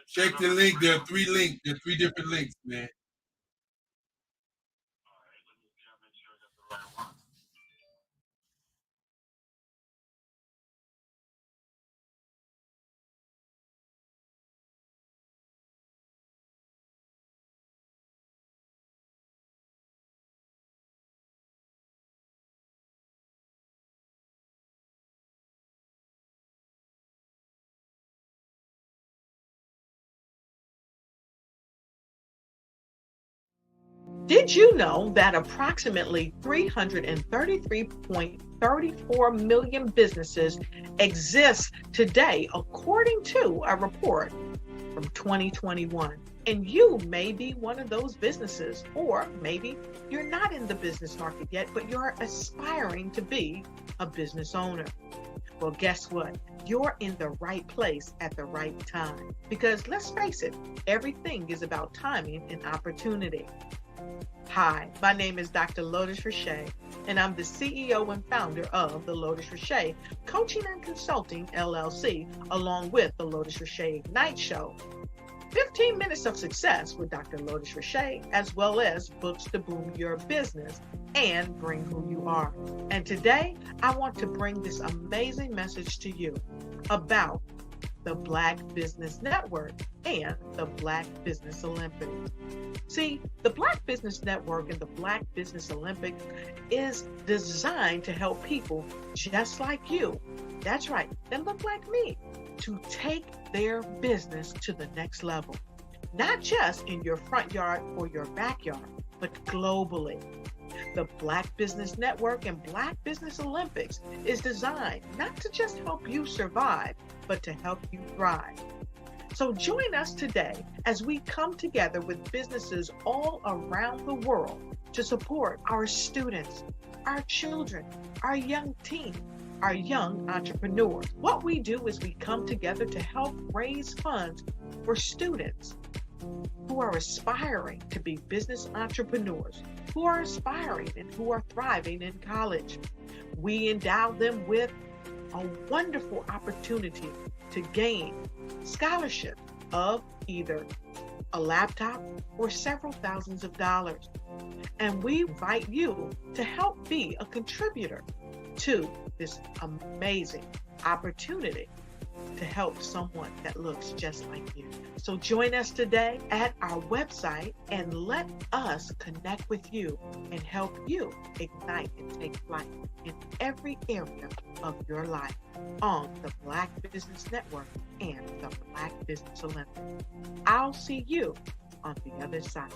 Check the link. There are three links. There are three different links, man. Did you know that approximately 333.34 million businesses exist today, according to a report from 2021? And you may be one of those businesses, or maybe you're not in the business market yet, but you're aspiring to be a business owner. Well, guess what? You're in the right place at the right time. Because let's face it, everything is about timing and opportunity. Hi, my name is Dr. Lotus Richey, and I'm the CEO and founder of the Lotus Richey Coaching and Consulting LLC, along with the Lotus Richey Ignite Show. 15 minutes of success with Dr. Lotus Richey, as well as books to boom your business and bring who you are. And today, I want to bring this amazing message to you about the Black Business Network and the Black Business Olympics. See, the Black Business Network and the Black Business Olympics is designed to help people just like you, that's right, that look like me, to take their business to the next level. Not just in your front yard or your backyard, but globally. The Black Business Network and Black Business Olympics is designed not to just help you survive, but to help you thrive. So join us today as we come together with businesses all around the world to support our students, our children, our young teens, our young entrepreneurs. What we do is we come together to help raise funds for students who are aspiring to be business entrepreneurs, who are aspiring and who are thriving in college. We endow them with a wonderful opportunity to gain scholarship of either a laptop or several thousands of dollars. And we invite you to help be a contributor to this amazing opportunity to help someone that looks just like you. So join us today at our website and let us connect with you and help you ignite and take flight in every area of your life on the Black Business Network and the Black Business Olympics. I'll see you on the other side.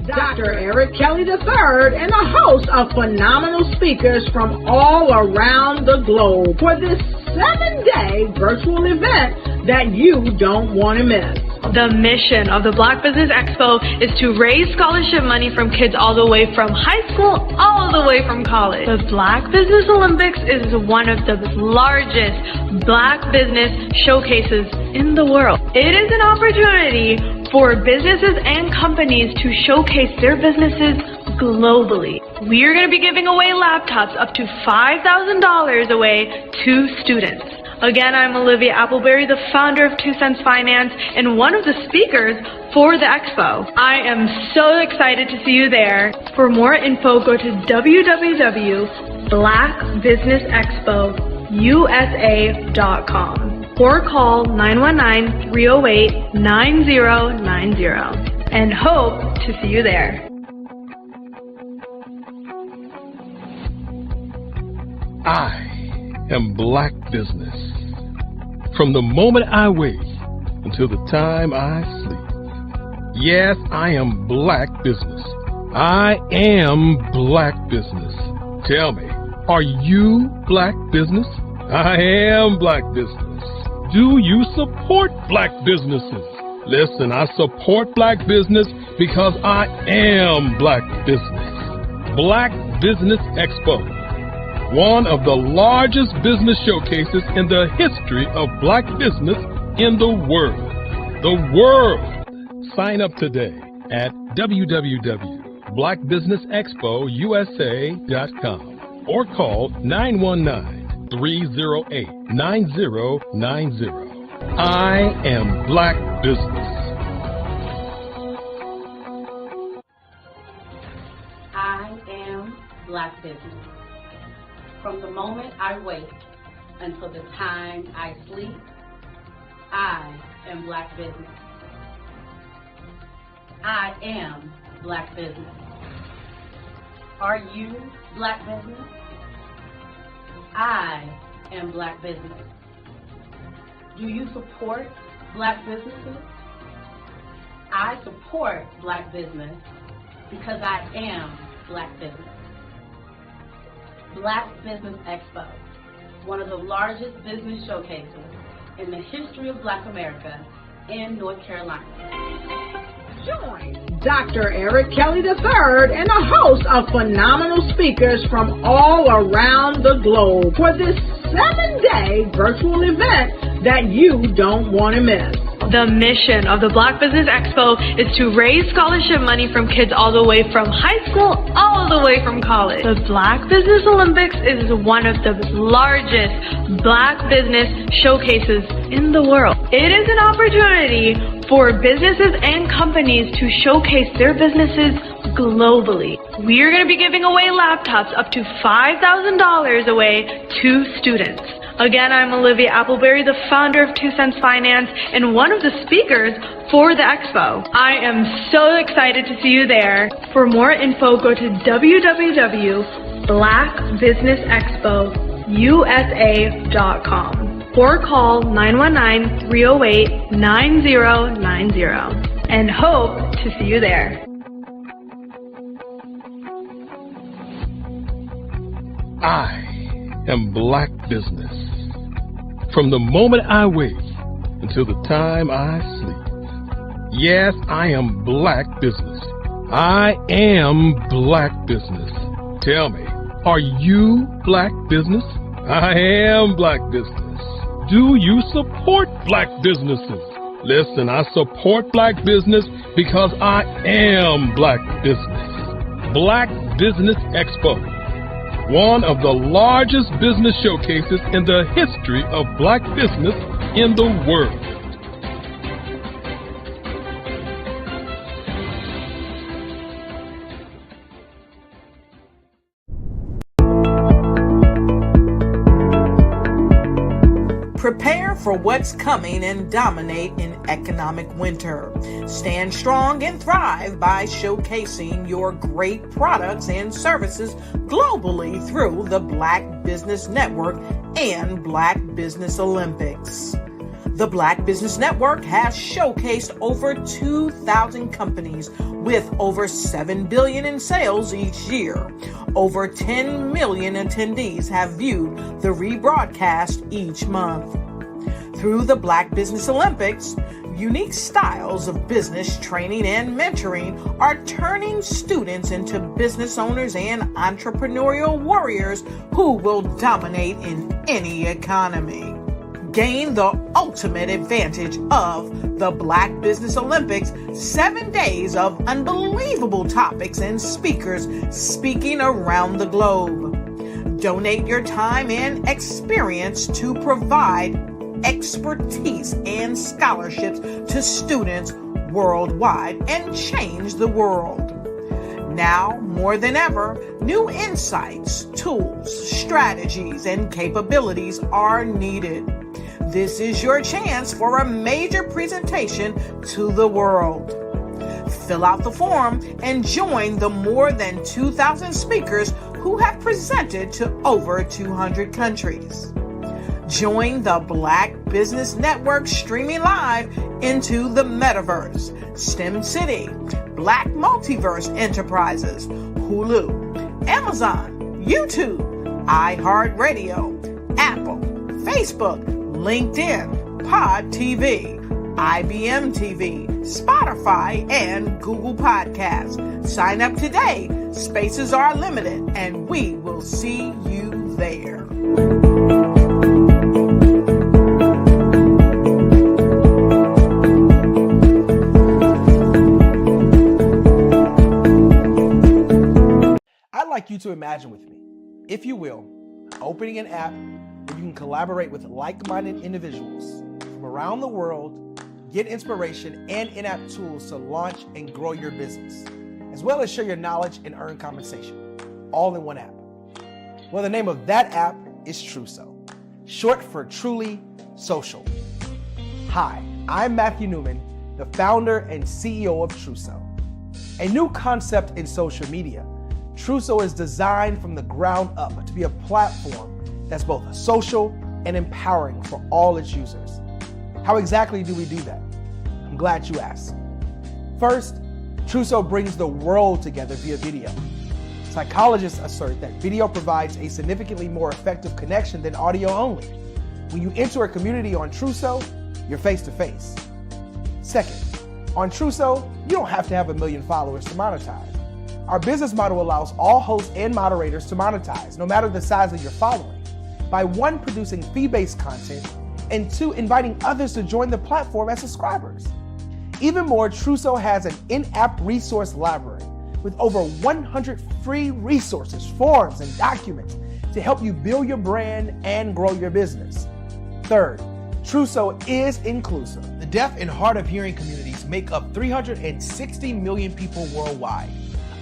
Dr. Eric Kelly III and a host of phenomenal speakers from all around the globe for this 7-day virtual event that you don't want to miss. The mission of the Black Business Expo is to raise scholarship money from kids all the way from high school all the way from college. The Black Business Olympics is one of the largest Black business showcases in the world. It is an opportunity for businesses and companies to showcase their businesses globally. We are going to be giving away laptops up to $5,000 away to students. Again, I'm Olivia Appleberry, the founder of 2 Cents Finance and one of the speakers for the expo. I am so excited to see you there. For more info, go to www.blackbusinessexpousa.com or call 919-308-9090 and hope to see you there. I am Black Business. From the moment I wake until the time I sleep. Yes, I am Black Business. I am Black Business. Tell me, are you Black Business? I am Black Business. Do you support Black businesses? Listen, I support Black business because I am Black Business. Black Business Expo, one of the largest business showcases in the history of Black business in the world. The world! Sign up today at www.blackbusinessexpousa.com or call 919-308-9090. I am Black Business. I am Black Business. From the moment I wake until the time I sleep, I am Black Business. I am Black Business. Are you Black Business? I am Black Business. Do you support Black businesses? I support Black business because I am Black business. Black Business Expo, one of the largest business showcases in the history of Black America in North Carolina. Join Dr. Eric Kelly III and a host of phenomenal speakers from all around the globe for this 7-day virtual event that you don't want to miss. The mission of the Black Business Expo is to raise scholarship money from kids all the way from high school, all the way from college. The Black Business Olympics is one of the largest Black business showcases in the world. It is an opportunity for businesses and companies to showcase their businesses globally. We are going to be giving away laptops up to $5,000 away to students. Again, I'm Olivia Appleberry, the founder of 2 Cents Finance and one of the speakers for the expo. I am so excited to see you there. For more info, go to www.blackbusinessexpousa.com or call 919-308-9090 and hope to see you there. I am Black Business. From the moment I wake until the time I sleep. Yes, I am Black Business. I am Black Business. Tell me, are you Black Business? I am Black Business. Do you support Black businesses? Listen, I support Black business because I am Black Business. Black Business Expo, one of the largest business showcases in the history of Black business in the world. Prepare for what's coming and dominate in economic winter. Stand strong and thrive by showcasing your great products and services globally through the Black Business Network and Black Business Olympics. The Black Business Network has showcased over 2,000 companies with over $7 billion in sales each year. Over 10 million attendees have viewed the rebroadcast each month. Through the Black Business Olympics, unique styles of business training and mentoring are turning students into business owners and entrepreneurial warriors who will dominate in any economy. Gain the ultimate advantage of the Black Business Olympics, 7 days of unbelievable topics and speakers speaking around the globe. Donate your time and experience to provide expertise and scholarships to students worldwide and change the world. Now, more than ever, new insights, tools, strategies, and capabilities are needed. This is your chance for a major presentation to the world. Fill out the form and join the more than 2,000 speakers who have presented to over 200 countries. Join the Black Business Network streaming live into the Metaverse, STEM City, Black Multiverse Enterprises, Hulu, Amazon, YouTube, iHeartRadio, Apple, Facebook, LinkedIn, Pod TV, IBM TV, Spotify, and Google Podcasts. Sign up today. Spaces are limited, and we will see you there. I'd like you to imagine with me, if you will, opening an app where you can collaborate with like-minded individuals from around the world, get inspiration and in-app tools to launch and grow your business, as well as share your knowledge and earn compensation, all in one app. Well, the name of that app is Truso, short for Truly Social. Hi, I'm Matthew Newman, the founder and CEO of Truso. A new concept in social media, Truso is designed from the ground up to be a platform that's both social and empowering for all its users. How exactly do we do that? I'm glad you asked. First, Truso brings the world together via video. Psychologists assert that video provides a significantly more effective connection than audio only. When you enter a community on Truso, you're face to face. Second, on Truso, you don't have to have 1 million followers to monetize. Our business model allows all hosts and moderators to monetize, no matter the size of your following, by 1, producing fee-based content, and 2, inviting others to join the platform as subscribers. Even more, Truso has an in-app resource library with over 100 free resources, forms, and documents to help you build your brand and grow your business. Third, Truso is inclusive. The deaf and hard of hearing communities make up 360 million people worldwide.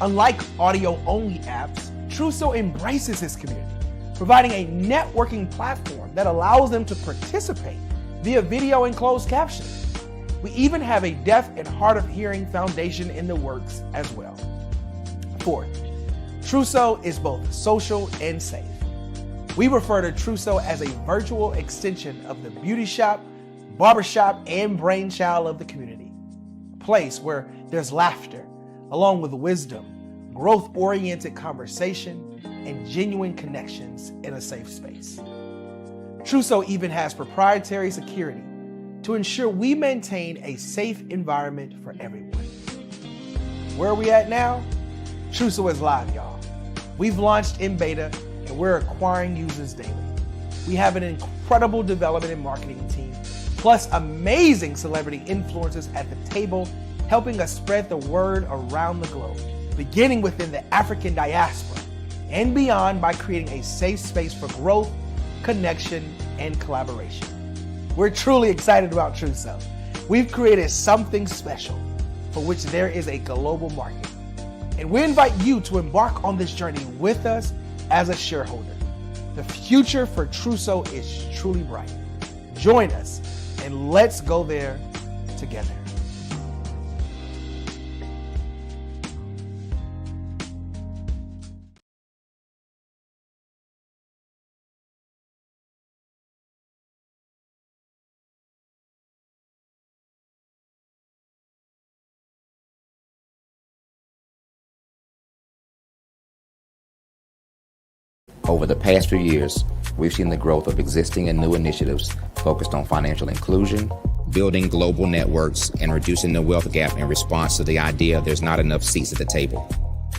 Unlike audio-only apps, Truso embraces this community, providing a networking platform that allows them to participate via video and closed captioning. We even have a deaf and hard of hearing foundation in the works as well. Fourth, Truso is both social and safe. We refer to Truso as a virtual extension of the beauty shop, barbershop, and brainchild of the community. A place where there's laughter, along with wisdom, growth-oriented conversation, and genuine connections in a safe space. Truso even has proprietary security to ensure we maintain a safe environment for everyone. Where are we at now? Truso is live, y'all. We've launched in beta, and we're acquiring users daily. We have an incredible development and marketing team, plus amazing celebrity influencers at the table, helping us spread the word around the globe, beginning within the African diaspora and beyond by creating a safe space for growth, connection, and collaboration. We're truly excited about Truso. We've created something special for which there is a global market. And we invite you to embark on this journey with us as a shareholder. The future for Truso is truly bright. Join us and let's go there together. Over the past few years, we've seen the growth of existing and new initiatives focused on financial inclusion, building global networks, and reducing the wealth gap in response to the idea there's not enough seats at the table.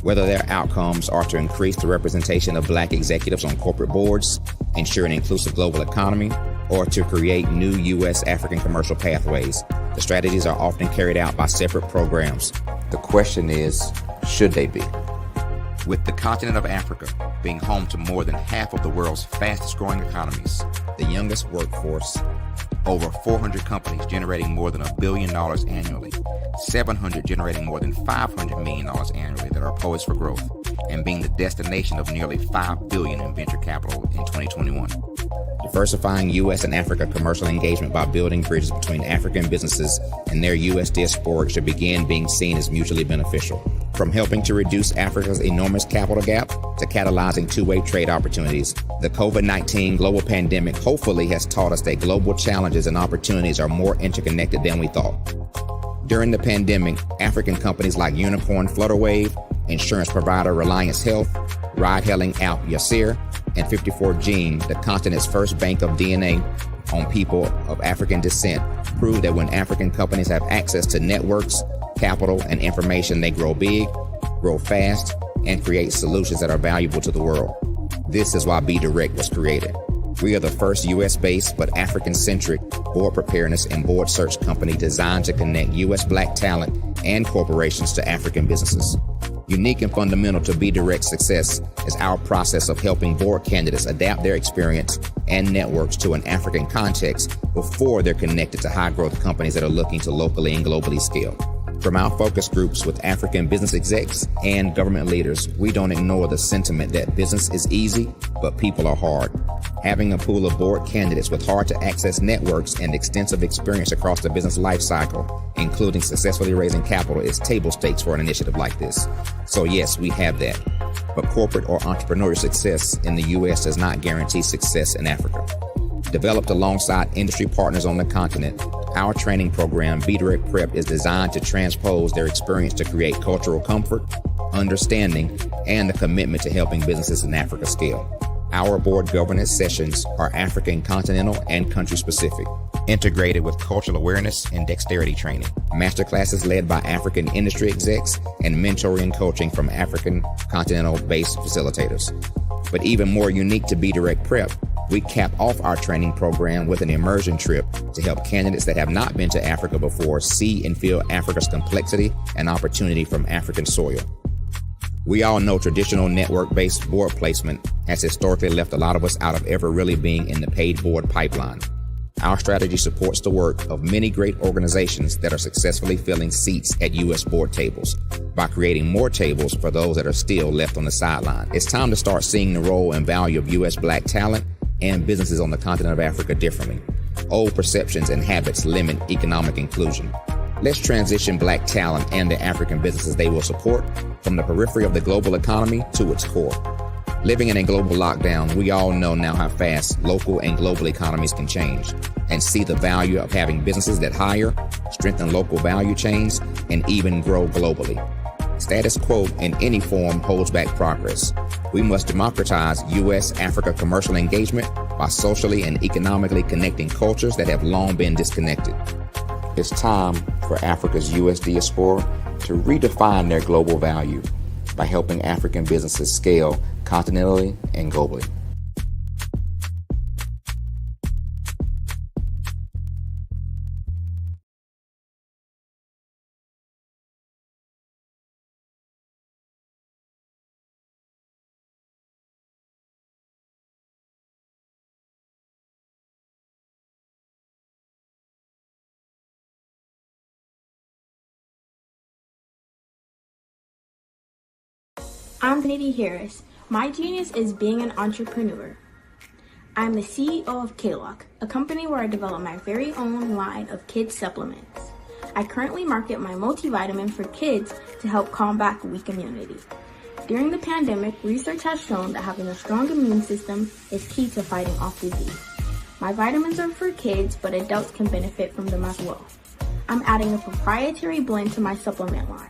Whether their outcomes are to increase the representation of Black executives on corporate boards, ensure an inclusive global economy, or to create new U.S. African commercial pathways, the strategies are often carried out by separate programs. The question is, should they be? With the continent of Africa being home to more than half of the world's fastest growing economies, the youngest workforce, over 400 companies generating more than $1 billion annually, 700 generating more than $500 million annually that are poised for growth, and being the destination of nearly $5 billion in venture capital in 2021. The diversifying U.S. and Africa commercial engagement by building bridges between African businesses and their U.S. diaspora should begin being seen as mutually beneficial. From helping to reduce Africa's enormous capital gap to catalyzing two-way trade opportunities, the COVID-19 global pandemic hopefully has taught us that global challenges and opportunities are more interconnected than we thought. During the pandemic, African companies like Unicorn Flutterwave, insurance provider Reliance Health, ride-hailing app Yasir, and 54Gene, the continent's first bank of DNA on people of African descent, prove that when African companies have access to networks, capital, and information, they grow big, grow fast, and create solutions that are valuable to the world. This is why Be Direct was created. We are the first U.S.-based but African-centric board preparedness and board search company designed to connect U.S. Black talent and corporations to African businesses. Unique and fundamental to Be Direct's success is our process of helping board candidates adapt their experience and networks to an African context before they're connected to high-growth companies that are looking to locally and globally scale. From our focus groups with African business execs and government leaders, we don't ignore the sentiment that business is easy, but people are hard. Having a pool of board candidates with hard-to-access networks and extensive experience across the business lifecycle, including successfully raising capital, is table stakes for an initiative like this. So yes, we have that. But corporate or entrepreneurial success in the U.S. does not guarantee success in Africa. Developed alongside industry partners on the continent, our training program, Be Direct Prep, is designed to transpose their experience to create cultural comfort, understanding, and the commitment to helping businesses in Africa scale. Our board governance sessions are African, continental, and country-specific, integrated with cultural awareness and dexterity training, masterclasses led by African industry execs, and mentoring and coaching from African continental-based facilitators. But even more unique to Be Direct Prep, we cap off our training program with an immersion trip to help candidates that have not been to Africa before see and feel Africa's complexity and opportunity from African soil. We all know traditional network-based board placement has historically left a lot of us out of ever really being in the paid board pipeline. Our strategy supports the work of many great organizations that are successfully filling seats at U.S. board tables by creating more tables for those that are still left on the sideline. It's time to start seeing the role and value of U.S. Black talent and businesses on the continent of Africa differently. Old perceptions and habits limit economic inclusion. Let's transition Black talent and the African businesses they will support from the periphery of the global economy to its core. Living in a global lockdown, we all know now how fast local and global economies can change, and see the value of having businesses that hire, strengthen local value chains, and even grow globally. Status quo in any form holds back progress. We must democratize U.S.-Africa commercial engagement by socially and economically connecting cultures that have long been disconnected. It's time for Africa's U.S. diaspora to redefine their global value by helping African businesses scale continentally and globally. I'm Nidhi Harris. My genius is being an entrepreneur. I'm the CEO of K-Lock, a company where I develop my very own line of kids supplements. I currently market my multivitamin for kids to help combat weak immunity. During the pandemic, research has shown that having a strong immune system is key to fighting off disease. My vitamins are for kids, but adults can benefit from them as well. I'm adding a proprietary blend to my supplement line.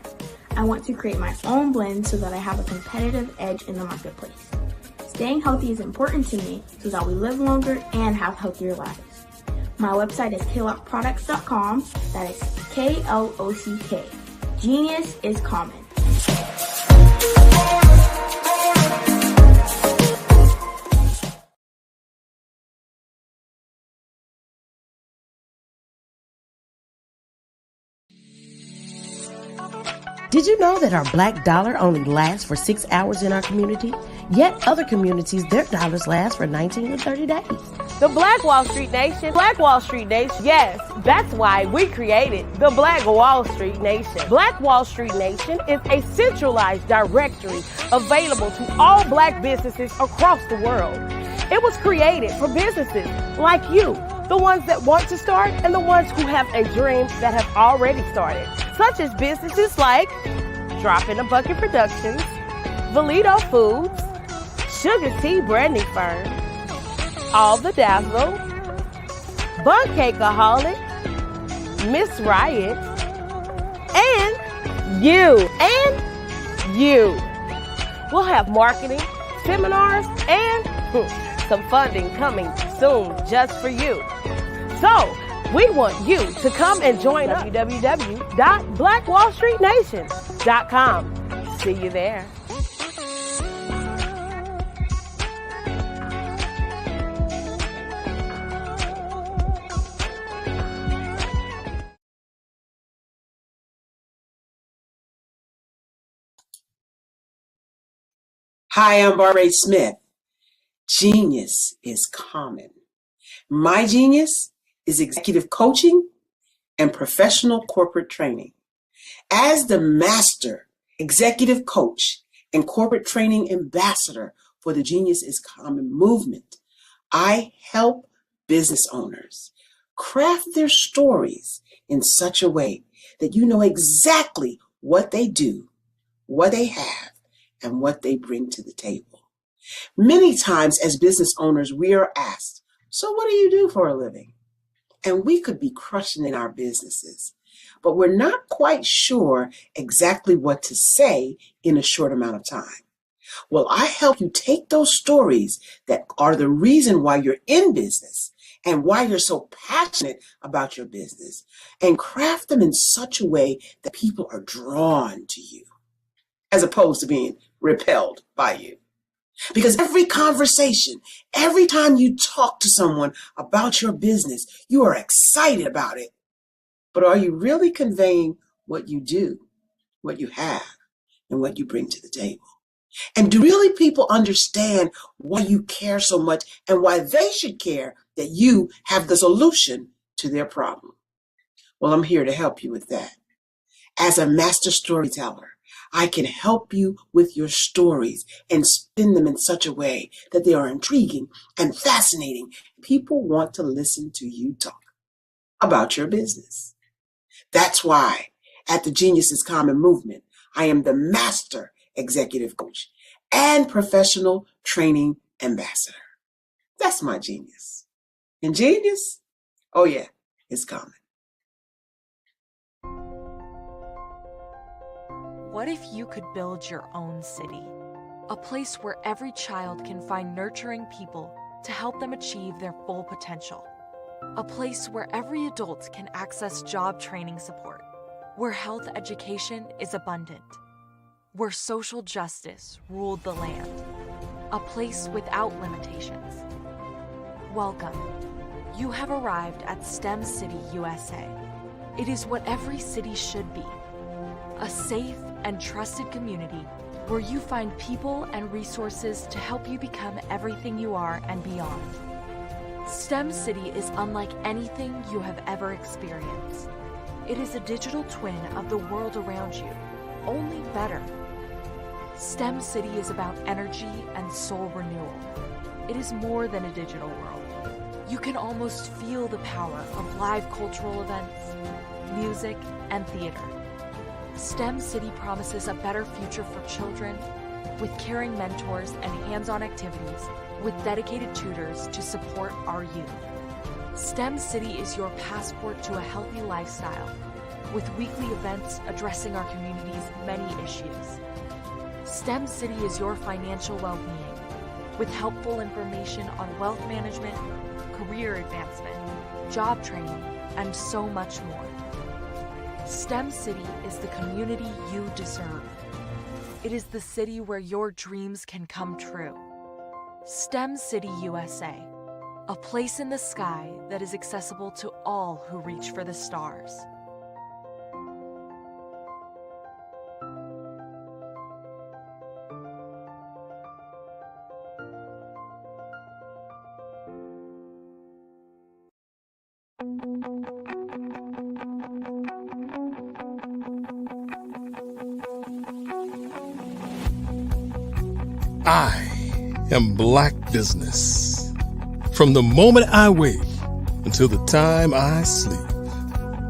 I want to create my own blend so that I have a competitive edge in the marketplace. Staying healthy is important to me so that we live longer and have healthier lives. My website is klockproducts.com. That is K-L-O-C-K. Genius is common. Did you know that our black dollar only lasts for 6 hours in our community? Yet other communities, their dollars last for 19 to 30 days. The Black Wall Street Nation. Black Wall Street Nation. Yes, that's why we created the Black Wall Street Nation. Black Wall Street Nation is a centralized directory available to all black businesses across the world. It was created for businesses like you, the ones that want to start and the ones who have a dream that have already started, such as businesses like Drop in a Bucket Productions, Valito Foods, Sugar Tea Branding Firm, All the Dazzle, Bun Cakeaholic, Miss Riot, and you. We'll have marketing, seminars, and some funding coming soon just for you. So, we want you to come and join us. www.blackwallstreetnation.com. See you there. Hi, I'm Barbara Smith. Genius is common. My genius is executive coaching and professional corporate training. As the master executive coach and corporate training ambassador for the Genius is Common movement, I help business owners craft their stories in such a way that you know exactly what they do, what they have, and what they bring to the table. Many times as business owners, we are asked, so what do you do for a living? And we could be crushing in our businesses, but we're not quite sure exactly what to say in a short amount of time. Well, I help you take those stories that are the reason why you're in business and why you're so passionate about your business and craft them in such a way that people are drawn to you, as opposed to being repelled by you. Because every conversation, every time you talk to someone about your business, you are excited about it. But are you really conveying what you do, what you have, and what you bring to the table? And do really people understand why you care so much and why they should care that you have the solution to their problem? Well, I'm here to help you with that. As a master storyteller, I can help you with your stories and spin them in such a way that they are intriguing and fascinating. People want to listen to you talk about your business. That's why at the Genius is Common movement, I am the master executive coach and professional training ambassador. That's my genius. And genius? Oh yeah, it's common. What if you could build your own city? A place where every child can find nurturing people to help them achieve their full potential. A place where every adult can access job training support. Where health education is abundant. Where social justice ruled the land. A place without limitations. Welcome. You have arrived at STEM City USA. It is what every city should be. A safe and trusted community where you find people and resources to help you become everything you are and beyond. STEM City is unlike anything you have ever experienced. It is a digital twin of the world around you, only better. STEM City is about energy and soul renewal. It is more than a digital world. You can almost feel the power of live cultural events, music, and theater. STEM City promises a better future for children with caring mentors and hands-on activities with dedicated tutors to support our youth. STEM City is your passport to a healthy lifestyle with weekly events addressing our community's many issues. STEM City is your financial well-being with helpful information on wealth management, career advancement, job training, and so much more. STEM City is the community you deserve. It is the city where your dreams can come true. STEM City USA, a place in the sky that is accessible to all who reach for the stars. I am Black Business. From the moment I wake until the time I sleep.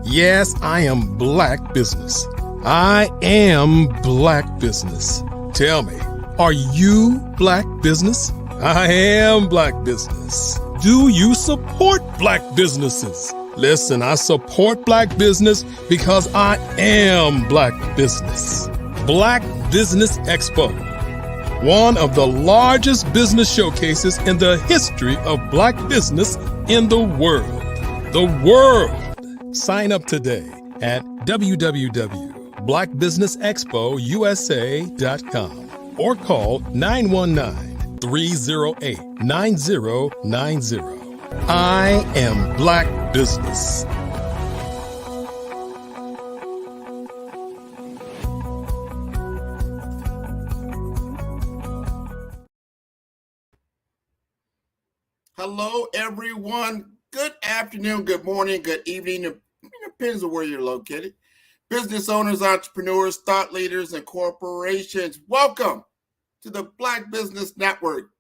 Yes, I am Black Business. I am Black Business. Tell me, are you Black Business? I am Black Business. Do you support Black businesses? Listen, I support Black business because I am Black Business. Black Business Expo, one of the largest business showcases in the history of Black business in the world. The world! Sign up today at www.blackbusinessexpousa.com or call 919-308-9090. I am Black Business. Hello, everyone. Good afternoon, good morning, good evening. It depends on where you're located. Business owners, entrepreneurs, thought leaders, and corporations, welcome to the Black Business Network.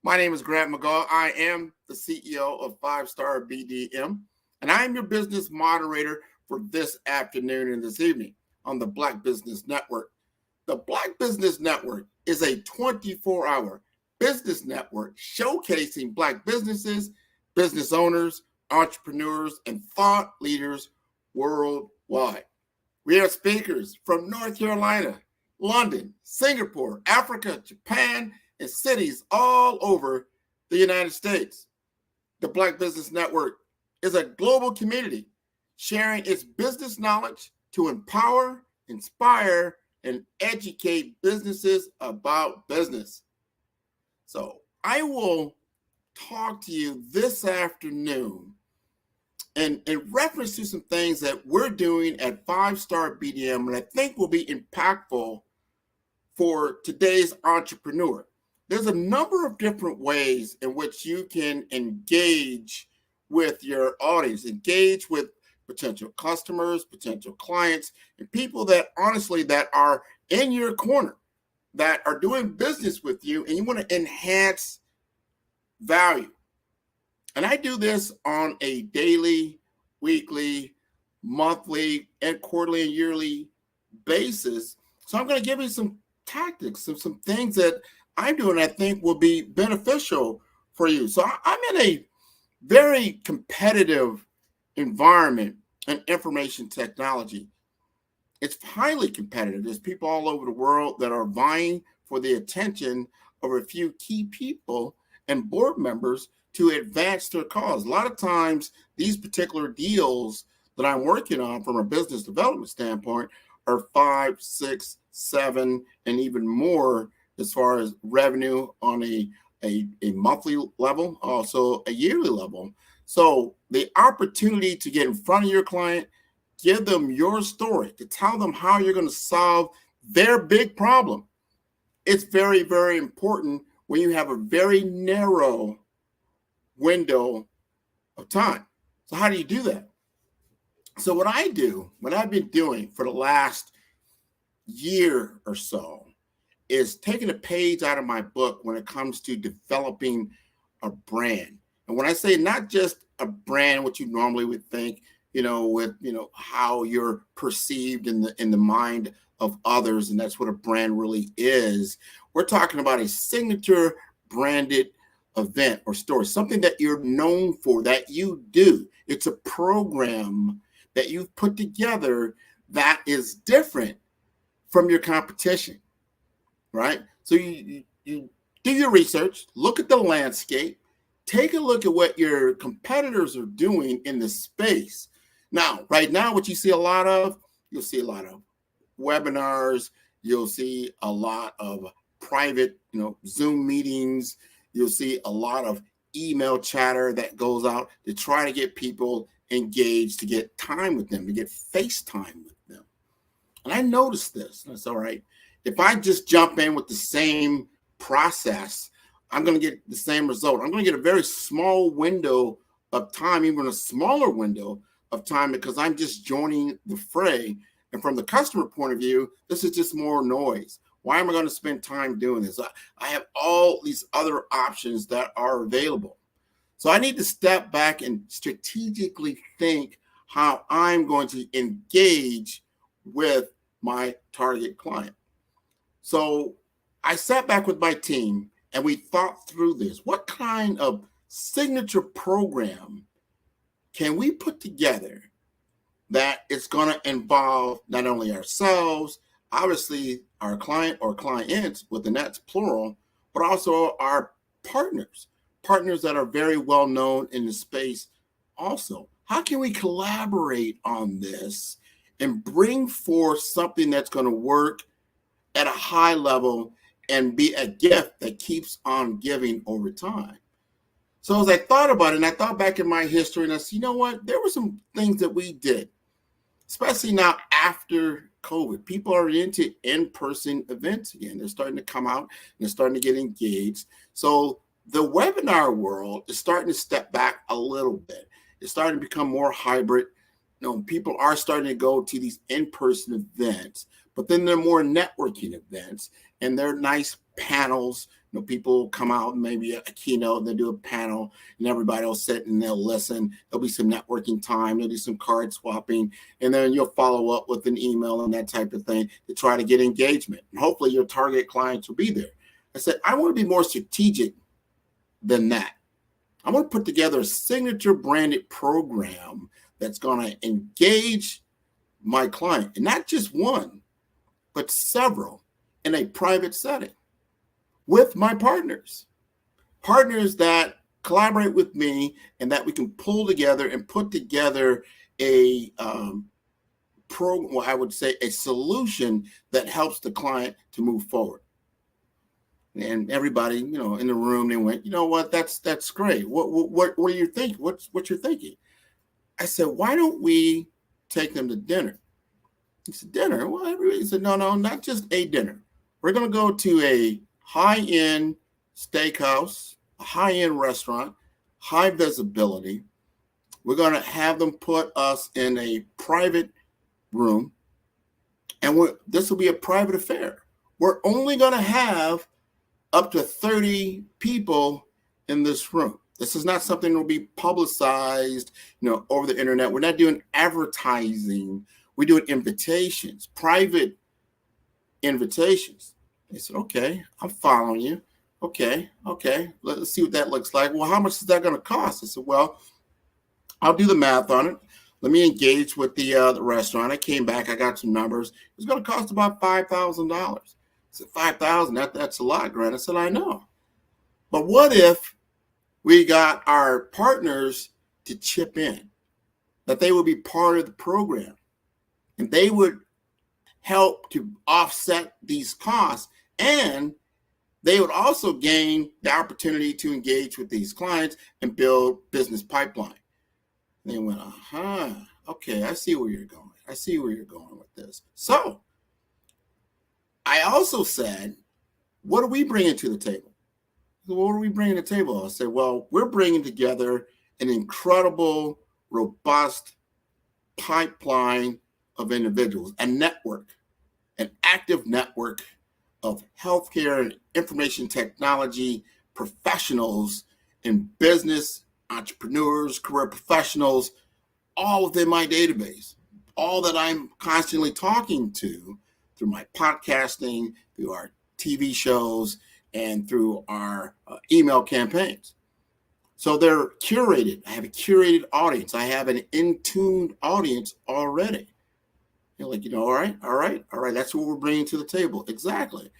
My name is Grant McGaw. I am the CEO of 5-Star BDM, and I am your business moderator for this afternoon and this evening on the Black Business Network. The Black Business Network is a 24-hour business network showcasing Black businesses, business owners, entrepreneurs, and thought leaders worldwide. We have speakers from North Carolina, London, Singapore, Africa, Japan, and cities all over the United States. The Black Business Network is a global community sharing its business knowledge to empower, inspire, and educate businesses about business. So I will talk to you this afternoon in reference to some things that we're doing at 5-Star BDM and I think will be impactful for today's entrepreneur. There's a number of different ways in which you can engage with your audience, engage with potential customers, potential clients, and people that honestly that are in your corner, that are doing business with you, and you want to enhance value. And I do this on a daily, weekly, monthly, and quarterly and yearly basis. So I'm going to give you some tactics, some things that I'm doing I think will be beneficial for you. So I'm in a very competitive environment in information technology. It's highly competitive. There's people all over the world that are vying for the attention of a few key people and board members to advance their cause. A lot of times, these particular deals that I'm working on from a business development standpoint are 5, 6, 7, and even more as far as revenue on a monthly level, also a yearly level. So the opportunity to get in front of your client, give them your story, to tell them how you're going to solve their big problem. It's very, very important when you have a very narrow window of time. So how do you do that? So what I've been doing for the last year or so is taking a page out of my book when it comes to developing a brand. And when I say not just a brand, what you normally would think, with how you're perceived in the mind of others, and that's what a brand really is. We're talking about a signature branded event or story, something that you're known for, that you do. It's a program that you've put together that is different from your competition, right? So you do your research, look at the landscape, take a look at what your competitors are doing in the space. Now, right now, what you'll see a lot of webinars, you'll see a lot of private, Zoom meetings, you'll see a lot of email chatter that goes out to try to get people engaged, to get time with them, to get FaceTime with them. And I noticed this, and it's all right. If I just jump in with the same process, I'm going to get the same result. I'm going to get a very small window of time, even a smaller window of time, because I'm just joining the fray. And from the customer point of view, this is just more noise. Why am I going to spend time doing this? I have all these other options that are available. So I need to step back and strategically think how I'm going to engage with my target client. So I sat back with my team and we thought through this. What kind of signature program can we put together that it's going to involve not only ourselves, obviously our client or clients, with the that's plural, but also our partners that are very well known in the space also. How can we collaborate on this and bring forth something that's going to work at a high level and be a gift that keeps on giving over time? So as I thought about it, and I thought back in my history, and I said, you know what? There were some things that we did, especially now after COVID. People are into in-person events again. They're starting to come out and they're starting to get engaged. So the webinar world is starting to step back a little bit. It's starting to become more hybrid. People are starting to go to these in-person events, but then they're more networking events, and they're nice panels. People come out and maybe a keynote, and they do a panel, and everybody will sit and they'll listen. There'll be some networking time. There'll do some card swapping, and then you'll follow up with an email and that type of thing to try to get engagement. And hopefully your target clients will be there. I said, I want to be more strategic than that. I want to put together a signature branded program that's going to engage my client, and not just one, but several, in a private setting with my partners that collaborate with me, and that we can pull together and put together a I would say a solution that helps the client to move forward. And everybody, in the room, they went, you know what, that's great. What are you thinking? What you're thinking? I said, why don't we take them to dinner? He said, dinner? Well, everybody said, no, not just a dinner. We're going to go to a high-end steakhouse, a high-end restaurant, high visibility. We're going to have them put us in a private room, and this will be a private affair. We're only going to have up to 30 people in this room. This is not something that will be publicized, over the internet. We're not doing advertising. We're doing invitations, private invitations. They said, okay, I'm following you. Okay. Let's see what that looks like. Well, how much is that going to cost? I said, well, I'll do the math on it. Let me engage with the restaurant. I came back. I got some numbers. It's going to cost about $5,000. I said, $5,000? That's a lot, Grant. I said, I know. But what if we got our partners to chip in, that they would be part of the program, and they would help to offset these costs, and they would also gain the opportunity to engage with these clients and build business pipeline. And they went, okay, I see where you're going. I see where you're going with this. So I also said, what are we bringing to the table? What are we bringing to the table? I said, well, we're bringing together an incredible, robust pipeline of individuals, a network, an active network of healthcare and information technology professionals in business, entrepreneurs, career professionals, all within my database, all that I'm constantly talking to through my podcasting, through our TV shows, and through our email campaigns. So they're curated. I have a curated audience. I have an in-tuned audience already. You're like, all right. That's what we're bringing to the table. Exactly.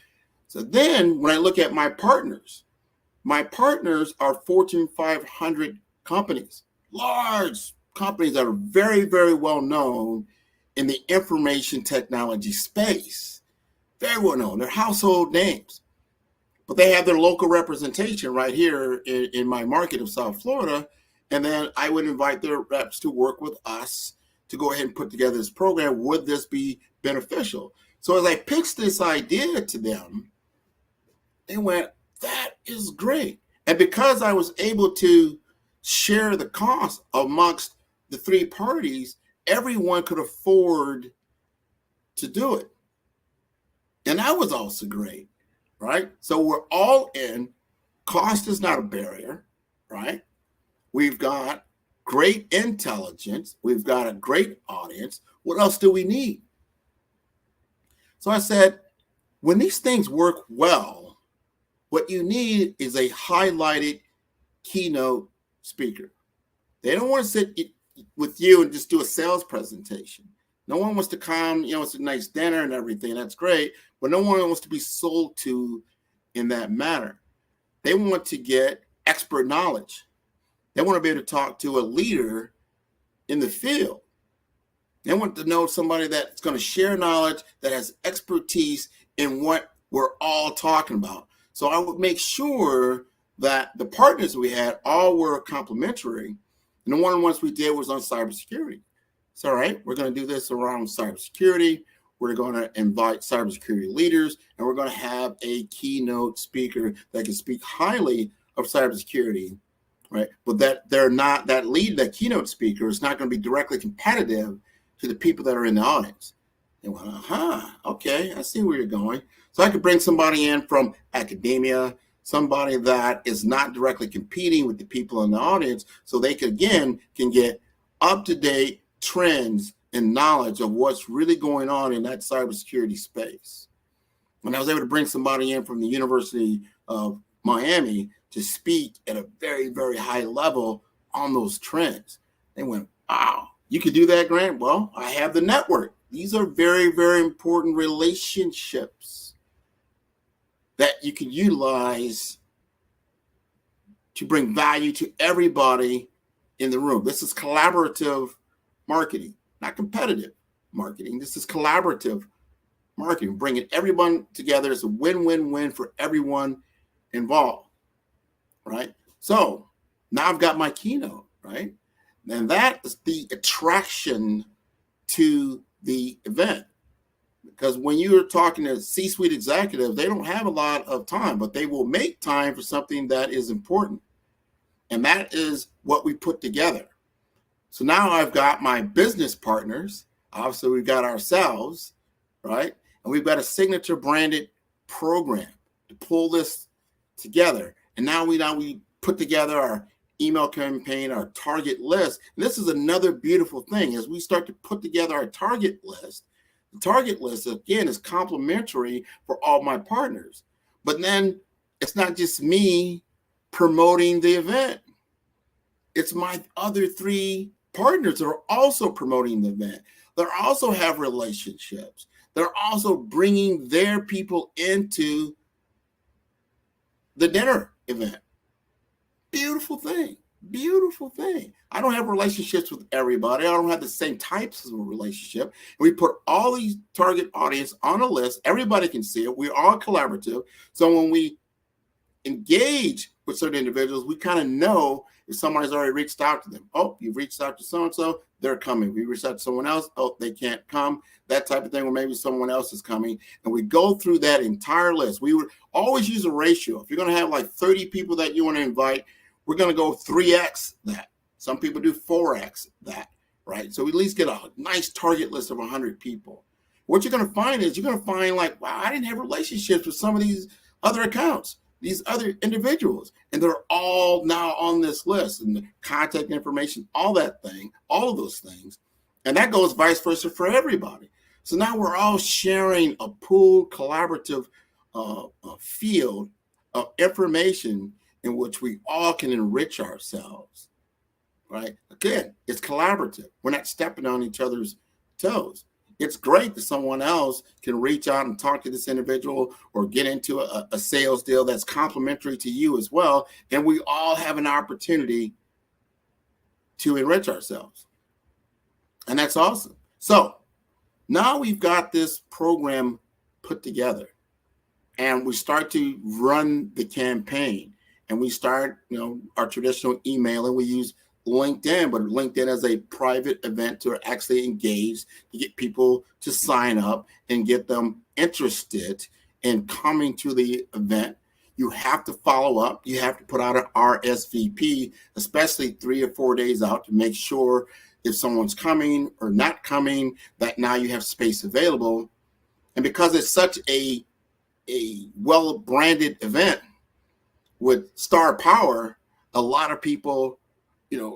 So then when I look at my partners are Fortune 500 companies, large companies that are very, very well known in the information technology space. Very well known. They're household names. But they have their local representation right here in my market of South Florida. And then I would invite their reps to work with us to go ahead and put together this program. Would this be beneficial? So as I pitched this idea to them, they went, that is great. And because I was able to share the cost amongst the three parties, everyone could afford to do it. And that was also great, right? So we're all in. Cost is not a barrier, right? We've got great intelligence. We've got a great audience. What else do we need? So I said, when these things work well, what you need is a highlighted keynote speaker. They don't want to sit with you and just do a sales presentation. No one wants to come, it's a nice dinner and everything. That's great. But no one wants to be sold to in that manner. They want to get expert knowledge. They want to be able to talk to a leader in the field. They want to know somebody that's going to share knowledge, that has expertise in what we're all talking about. So I would make sure that the partners we had all were complementary. And the one-on-ones we did was on cybersecurity. It's all right. We're going to do this around cybersecurity. We're going to invite cybersecurity leaders, and we're going to have a keynote speaker that can speak highly of cybersecurity, right? But that keynote speaker is not going to be directly competitive to the people that are in the audience. They went, okay, I see where you're going. So I could bring somebody in from academia, somebody that is not directly competing with the people in the audience, so they can get up-to-date trends and knowledge of what's really going on in that cybersecurity space. When I was able to bring somebody in from the University of Miami to speak at a very, very high level on those trends, they went, wow, you could do that, Grant? Well, I have the network. These are very, very important relationships that you can utilize to bring value to everybody in the room. This is collaborative marketing, not competitive marketing. This is collaborative marketing, bringing everyone together. It's a win-win-win for everyone involved, right? So now I've got my keynote, right? And that is the attraction to the event. Because when you're talking to C-suite executives, they don't have a lot of time, but they will make time for something that is important. And that is what we put together. So now I've got my business partners. Obviously, we've got ourselves, right? And we've got a signature branded program to pull this together. And now we put together our email campaign, our target list. And this is another beautiful thing. As we start to put together our target list, the target list, again, is complementary for all my partners. But then it's not just me promoting the event. It's my other 3 partners that are also promoting the event. They also have relationships. They're also bringing their people into the dinner event. Beautiful thing. Beautiful thing. I don't have relationships with everybody. I don't have the same types of a relationship. We put all these target audience on a list. Everybody can see it. We're all collaborative. So when we engage with certain individuals, we kind of know if somebody's already reached out to them. Oh, you've reached out to so-and-so, they're coming. We reached out to someone else, oh, they can't come. That type of thing, or maybe someone else is coming. And we go through that entire list. We would always use a ratio. If you're going to have like 30 people that you want to invite, we're going to go 3x that. Some people do 4x that, right? So we at least get a nice target list of 100 people. What you're going to find is you're going to find like, wow, I didn't have relationships with some of these other accounts, these other individuals, and they're all now on this list, and the contact information, all that thing, all of those things. And that goes vice versa for everybody. So now we're all sharing a pooled collaborative field of information in which we all can enrich ourselves, right? Again, it's collaborative. We're not stepping on each other's toes. It's great that someone else can reach out and talk to this individual or get into a sales deal that's complementary to you as well. And we all have an opportunity to enrich ourselves. And that's awesome. So now we've got this program put together, and we start to run the campaign, and we start, our traditional email, and we use LinkedIn, but LinkedIn as a private event to actually engage, to get people to sign up and get them interested in coming to the event. You have to follow up. You have to put out an RSVP, especially 3 or 4 days out, to make sure if someone's coming or not coming, that now you have space available. And because it's such a well-branded event with star power, a lot of people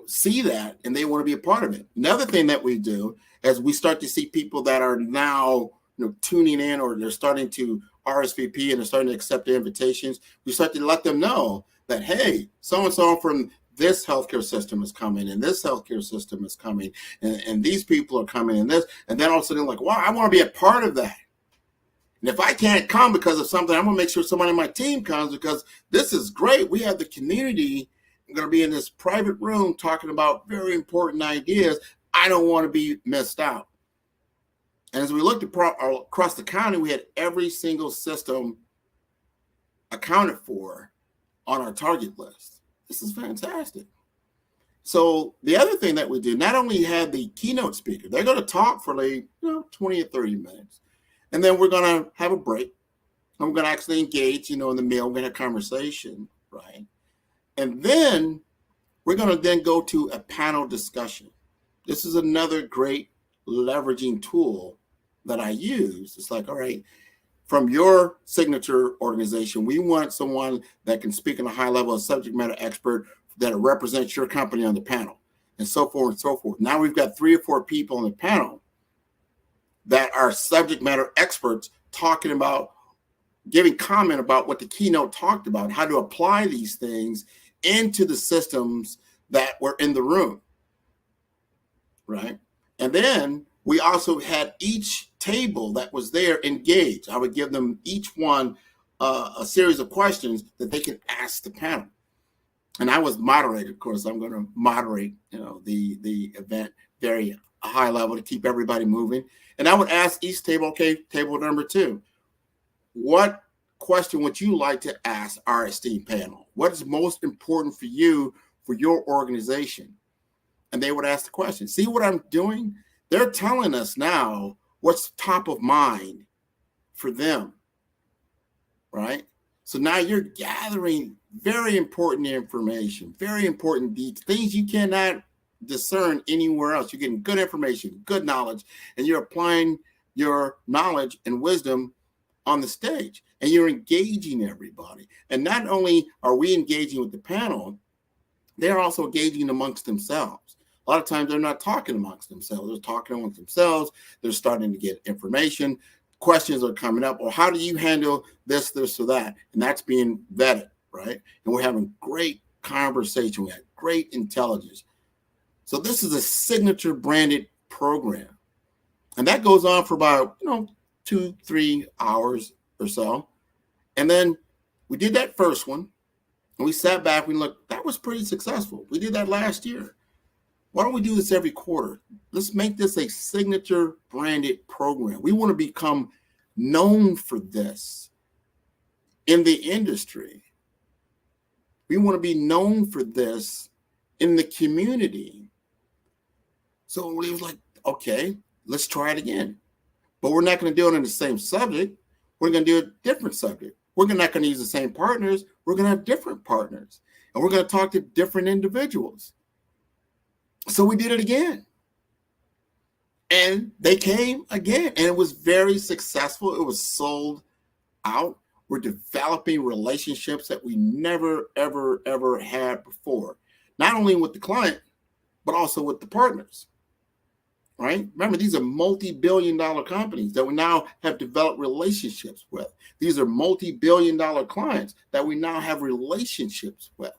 see that and they want to be a part of it. Another thing that we do as we start to see people that are now tuning in, or they're starting to RSVP and they're starting to accept the invitations, we start to let them know that, hey, so-and-so from this healthcare system is coming, and this healthcare system is coming, and these people are coming, and this, and then all of a sudden, like, wow, I want to be a part of that. And if I can't come because of something, I'm going to make sure somebody on my team comes, because this is great. We have the community. I'm going to be in this private room talking about very important ideas. I don't want to be missed out. And as we looked across the county, we had every single system accounted for on our target list. This is fantastic. So the other thing that we do, not only have the keynote speaker, they're going to talk for like 20 or 30 minutes. And then we're going to have a break. And we're going to actually engage, in the meal. We're going to have a conversation, right? And then we're going to then go to a panel discussion. This is another great leveraging tool that I use. It's like, all right, from your signature organization, we want someone that can speak on a high level of subject matter expert that represents your company on the panel, and so forth and so forth. Now we've got 3 or 4 people on the panel that are subject matter experts talking about, giving comment about what the keynote talked about, how to apply these things into the systems that were in the room, right? And then we also had each table that was there engaged. I would give them each one a series of questions that they can ask the panel. And I was moderated, of course. I'm going to moderate, the event very high level to keep everybody moving. And I would ask each table, okay, table number 2, what question would you like to ask our esteemed panel? What is most important for you, for your organization? And they would ask the question. See what I'm doing? They're telling us now what's top of mind for them, right? So now you're gathering very important information, very important things you cannot discern anywhere else. You're getting good information, good knowledge, and you're applying your knowledge and wisdom on the stage, and you're engaging everybody. And not only are we engaging with the panel, they're also engaging amongst themselves. A lot of times they're not talking amongst themselves. They're talking amongst themselves. They're starting to get information. Questions are coming up. Or how do you handle this, or that? And that's being vetted, right? And we're having great conversation. We have great intelligence. So this is a signature branded program. And that goes on for about, 2-3 hours or so. And then we did that first one. And we sat back, we looked, that was pretty successful. We did that last year. Why don't we do this every quarter? Let's make this a signature branded program. We want to become known for this in the industry. We want to be known for this in the community. So we was like, okay, let's try it again. But we're not going to do it on the same subject. We're going to do a different subject. We're not going to use the same partners. We're going to have different partners. And we're going to talk to different individuals. So we did it again. And they came again. And it was very successful. It was sold out. We're developing relationships that we never, ever, ever had before. Not only with the client, but also with the partners. Right? Remember, these are multi-billion-dollar companies that we now have developed relationships with. These are multi-billion-dollar clients that we now have relationships with.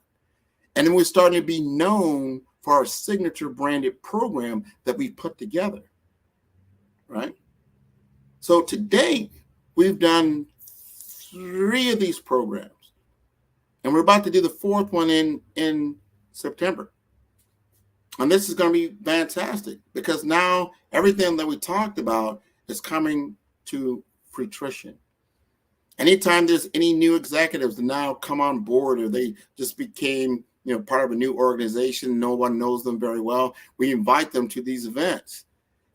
And then we're starting to be known for our signature branded program that we put together. Right? So to date, we've done 3 of these programs. And we're about to do the 4th one in September. And this is going to be fantastic because now everything that we talked about is coming to fruition. Anytime there's any new executives that now come on board or they just became, part of a new organization, no one knows them very well, we invite them to these events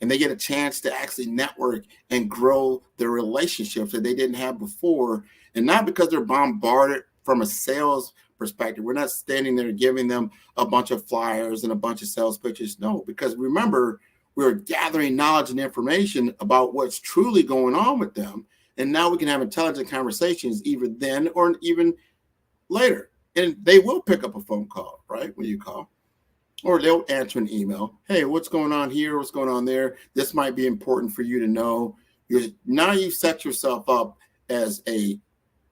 and they get a chance to actually network and grow their relationships that they didn't have before. And not because they're bombarded from a sales perspective. We're not standing there giving them a bunch of flyers and a bunch of sales pitches. No, because remember, we're gathering knowledge and information about what's truly going on with them. And now we can have intelligent conversations either then or even later. And they will pick up a phone call, right? When you call. or they'll answer an email. Hey, what's going on here? What's going on there? This might be important for you to know. Now you set yourself up as a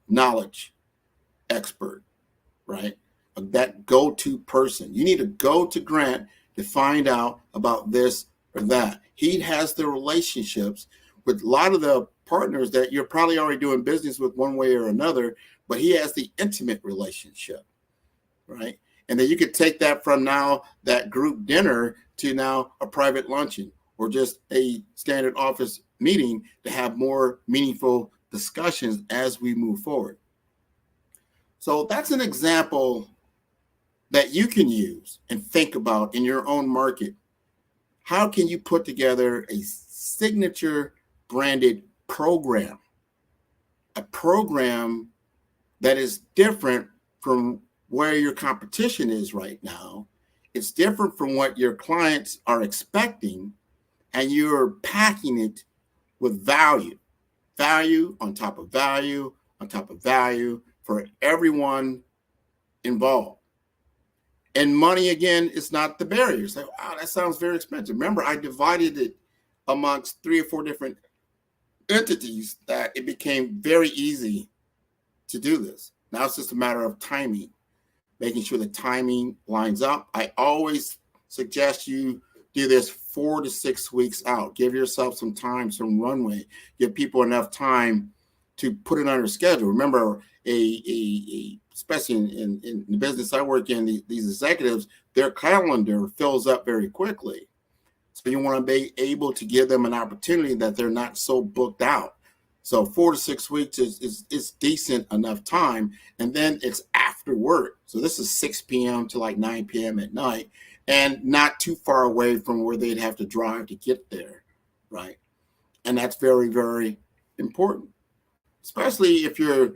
knowledge expert, right? That go-to person. You need to go to Grant to find out about this or that. He has the relationships with a lot of the partners that you're probably already doing business with one way or another, but he has the intimate relationship, right? And then you could take that from now that group dinner to now a private luncheon or just a standard office meeting to have more meaningful discussions as we move forward. So that's an example that you can use and think about in your own market. How can you put together a signature branded program, a program that is different from where your competition is right now? It's different from what your clients are expecting, and you're packing it with value on top of value on top of value for everyone involved. And money, again, is not the barrier. It's like, wow, that sounds very expensive. Remember, I divided it amongst 3 or 4 different entities that it became very easy to do this. Now it's just a matter of timing, making sure the timing lines up. I always suggest you do this 4 to 6 weeks out. Give yourself some time, some runway. Give people enough time to put it on their schedule. Remember, especially in the business I work in, these executives, their calendar fills up very quickly. So you want to be able to give them an opportunity that they're not so booked out. So 4 to 6 weeks is decent enough time. And then it's after work. So this is 6 p.m. to like 9 p.m. at night, and not too far away from where they'd have to drive to get there, right? And that's very, very important, especially if you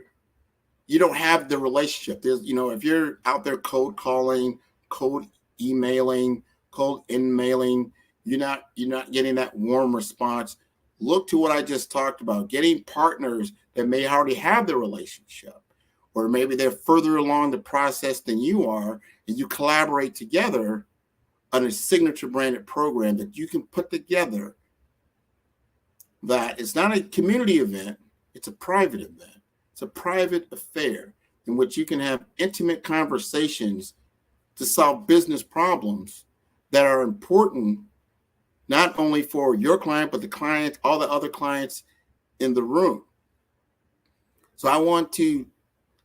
don't have the relationship. If you're out there cold calling, cold emailing, cold in-mailing, you're not getting that warm response. Look to what I just talked about, getting partners that may already have the relationship, or maybe they're further along the process than you are, and you collaborate together on a signature branded program that you can put together. That it's not a community event, it's a private event. It's a private affair in which you can have intimate conversations to solve business problems that are important, not only for your client, but the client, all the other clients in the room. So I want to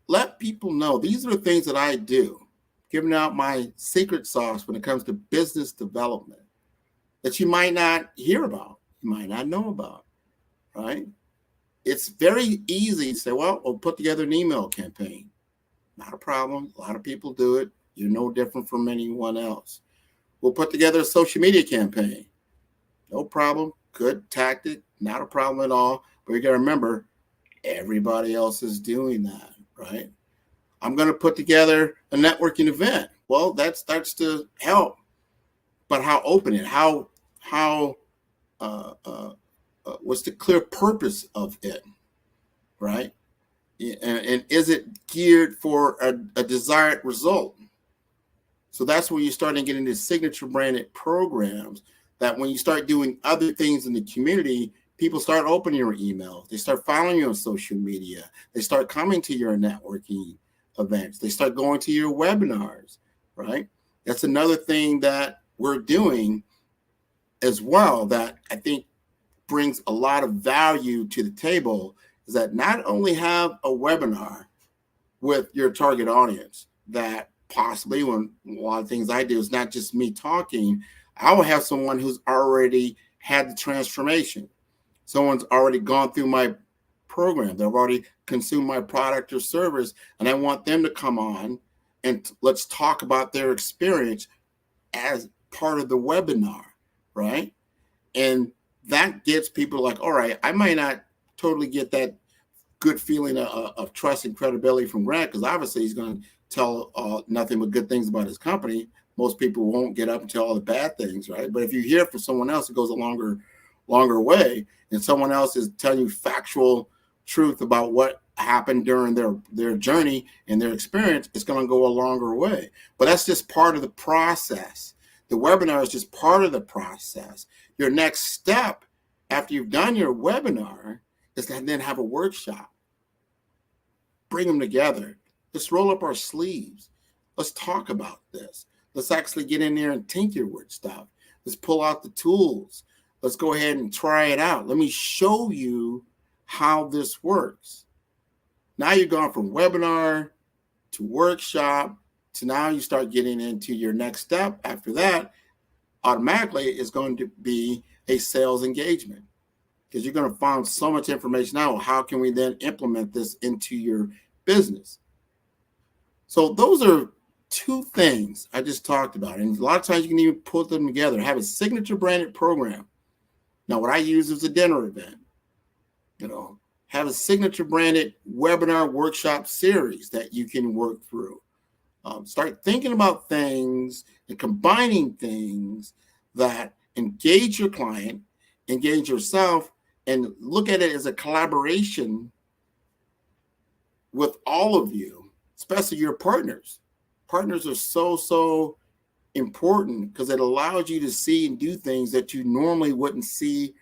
let people know these are the things that I do, giving out my secret sauce when it comes to business development that you might not hear about, you might not know about, right? It's very easy to say, well, we'll put together an email campaign. Not a problem. A lot of people do it. You're no different from anyone else. We'll put together a social media campaign. No problem. Good tactic. Not a problem at all. But you got to remember, everybody else is doing that, right? I'm going to put together a networking event. Well, that starts to help. But how open it? What's the clear purpose of it, right? And is it geared for a desired result? So that's when you start getting into signature branded programs that when you start doing other things in the community, people start opening your emails. They start following you on social media. They start coming to your networking events. They start going to your webinars, right? That's another thing that we're doing as well that I think brings a lot of value to the table, is that not only have a webinar with your target audience, that possibly, when a lot of things I do is not just me talking, I will have someone who's already had the transformation. Someone's already gone through my program. They've already consumed my product or service, and I want them to come on and let's talk about their experience as part of the webinar, right? And that gets people like, all right, I might not totally get that good feeling of trust and credibility from Grant, because obviously he's going to tell nothing but good things about his company. Most people won't get up and tell all the bad things, right? But if you hear from someone else, it goes a longer way, and someone else is telling you factual truth about what happened during their journey and their experience, it's going to go a longer way. But that's just part of the process. The webinar is just part of the process. Your next step after you've done your webinar is to then have a workshop. Bring them together. Let's roll up our sleeves. Let's talk about this. Let's actually get in there and tinker with stuff. Let's pull out the tools. Let's go ahead and try it out. Let me show you how this works. Now you've gone from webinar to workshop to now you start getting into your next step. After that, automatically is going to be a sales engagement, because you're going to find so much information out. How can we then implement this into your business? So those are two things I just talked about. And a lot of times you can even put them together, have a signature branded program. Now, what I use is a dinner event, have a signature branded webinar workshop series that you can work through. Start thinking about things and combining things that engage your client, engage yourself, and look at it as a collaboration with all of you, especially your partners. Partners are so important because it allows you to see and do things that you normally wouldn't see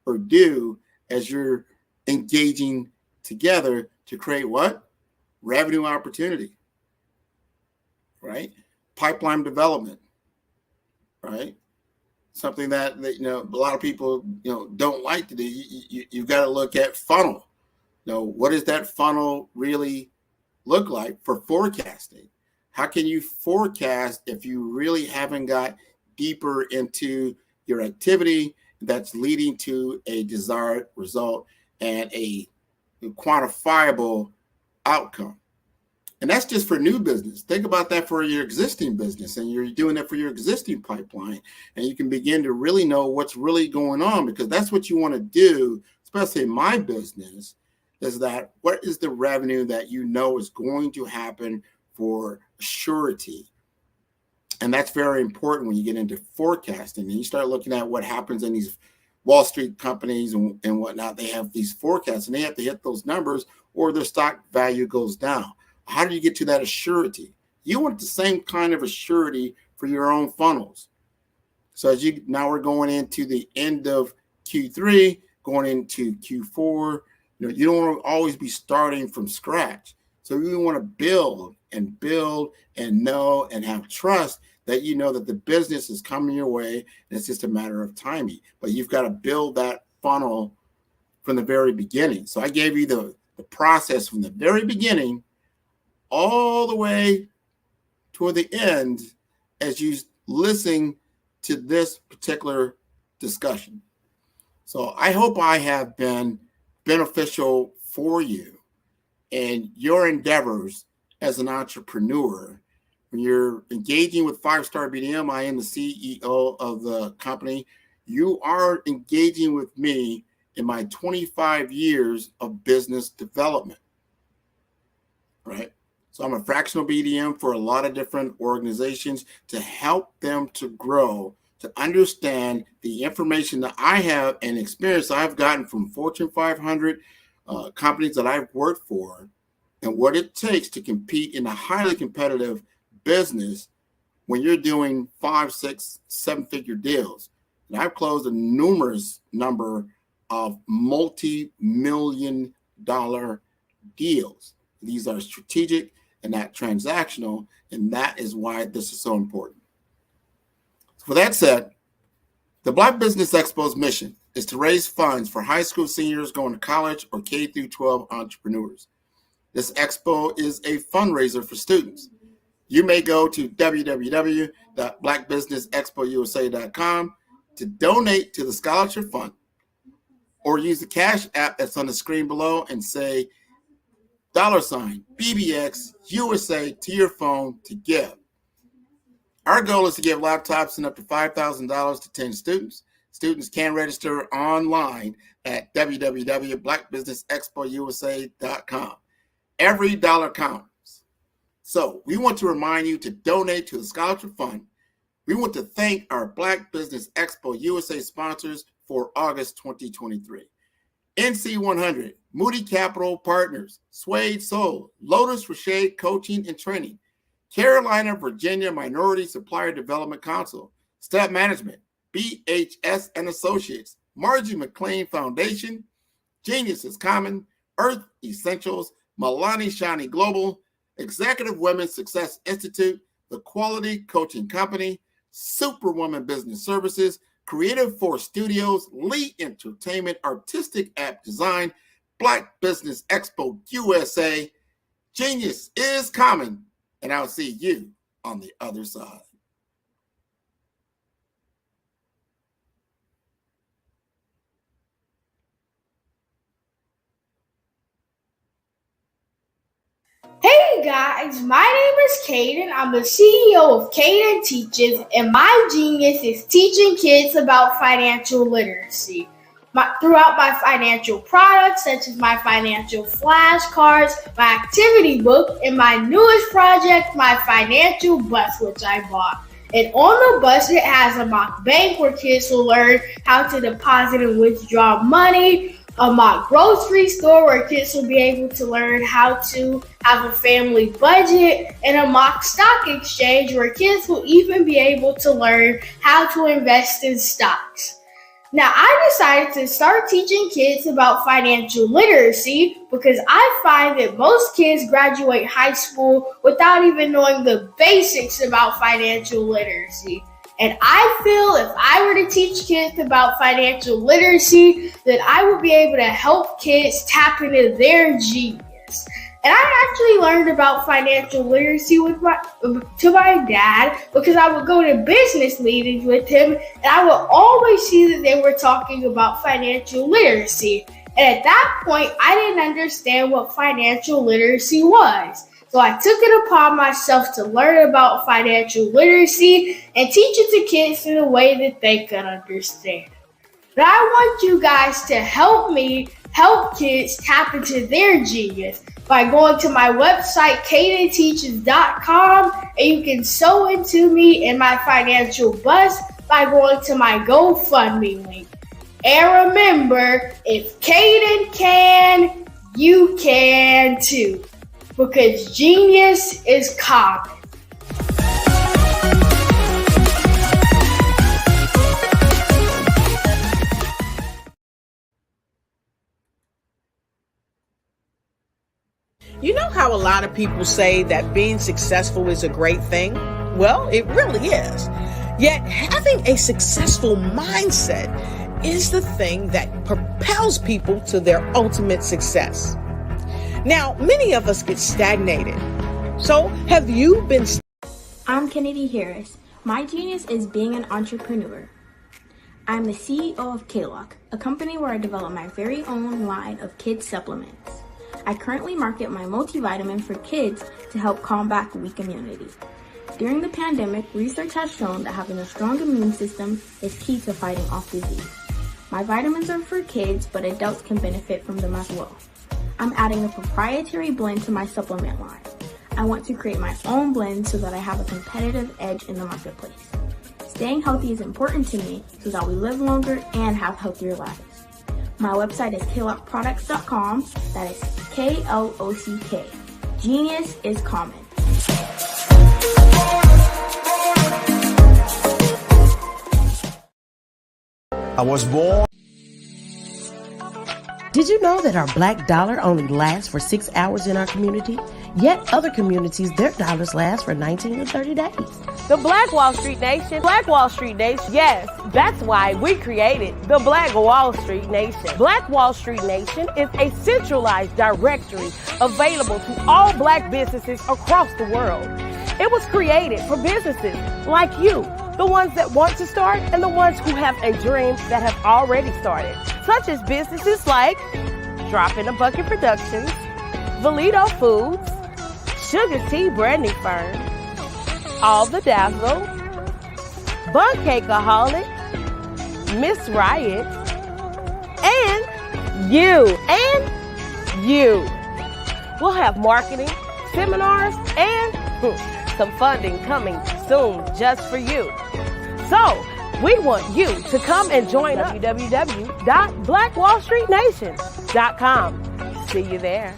or do as you're engaging together to create what? Revenue opportunity, right? Pipeline development, right? Something that a lot of people don't like to do. You've got to look at funnel. What does that funnel really look like for forecasting? How can you forecast if you really haven't got deeper into your activity that's leading to a desired result and a quantifiable outcome? And that's just for new business. Think about that for your existing business, and you're doing that for your existing pipeline, and you can begin to really know what's really going on, because that's what you want to do, especially in my business, is that what is the revenue that is going to happen for surety. And that's very important when you get into forecasting and you start looking at what happens in these Wall Street companies and whatnot. They have these forecasts and they have to hit those numbers or their stock value goes down. How do you get to that assurity? You want the same kind of assurity for your own funnels. So now we're going into the end of Q3, going into Q4. You don't want to always be starting from scratch. So you want to build and know and have trust that that the business is coming your way and it's just a matter of timing. But you've got to build that funnel from the very beginning. So I gave you the process from the very beginning all the way toward the end as you listen to this particular discussion. So I hope I have been beneficial for you and your endeavors as an entrepreneur. When you're engaging with 5-Star BDM, I am the CEO of the company. You are engaging with me in my 25 years of business development, right? So I'm a fractional BDM for a lot of different organizations to help them to grow, to understand the information that I have and experience I've gotten from Fortune 500 companies that I've worked for, and what it takes to compete in a highly competitive business when you're doing 5, 6, 7-figure deals. And I've closed a numerous number of multi-million-dollar deals. These are strategic and not transactional, and that is why this is so important. So with that said, the Black Business Expo's mission is to raise funds for high school seniors going to college or K-12 entrepreneurs. This expo is a fundraiser for students. You may go to www.blackbusinessexpousa.com to donate to the scholarship fund, or use the Cash app that's on the screen below and say $BBX USA to your phone to give. Our goal is to give laptops and up to $5,000 to 10 students. Students can register online at www.blackbusinessexpousa.com. Every dollar counts. So we want to remind you to donate to the scholarship fund. We want to thank our Black Business Expo USA sponsors for August 2023. NC100, Moody Capital Partners, Suede Soul, Lotus Rocher Coaching and Training, Carolina, Virginia Minority Supplier Development Council, Staff Management, BHS and Associates, Margie McLean Foundation, Genius is Common, Earth Essentials, Milani Shani Global, Executive Women's Success Institute, The Quality Coaching Company, Superwoman Business Services, Creative Force Studios, Lee Entertainment, Artistic App Design, Black Business Expo USA. Genius is Common, and I'll see you on the other side. Hey guys, my name is Caden. I'm the CEO of Caden Teaches, and my genius is teaching kids about financial literacy. Throughout my financial products, such as my financial flashcards, my activity book, and my newest project, my financial bus, which I bought. And on the bus, it has a mock bank where kids will learn how to deposit and withdraw money, a mock grocery store where kids will be able to learn how to have a family budget, and a mock stock exchange where kids will even be able to learn how to invest in stocks. Now, I decided to start teaching kids about financial literacy because I find that most kids graduate high school without even knowing the basics about financial literacy. And I feel if I were to teach kids about financial literacy, that I would be able to help kids tap into their genius. And I actually learned about financial literacy to my dad because I would go to business meetings with him, and I would always see that they were talking about financial literacy. And at that point, I didn't understand what financial literacy was. So I took it upon myself to learn about financial literacy and teach it to kids in a way that they could understand. But I want you guys to help me help kids tap into their genius by going to my website, cadenteaches.com, and you can sew into me in my financial bus by going to my GoFundMe link. And remember, if Caden can, you can too. Because genius is common. You know how a lot of people say that being successful is a great thing? Well, it really is. Yet having a successful mindset is the thing that propels people to their ultimate success. Now, many of us get stagnated. So, have you been? I'm Kennedy Harris. My genius is being an entrepreneur. I'm the CEO of K-Lock, a company where I develop my very own line of kids supplements. I currently market my multivitamin for kids to help combat weak immunity. During the pandemic, research has shown that having a strong immune system is key to fighting off disease. My vitamins are for kids, but adults can benefit from them as well. I'm adding a proprietary blend to my supplement line. I want to create my own blend so that I have a competitive edge in the marketplace. Staying healthy is important to me so that we live longer and have healthier lives. My website is klockproducts.com. That is K-L-O-C-K. Genius is common. I was born. Did you know that our black dollar only lasts for 6 hours in our community? Yet other communities, their dollars last for 19 to 30 days. The Black Wall Street Nation. Black Wall Street Nation. Yes, that's why we created the Black Wall Street Nation. Black Wall Street Nation is a centralized directory available to all black businesses across the world. It was created for businesses like you, the ones that want to start and the ones who have a dream that have already started, such as businesses like Drop in a Bucket Productions, Valito Foods, Sugar Tea Branding Firm, All the Dazzle, Bun Cakeaholic, Miss Riot, and you. We'll have marketing, seminars, and some funding coming soon just for you. So, we want you to come and join us. www.blackwallstreetnation.com. See you there.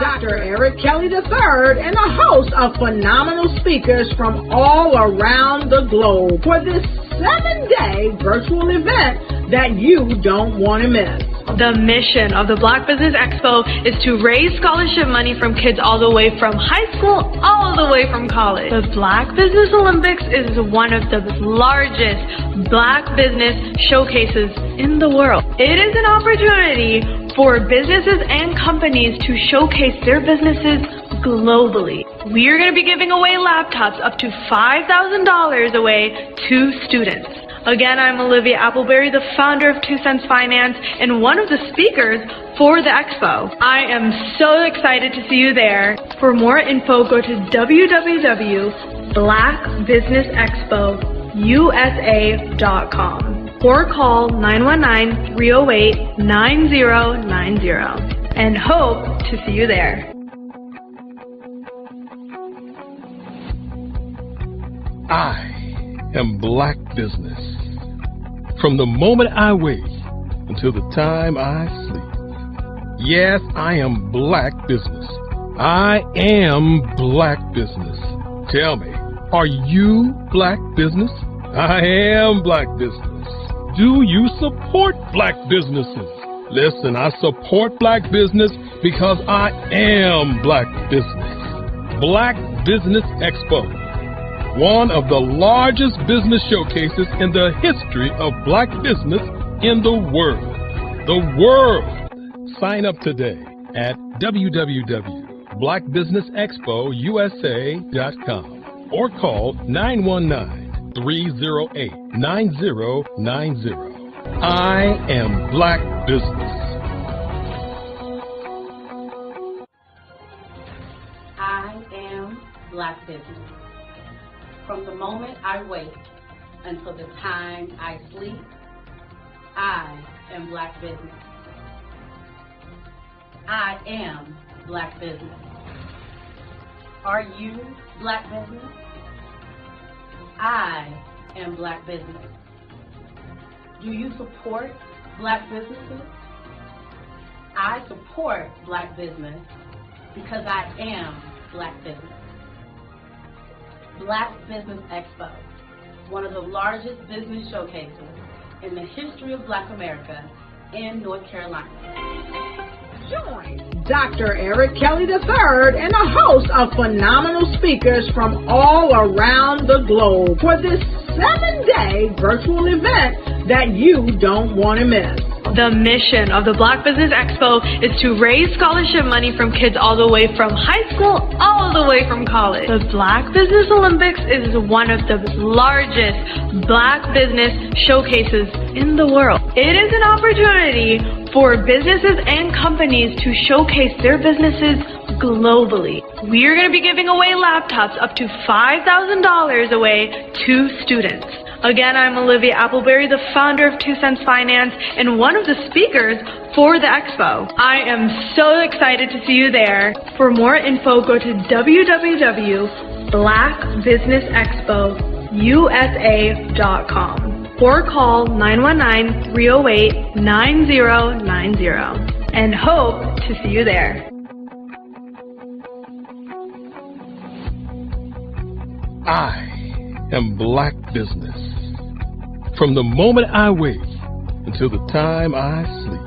Dr. Eric Kelly III and a host of phenomenal speakers from all around the globe for this 7-day virtual event that you don't want to miss. The mission of the Black Business Expo is to raise scholarship money from kids all the way from high school all the way from college. The Black Business Olympics is one of the largest Black business showcases in the world. It is an opportunity for businesses and companies to showcase their businesses globally. We are going to be giving away laptops up to $5,000 away to students. Again, I'm Olivia Appleberry, the founder of 2 Cents Finance and one of the speakers for the expo. I am so excited to see you there. For more info, go to www.blackbusinessexpousa.com or call 919-308-9090 and hope to see you there. I am Black Business. From the moment I wake until the time I sleep. Yes, I am Black Business. I am Black Business. Tell me, are you Black Business? I am Black Business. Do you support Black businesses? Listen, I support Black business because I am Black Business. Black Business Expo, one of the largest business showcases in the history of Black business in the world. The world! Sign up today at www.blackbusinessexpousa.com or call 919-308-9090. I am Black Business. I am Black Business. From the moment I wake until the time I sleep, I am Black Business. I am Black Business. Are you Black Business? I am Black Business. Do you support Black businesses? I support Black business because I am Black Business. Black Business Expo, one of the largest business showcases in the history of Black America in North Carolina. Join Dr. Eric Kelly III and a host of phenomenal speakers from all around the globe for this 7-day virtual event that you don't want to miss. The mission of the Black Business Expo is to raise scholarship money from kids all the way from high school all the way from college. The Black Business Olympics is one of the largest Black business showcases in the world. It is an opportunity for businesses and companies to showcase their businesses globally. We are going to be giving away laptops up to $5,000 away to students. Again, I'm Olivia Appleberry, the founder of 2 Cents Finance and one of the speakers for the expo. I am so excited to see you there. For more info, go to www.blackbusinessexpousa.com or call 919-308-9090 and hope to see you there. I am Black Business. From the moment I wake until the time I sleep.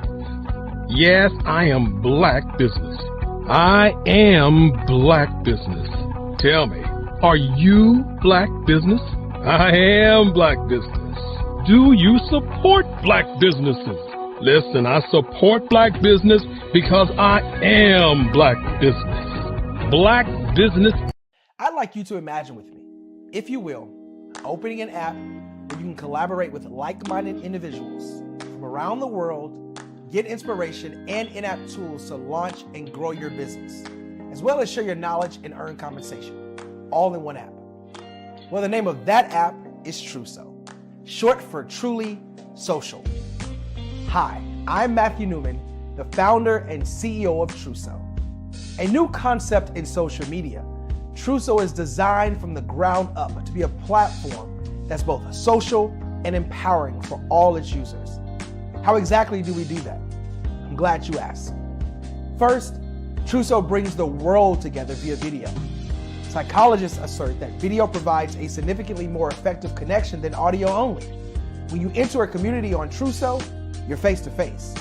Yes, I am Black Business. I am Black Business. Tell me, are you Black Business? I am Black Business. Do you support Black businesses? Listen, I support Black business because I am Black Business. Black Business. I'd like you to imagine with me, if you will, opening an app where you can collaborate with like-minded individuals from around the world, get inspiration and in-app tools to launch and grow your business, as well as share your knowledge and earn compensation, all in one app. Well, the name of that app is Truso, short for Truly Social. Hi, I'm Matthew Newman, the founder and CEO of Truso. A new concept in social media, Truso is designed from the ground up to be a platform that's both social and empowering for all its users. How exactly do we do that? I'm glad you asked. First, Trousseau brings the world together via video. Psychologists assert that video provides a significantly more effective connection than audio only. When you enter a community on Trousseau, you're face to face.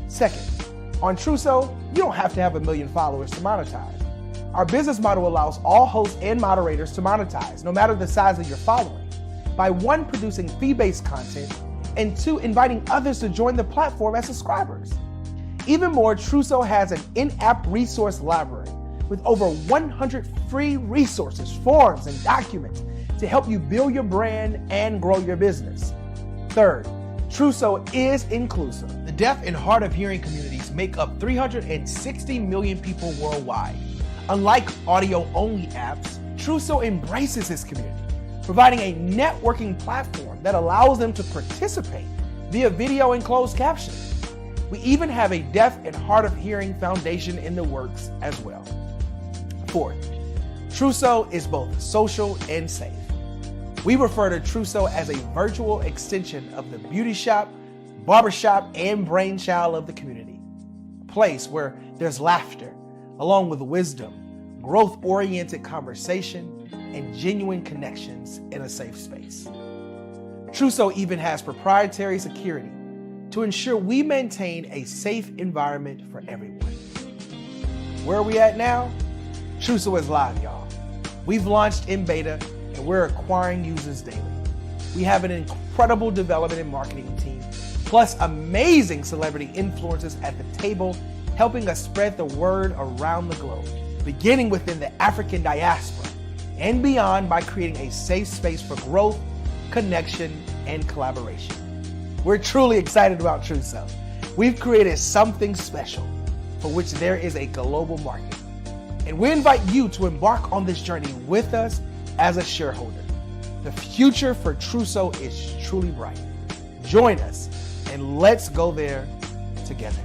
Second, on Trousseau, you don't have to have 1 million followers to monetize. Our business model allows all hosts and moderators to monetize, no matter the size of your following, by 1, producing fee-based content, and 2, inviting others to join the platform as subscribers. Even more, Trousseau has an in-app resource library with over 100 free resources, forms, and documents to help you build your brand and grow your business. Third, Trousseau is inclusive. The deaf and hard of hearing communities make up 360 million people worldwide. Unlike audio-only apps, Trousseau embraces this community, providing a networking platform that allows them to participate via video and closed captioning. We even have a deaf and hard of hearing foundation in the works as well. Fourth, Trousseau is both social and safe. We refer to Trousseau as a virtual extension of the beauty shop, barbershop, and brainchild of the community. A place where there's laughter, along with wisdom, growth-oriented conversation, and genuine connections in a safe space. Trousseau even has proprietary security to ensure we maintain a safe environment for everyone. Where are we at now? Trousseau is live, y'all. We've launched in beta and we're acquiring users daily. We have an incredible development and marketing team, plus amazing celebrity influencers at the table, helping us spread the word around the globe, beginning within the African diaspora and beyond by creating a safe space for growth, connection, and collaboration. We're truly excited about Trousseau. We've created something special for which there is a global market. And we invite you to embark on this journey with us as a shareholder. The future for Trousseau is truly bright. Join us and let's go there together.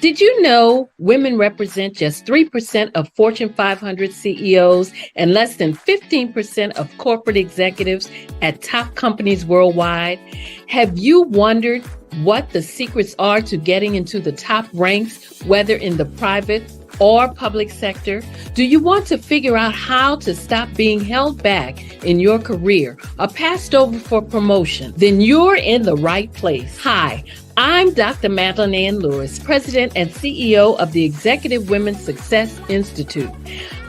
Did you know women represent just 3% of Fortune 500 CEOs and less than 15% of corporate executives at top companies worldwide? Have you wondered what the secrets are to getting into the top ranks, whether in the private or public sector? Do you want to figure out how to stop being held back in your career or passed over for promotion? Then you're in the right place. Hi, I'm Dr. Madeline Ann Lewis, President and CEO of the Executive Women's Success Institute.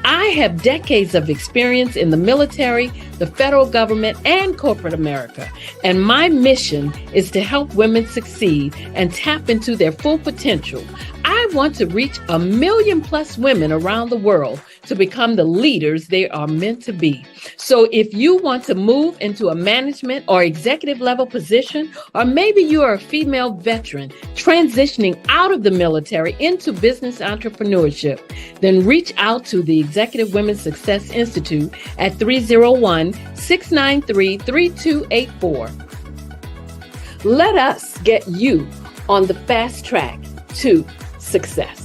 I have decades of experience in the military, the federal government, and corporate America, and my mission is to help women succeed and tap into their full potential. I want to reach 1 million plus women around the world to become the leaders they are meant to be. So if you want to move into a management or executive level position, or maybe you are a female veteran transitioning out of the military into business entrepreneurship, then reach out to the Executive Women's Success Institute at 301-693-3284. Let us get you on the fast track to success.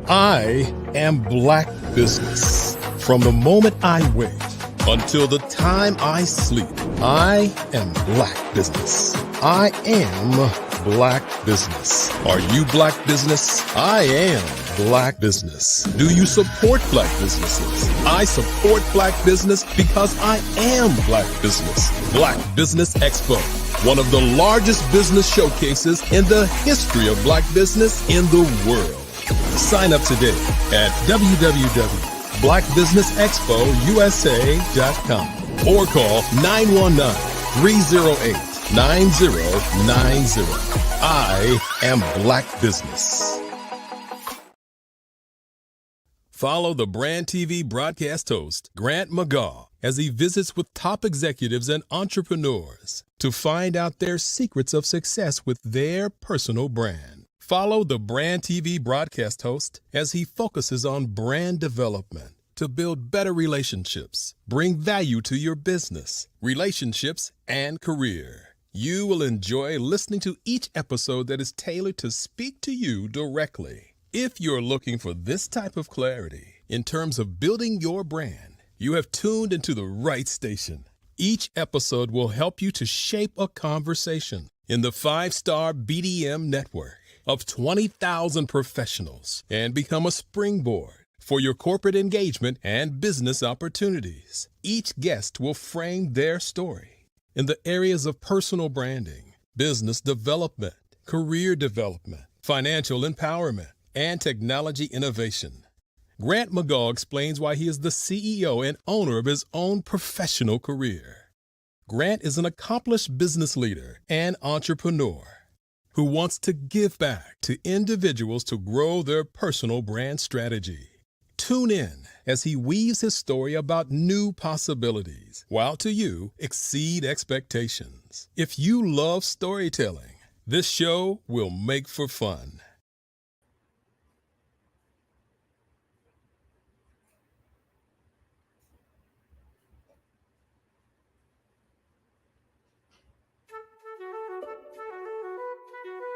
I am Black Business. From the moment I wake until the time I sleep, I am Black Business. I am Black Business. Are you Black Business? I am Black Business. Do you support Black businesses? I support Black business because I am Black Business. Black Business Expo, one of the largest business showcases in the history of Black business in the world. Sign up today at www.blackbusinessexpousa.com or call 919-308-9090. I am Black Business. Follow the Brand TV broadcast host, Grant McGaw, as he visits with top executives and entrepreneurs to find out their secrets of success with their personal brand. Follow the Brand TV broadcast host as he focuses on brand development to build better relationships, bring value to your business, relationships, and career. You will enjoy listening to each episode that is tailored to speak to you directly. If you're looking for this type of clarity in terms of building your brand, you have tuned into the right station. Each episode will help you to shape a conversation in the 5-star BDM network of 20,000 professionals and become a springboard for your corporate engagement and business opportunities. Each guest will frame their story in the areas of personal branding, business development, career development, financial empowerment, and technology innovation. Grant McGaugh explains why he is the CEO and owner of his own professional career. Grant is an accomplished business leader and entrepreneur who wants to give back to individuals to grow their personal brand strategy. Tune in as he weaves his story about new possibilities, while to you exceed expectations. If you love storytelling, this show will make for fun.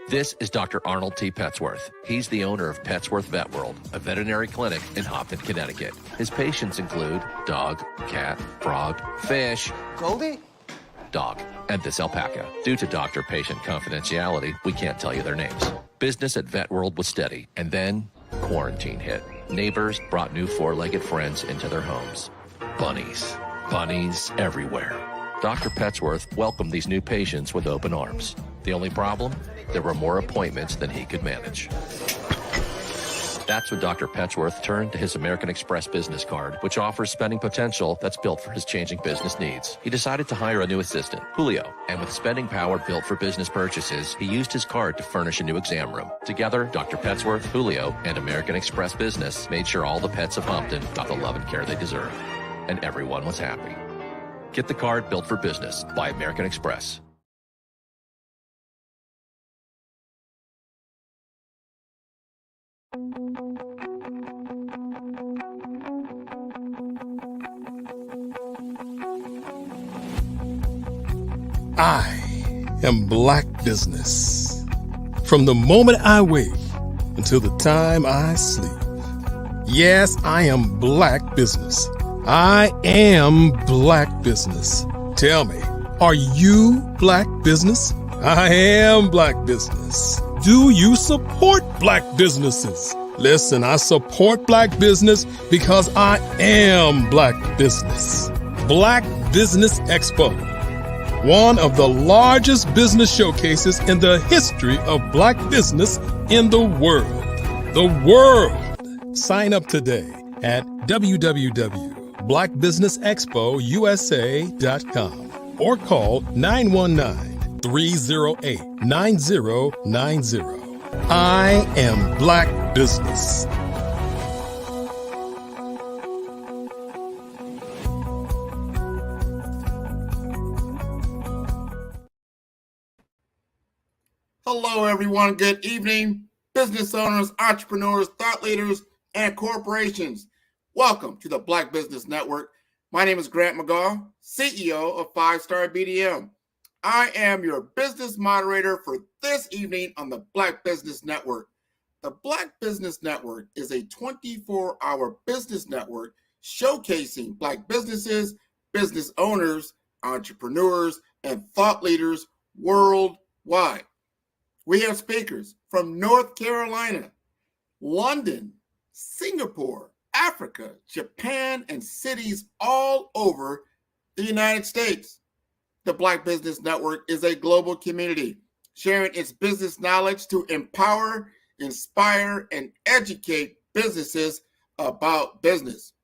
This is Dr. Arnold T. Petsworth. He's the owner of Petsworth Vet World, a veterinary clinic in Hopton, Connecticut. His patients include dog, cat, frog, fish, Goldie, dog, and this alpaca. Due to doctor-patient confidentiality, we can't tell you their names. Business at Vet World was steady, and then quarantine hit. Neighbors brought new four-legged friends into their homes. Bunnies. Bunnies everywhere. Dr. Petsworth welcomed these new patients with open arms. The only problem? There were more appointments than he could manage. That's when Dr. Petsworth turned to his American Express business card, which offers spending potential that's built for his changing business needs. He decided to hire a new assistant, Julio, and with spending power built for business purchases, he used his card to furnish a new exam room. Together, Dr. Petsworth, Julio, and American Express Business made sure all the pets of Hopton got the love and care they deserve. And everyone was happy. Get the card built for business by American Express. I am Black Business. From the moment I wake until the time I sleep. Yes, I am Black Business. I am Black Business. Tell me, are you Black Business? I am Black Business. Do you support Black businesses? Listen, I support Black business because I am Black Business. Black Business Expo, one of the largest business showcases in the history of Black business in the world. The world! Sign up today at www.blackbusinessexpousa.com or call 919-308-9090. I am Black Business. Hello, everyone. Good evening, business owners, entrepreneurs, thought leaders, and corporations. Welcome to the Black Business Network. My name is Grant McGaugh, CEO of 5-Star BDM. I am your business moderator for this evening on the Black Business Network. The Black Business Network is a 24-hour business network showcasing Black businesses, business owners, entrepreneurs, and thought leaders worldwide. We have speakers from North Carolina, London, Singapore, Africa, Japan, and cities all over the United States. The Black Business Network is a global community sharing its business knowledge to empower, inspire, and educate businesses about business.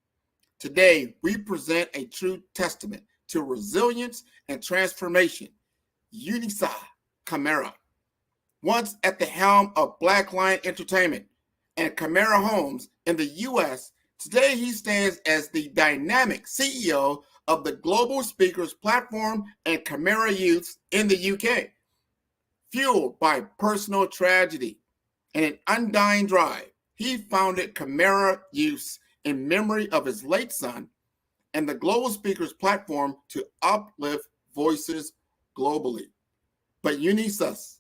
Today, we present a true testament to resilience and transformation. Unisa Camara, once at the helm of Black Lion Entertainment and Camara Homes in the U.S., today he stands as the dynamic CEO of the Global Speakers Platform and Camara Youths in the UK. Fueled by personal tragedy and an undying drive, he founded Camara Youths in memory of his late son and the Global Speakers Platform to uplift voices globally. But Unisa's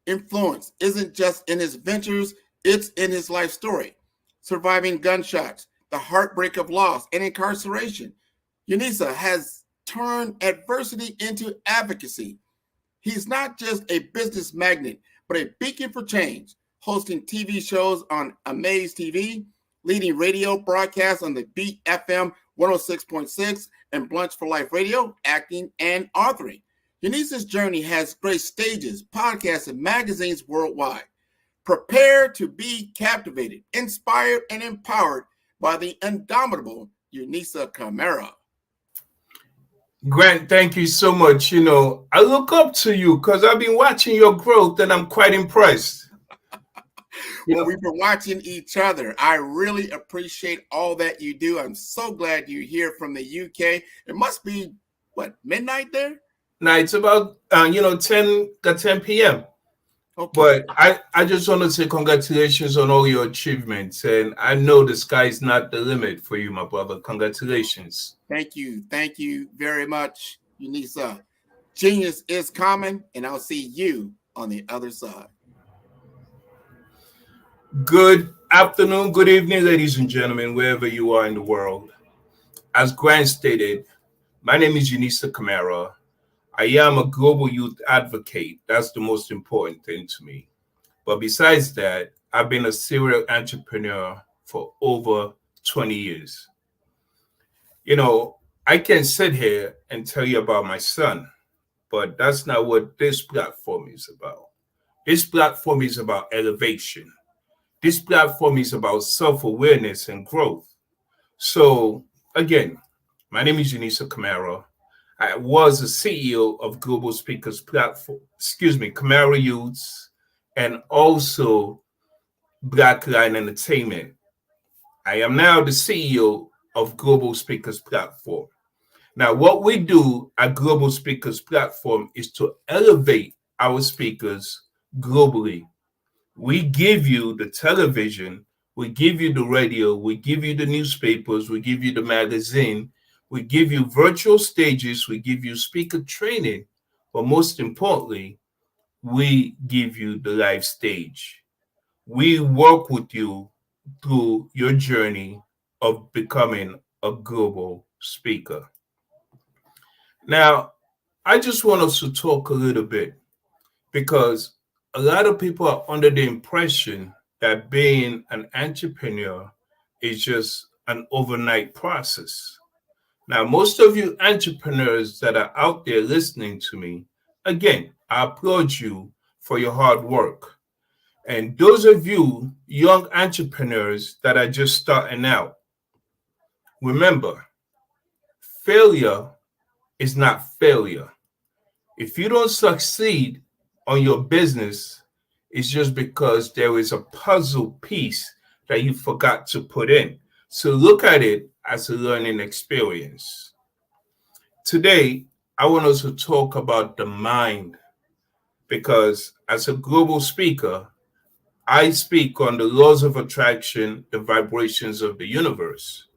influence isn't just in his ventures, it's in his life story. Surviving gunshots, the heartbreak of loss, and incarceration, Unisa has turn adversity into advocacy. He's not just a business magnet, but a beacon for change, hosting TV shows on Amaze TV, leading radio broadcasts on the Beat FM 106.6 and Blunch for Life Radio, acting and authoring. Eunice's journey has graced stages, podcasts, and magazines worldwide. Prepare to be captivated, inspired, and empowered by the indomitable Eunice Camara. Grant, thank you so much. I look up to you because I've been watching your growth and I'm quite impressed. Well, we've been watching each other. I really appreciate all that you do. I'm so glad you're here from the UK. It must be, midnight there? Now, it's about, 10 p.m. Okay. But I just want to say congratulations on all your achievements. And I know the sky is not the limit for you, my brother. Congratulations. Thank you. Thank you very much, Eunice. Genius is common, and I'll see you on the other side. Good afternoon, good evening, ladies and gentlemen, wherever you are in the world. As Grant stated, my name is Eunice Camara. I am a global youth advocate. That's the most important thing to me. But besides that, I've been a serial entrepreneur for over 20 years. I can sit here and tell you about my son, but that's not what this platform is about. This platform is about elevation. This platform is about self-awareness and growth. So, again, my name is Eunice Camara. I was the CEO of Global Speakers Platform, Camara Youths, and also Black Line Entertainment. I am now the CEO of Global Speakers Platform. Now, what we do at Global Speakers Platform is to elevate our speakers globally. We give you the television, we give you the radio, we give you the newspapers, we give you the magazine, we give you virtual stages, we give you speaker training, but most importantly, we give you the live stage. We work with you through your journey of becoming a global speaker. Now, I just want us to talk a little bit because a lot of people are under the impression that being an entrepreneur is just an overnight process. Now, most of you entrepreneurs that are out there listening to me, again, I applaud you for your hard work. And those of you young entrepreneurs that are just starting out, remember, failure is not failure. If you don't succeed on your business, it's just because there is a puzzle piece that you forgot to put in. So look at it as a learning experience. Today, I want us to talk about the mind because as a global speaker, I speak on the laws of attraction, the vibrations of the universe.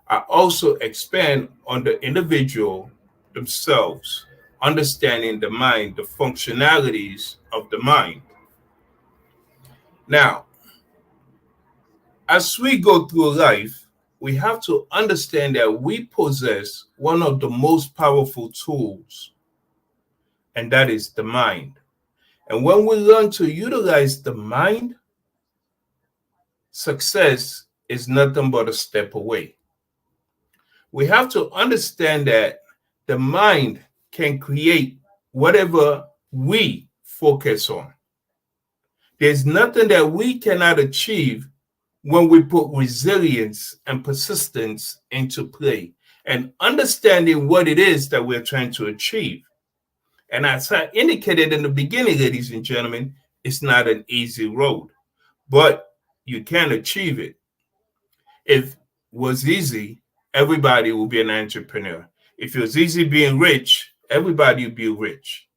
I also expand on the individual themselves, understanding the mind, the functionalities of the mind. Now, as we go through life, we have to understand that we possess one of the most powerful tools, and that is the mind. And when we learn to utilize the mind, success is nothing but a step away. We have to understand that the mind can create whatever we focus on. There's nothing that we cannot achieve when we put resilience and persistence into play and understanding what it is that we're trying to achieve. And as I indicated in the beginning, ladies and gentlemen, it's not an easy road, but you can achieve it. If it was easy, everybody will be an entrepreneur. If it was easy being rich, everybody will be rich.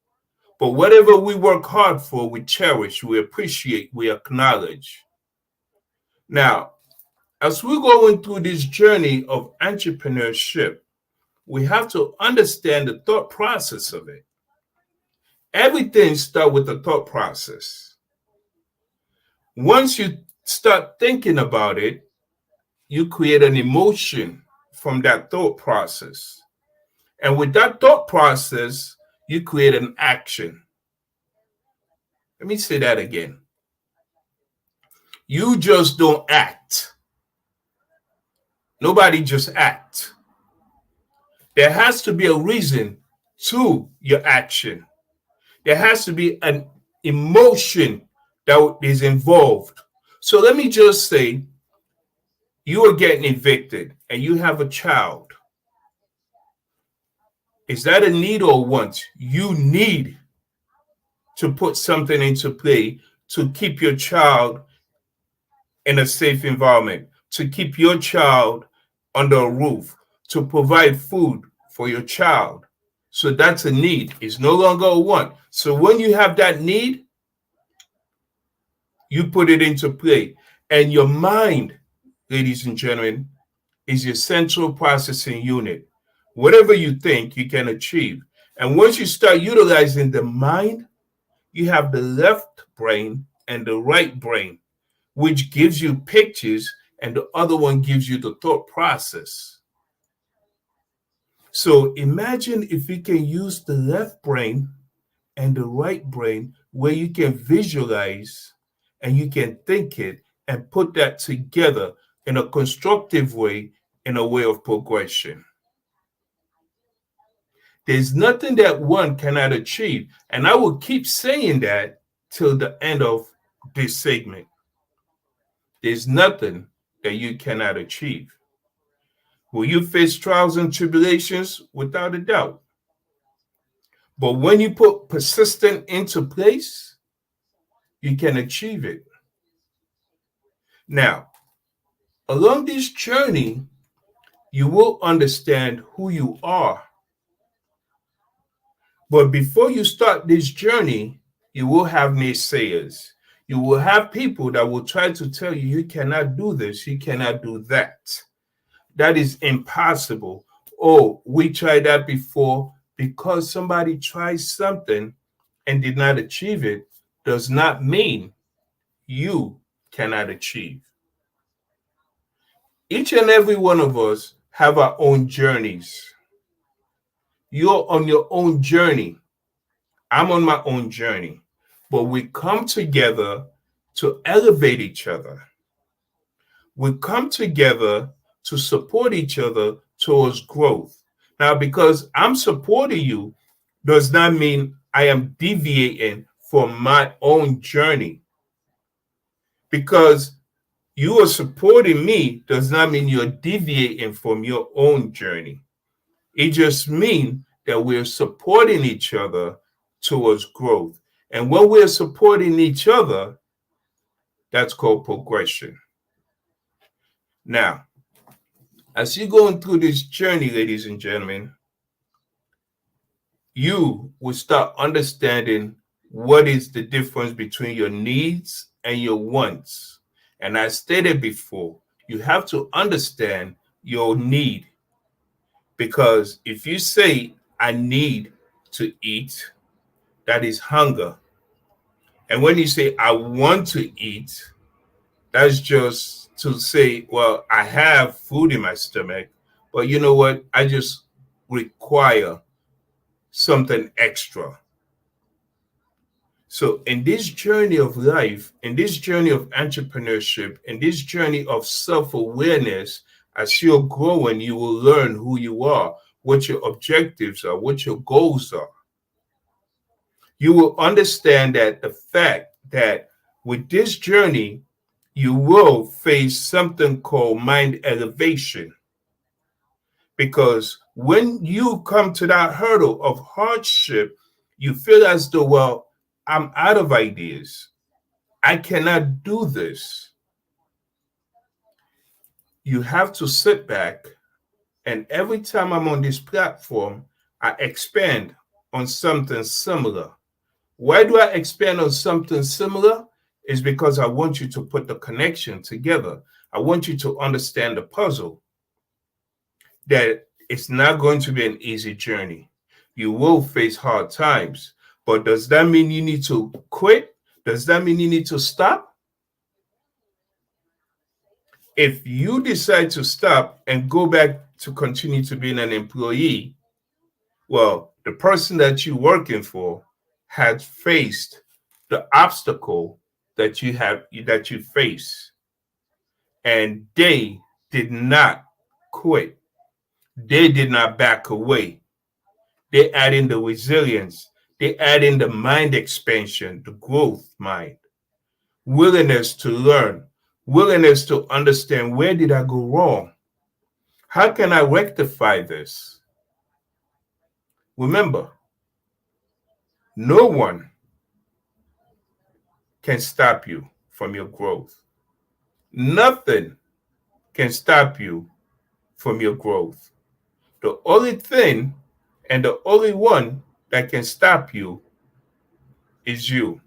But whatever we work hard for, we cherish, we appreciate, we acknowledge. Now, as we're going through this journey of entrepreneurship, we have to understand the thought process of it. Everything starts with the thought process. Once you start thinking about it, you create an emotion from that thought process. And with that thought process, you create an action. Let me say that again. You just don't act. Nobody just acts. There has to be a reason to your action. There has to be an emotion that is involved. So let me just say, you are getting evicted and you have a child. Is that a need or want? You need to put something into play to keep your child in a safe environment, to keep your child under a roof, to provide food for your child. So that's a need. It's no longer a want. So when you have that need, you put it into play. And your mind, ladies and gentlemen, is your central processing unit. Whatever you think, you can achieve. And once you start utilizing the mind, you have the left brain and the right brain, which gives you pictures, and the other one gives you the thought process. So imagine if you can use the left brain and the right brain, where you can visualize and you can think it and put that together in a constructive way, in a way of progression. There's nothing that one cannot achieve. And I will keep saying that till the end of this segment. There's nothing that you cannot achieve. Will you face trials and tribulations? Without a doubt. But when you put persistence into place, you can achieve it. Now, along this journey, you will understand who you are. But before you start this journey, you will have naysayers. You will have people that will try to tell you, you cannot do this, you cannot do that. That is impossible. Oh, we tried that before. Because somebody tried something and did not achieve it does not mean you cannot achieve. Each and every one of us have our own journeys. You're on your own journey. I'm on my own journey. But we come together to elevate each other. We come together to support each other towards growth. Now, because I'm supporting you does not mean I am deviating from my own journey. Because you are supporting me does not mean you're deviating from your own journey. It just means that we're supporting each other towards growth. And when we're supporting each other, that's called progression. Now, as you're going through this journey, ladies and gentlemen, you will start understanding what is the difference between your needs and your wants. And I stated before, you have to understand your need. Because if you say, I need to eat, that is hunger. And when you say, I want to eat, that's just to say, well, I have food in my stomach, but you know what? I just require something extra. So in this journey of life, in this journey of entrepreneurship, in this journey of self-awareness, as you're growing, you will learn who you are, what your objectives are, what your goals are. You will understand that the fact that with this journey, you will face something called mind elevation. Because when you come to that hurdle of hardship, you feel as though, well, I'm out of ideas. I cannot do this. You have to sit back, and every time I'm on this platform, I expand on something similar. Why do I expand on something similar? Is because I want you to put the connection together. I want you to understand the puzzle, that it's not going to be an easy journey. You will face hard times. But does that mean you need to quit? Does that mean you need to stop? If you decide to stop and go back to continue to being an employee, Well, the person that you're working for had faced the obstacle that you face, and they did not quit. They did not back away. They add in the resilience. They add in the mind expansion, the growth mind, willingness to learn, willingness to understand, where did I go wrong? How can I rectify this? Remember, no one can stop you from your growth. Nothing can stop you from your growth. The only thing and the only one that can stop you is you.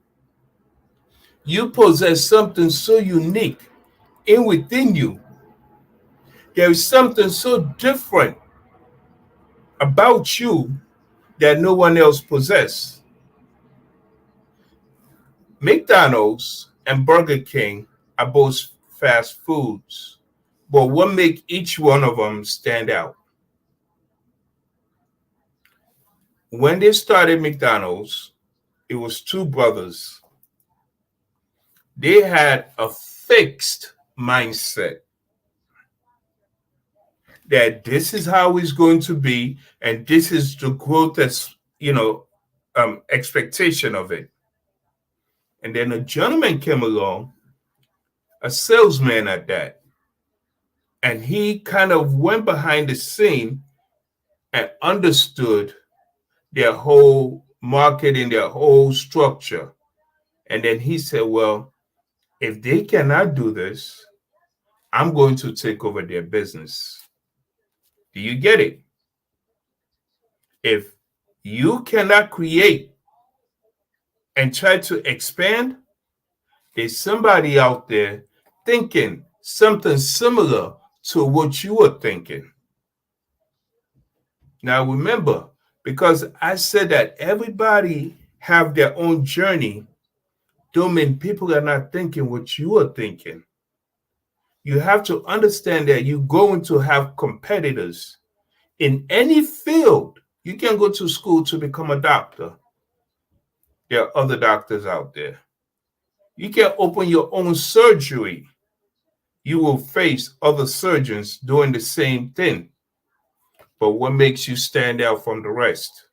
You possess something so unique in within you. There is something so different about you that no one else possesses. McDonald's and Burger King are both fast foods, but what makes each one of them stand out? When they started McDonald's, it was two brothers. They had a fixed mindset that this is how it's going to be, and this is the growth that's, expectation of it. And then a gentleman came along, a salesman at that, and he kind of went behind the scene and understood their whole marketing, their whole structure. And then he said, well, if they cannot do this, I'm going to take over their business. Do you get it? If you cannot create and try to expand, there's somebody out there thinking something similar to what you are thinking. Now remember, because I said that everybody have their own journey, don't mean people are not thinking what you are thinking. You have to understand that you're going to have competitors in any field. You can go to school to become a doctor. There are other doctors out there. You can open your own surgery. You will face other surgeons doing the same thing. But what makes you stand out from the rest?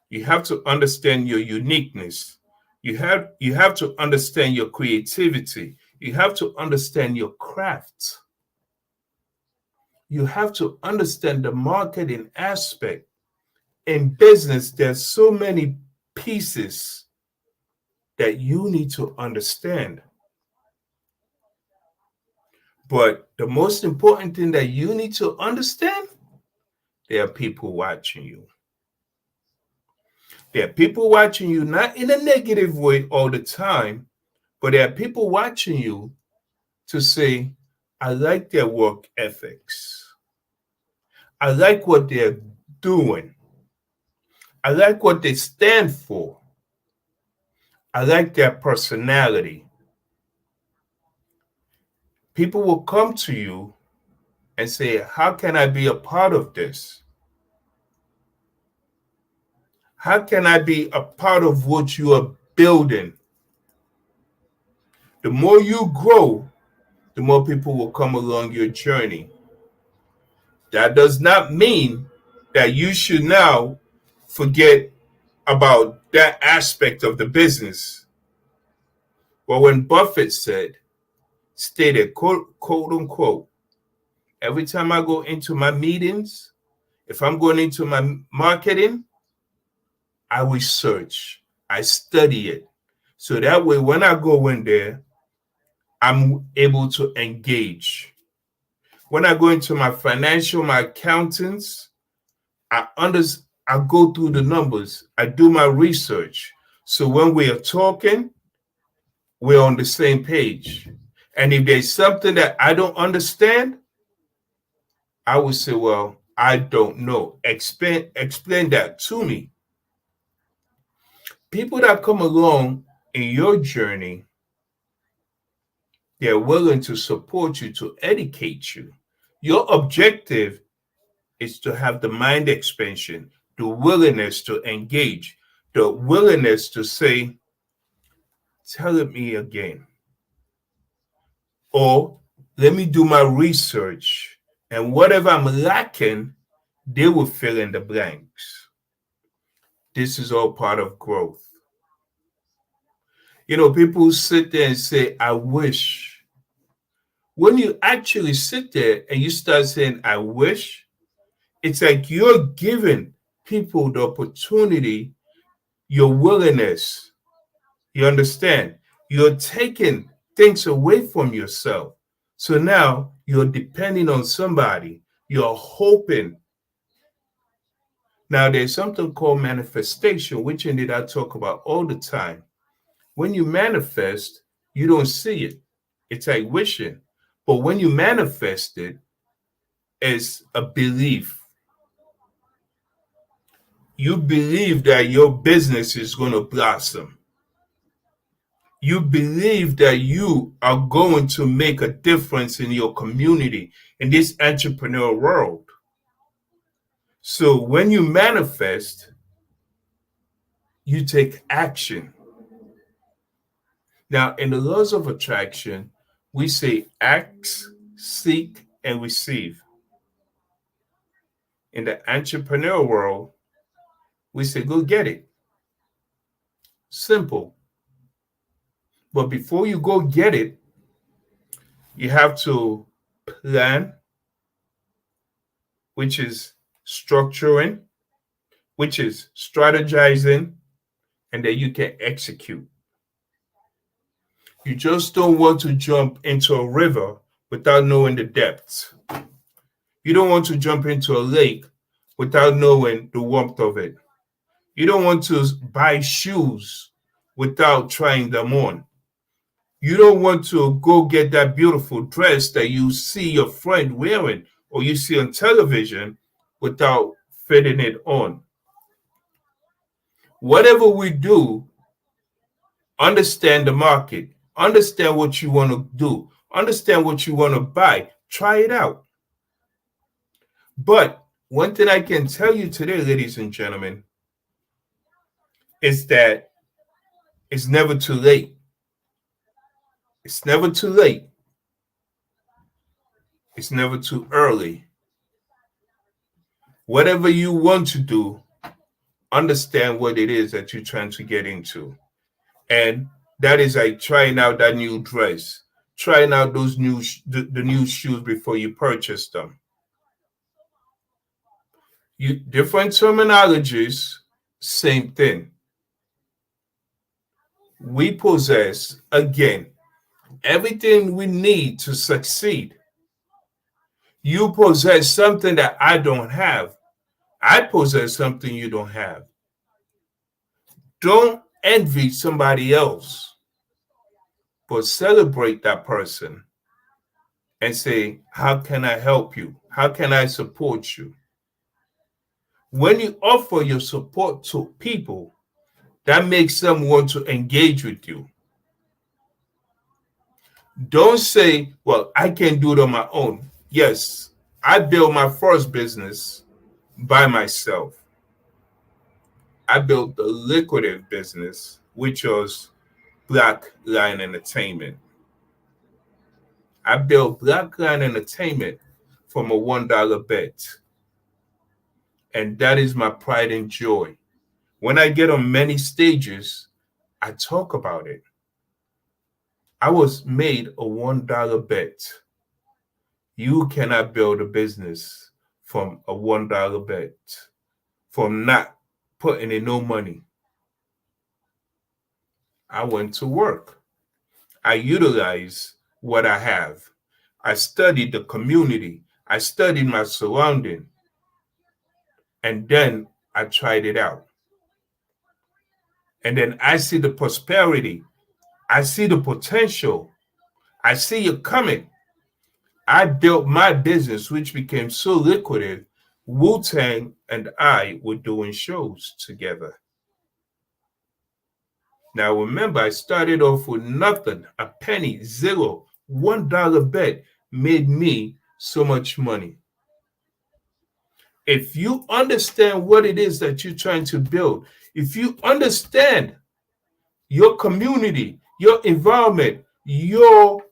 You have to understand your uniqueness. You have to understand your creativity. You have to understand your craft. You have to understand the marketing aspect. In business, there's so many pieces that you need to understand. But the most important thing that you need to understand, there are people watching you. There are people watching you, not in a negative way all the time, but there are people watching you to say, I like their work ethics. I like what they're doing. I like what they stand for. I like their personality. People will come to you and say, how can I be a part of this? How can I be a part of what you are building? The more you grow, the more people will come along your journey. That does not mean that you should now forget about that aspect of the business. But when Buffett stated, quote unquote, every time I go into my meetings, if I'm going into my marketing, I research, I study it. So that way, when I go in there, I'm able to engage. When I go into my financial, my accountants, I go through the numbers. I do my research. So when we are talking, we're on the same page. And if there's something that I don't understand, I would say, well, I don't know. Explain that to me. People that come along in your journey, they're willing to support you, to educate you. Your objective is to have the mind expansion, the willingness to engage, the willingness to say, tell it me again. Or let me do my research. And whatever I'm lacking, they will fill in the blanks. This is all part of growth. You know, people sit there and say, I wish. When you actually sit there and you start saying, I wish, it's like you're giving people the opportunity, your willingness. You understand? You're taking things away from yourself. So now you're depending on somebody. You're hoping. Now there's something called manifestation, which indeed I talk about all the time. When you manifest, you don't see it. It's like wishing. But when you manifest it, it's a belief. You believe that your business is going to blossom. You believe that you are going to make a difference in your community, in this entrepreneurial world. So when you manifest, you take action. Now, in the laws of attraction, we say ask, seek, and receive. In the entrepreneurial world, we say go get it. Simple. But before you go get it, you have to plan, which is structuring, which is strategizing, and then you can execute. You just don't want to jump into a river without knowing the depths. You don't want to jump into a lake without knowing the warmth of it. You don't want to buy shoes without trying them on. You don't want to go get that beautiful dress that you see your friend wearing or you see on television without fitting it on. Whatever we do, understand the market, understand what you want to do, understand what you want to buy, try it out. But one thing I can tell you today, ladies and gentlemen, is that it's never too late. It's never too late. It's never too early. Whatever you want to do, understand what it is that you're trying to get into. And that is like trying out that new dress, trying out those the new shoes before you purchase them. Different terminologies, same thing. We possess, again, everything we need to succeed. You possess something that I don't have. I possess something you don't have. Don't envy somebody else, but celebrate that person and say, how can I help you? How can I support you? When you offer your support to people, that makes them want to engage with you. Don't say, well, I can do it on my own. Yes, I built my first business by myself. I built the lucrative business, which was Black Line Entertainment. I built Black Line Entertainment from a $1 bet. And that is my pride and joy. When I get on many stages, I talk about it. I was made a $1 bet. You cannot build a business from a $1 bet, from not putting in no money. I went to work. I utilize what I have. I studied the community. I studied my surrounding. And then I tried it out. And then I see the prosperity. I see the potential. I see it coming. I built my business, which became so lucrative. Wu-Tang and I were doing shows together. Now remember, I started off with nothing, a penny, zero, $1 bet made me so much money. If you understand what it is that you're trying to build, if you understand your community, your environment, your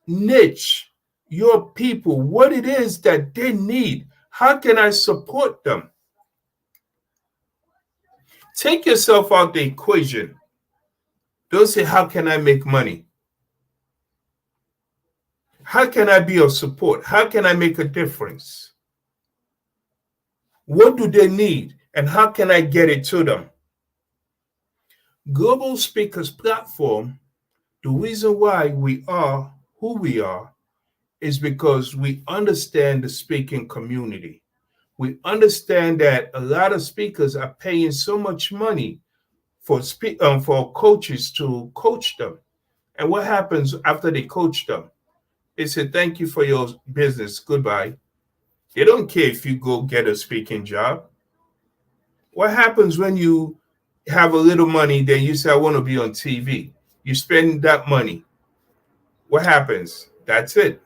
niche, your people, what it is that they need, how can I support them? Take yourself out the equation. Don't say, how can I make money? How can I be of support? How can I make a difference? What do they need? And how can I get it to them? Global Speakers Platform, the reason why we are who we are is because we understand the speaking community. We understand that a lot of speakers are paying so much money for coaches to coach them. And what happens after they coach them? They say, thank you for your business. Goodbye. They don't care if you go get a speaking job. What happens when you have a little money, then you say, I want to be on TV? You spend that money. What happens? That's it.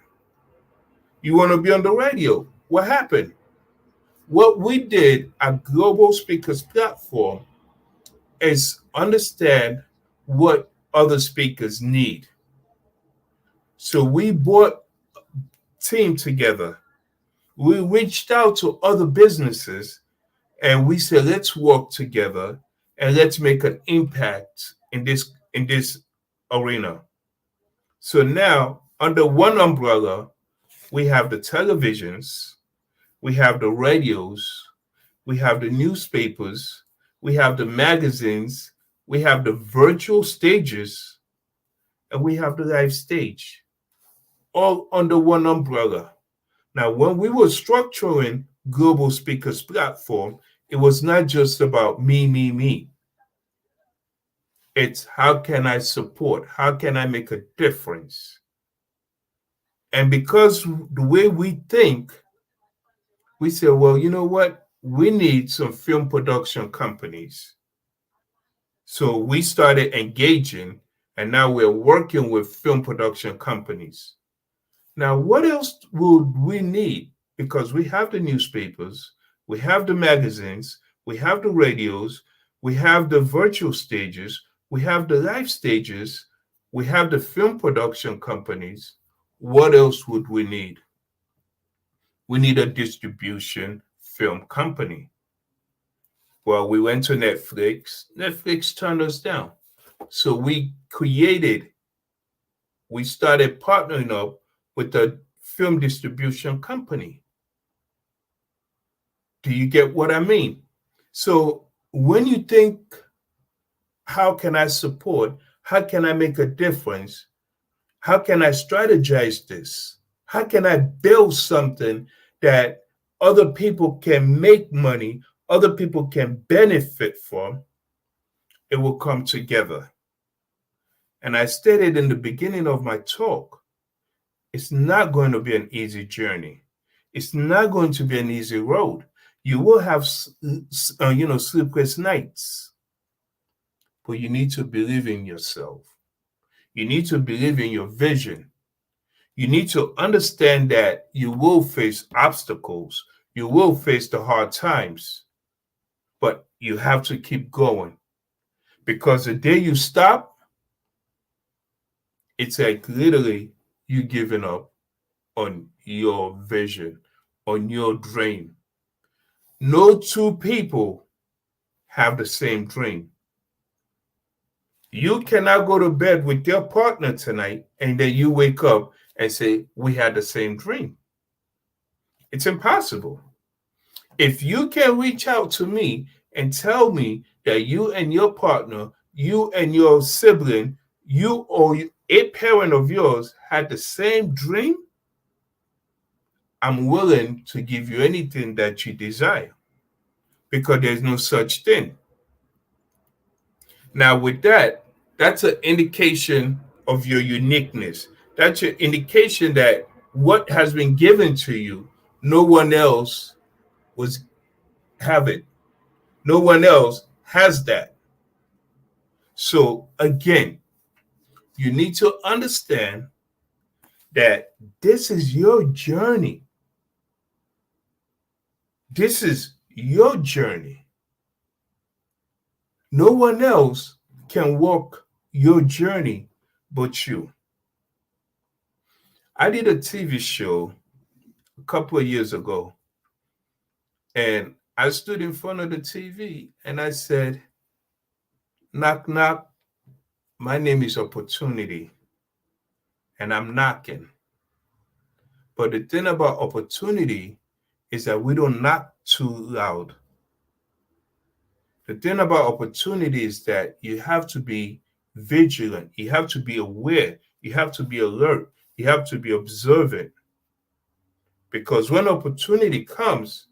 You want to be on the radio. What happened? What we did at Global Speakers Platform is understand what other speakers need. So we brought team together. We reached out to other businesses and we said, let's work together and let's make an impact in this arena. So now, under one umbrella, we have the televisions, we have the radios, we have the newspapers, we have the magazines, we have the virtual stages, and we have the live stage, all under one umbrella. Now, when we were structuring Global Speakers Platform, it was not just about me. It's how can I support? How can I make a difference? And because the way we think, we say, well, you know what? We need some film production companies. So we started engaging, and now we're working with film production companies. Now, what else would we need? Because we have the newspapers, we have the magazines, we have the radios, we have the virtual stages, we have the live stages, we have the film production companies. What else would we need? We need a distribution film company. Well, we went to Netflix. Netflix turned us down. So we started partnering up with a film distribution company. Do you get what I mean? So when you think, how can I support? How can I make a difference? How can I strategize this? How can I build something that other people can make money, other people can benefit from? It will come together. And I stated in the beginning of my talk, it's not going to be an easy journey. It's not going to be an easy road. You will have, sleepless nights. But you need to believe in yourself. You need to believe in your vision. You need to understand that you will face obstacles. You will face the hard times. But you have to keep going. Because the day you stop, it's like literally you giving up on your vision, on your dream. No two people have the same dream. You cannot go to bed with your partner tonight and then you wake up and say, we had the same dream. It's impossible. If you can reach out to me and tell me that you and your partner, you and your sibling, you or a parent of yours had the same dream, I'm willing to give you anything that you desire because there's no such thing. Now, with that, that's an indication of your uniqueness. That's an indication that what has been given to you, no one else have it. No one else has that. So again, you need to understand that this is your journey. This is your journey. No one else can walk your journey but you. I did a TV show a couple of years ago, and I stood in front of the TV and I said, knock, knock. My name is Opportunity, and I'm knocking. But the thing about opportunity is that we don't knock too loud. The thing about opportunity is that you have to be vigilant. You have to be aware. You have to be alert. You have to be observant. Because when opportunity comes,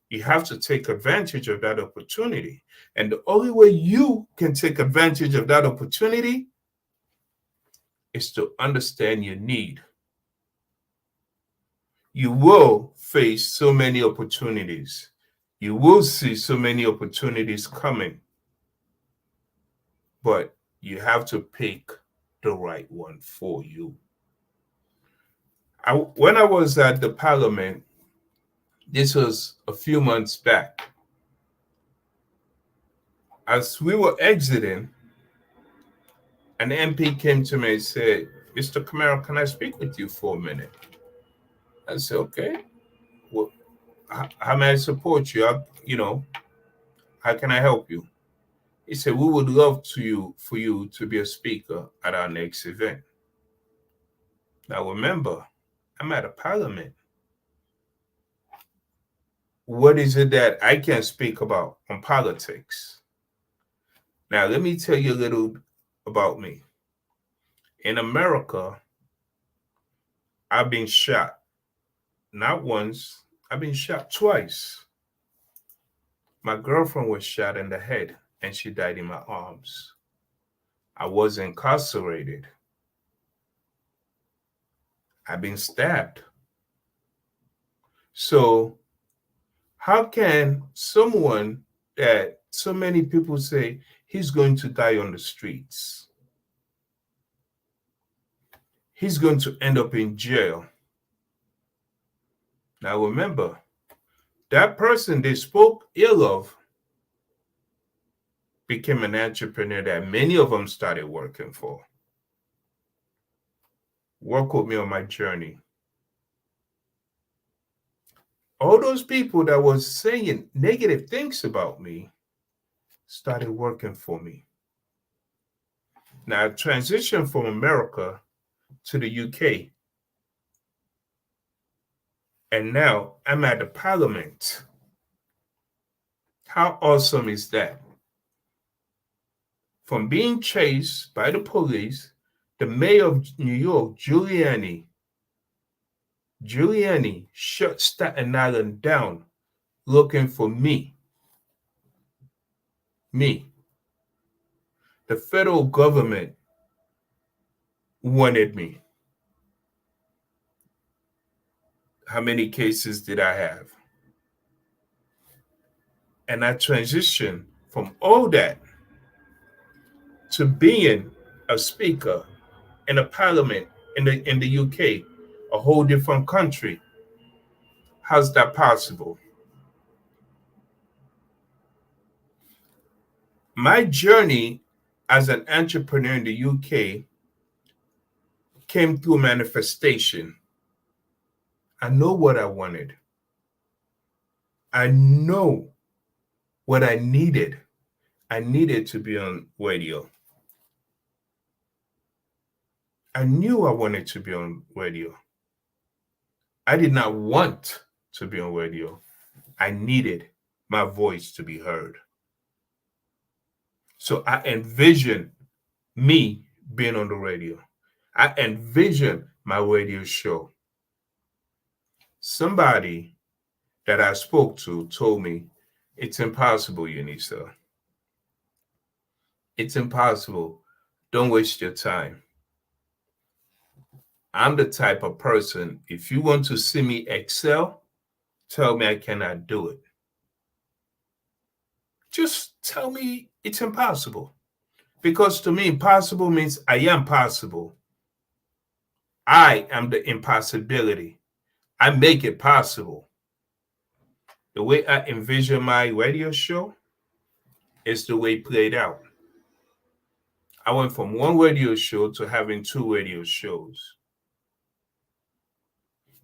you have to take advantage of that opportunity. And the only way you can take advantage of that opportunity is to understand your need. You will face so many opportunities. You will see so many opportunities coming. But you have to pick the right one for you. When I was at the parliament, this was a few months back. As we were exiting, an MP came to me and said, Mr. Camaro, can I speak with you for a minute? I said, okay. Well, how may I support you? How can I help you? He said, we would love for you to be a speaker at our next event. Now remember, I'm at a parliament. What is it that I can speak about on politics? Now, let me tell you a little about me. In America, I've been shot. Not once, I've been shot twice. My girlfriend was shot in the head and she died in my arms. I was incarcerated. I've been stabbed. So how can someone that so many people say he's going to die on the streets, he's going to end up in jail? Now remember, that person they spoke ill of became an entrepreneur that many of them started working for. Work with me on my journey. All those people that was saying negative things about me started working for me. Now I transitioned from America to the UK. And now I'm at the parliament. How awesome is that? From being chased by the police, the mayor of New York, Giuliani, shut Staten Island down looking for me. Me. The federal government wanted me. How many cases did I have? And I transitioned from all that to being a speaker in a parliament in the UK, a whole different country. How's that possible? My journey as an entrepreneur in the UK came through manifestation. I know what I wanted. I know what I needed. I needed to be on radio. I knew I wanted to be on radio. I did not want to be on radio. I needed my voice to be heard. So I envisioned me being on the radio. I envisioned my radio show. Somebody that I spoke to told me, it's impossible, Unisa. It's impossible. Don't waste your time. I'm the type of person, if you want to see me excel, tell me I cannot do it. Just tell me it's impossible. Because to me, impossible means I am possible. I am the impossibility. I make it possible. The way I envision my radio show is the way it played out. I went from one radio show to having two radio shows.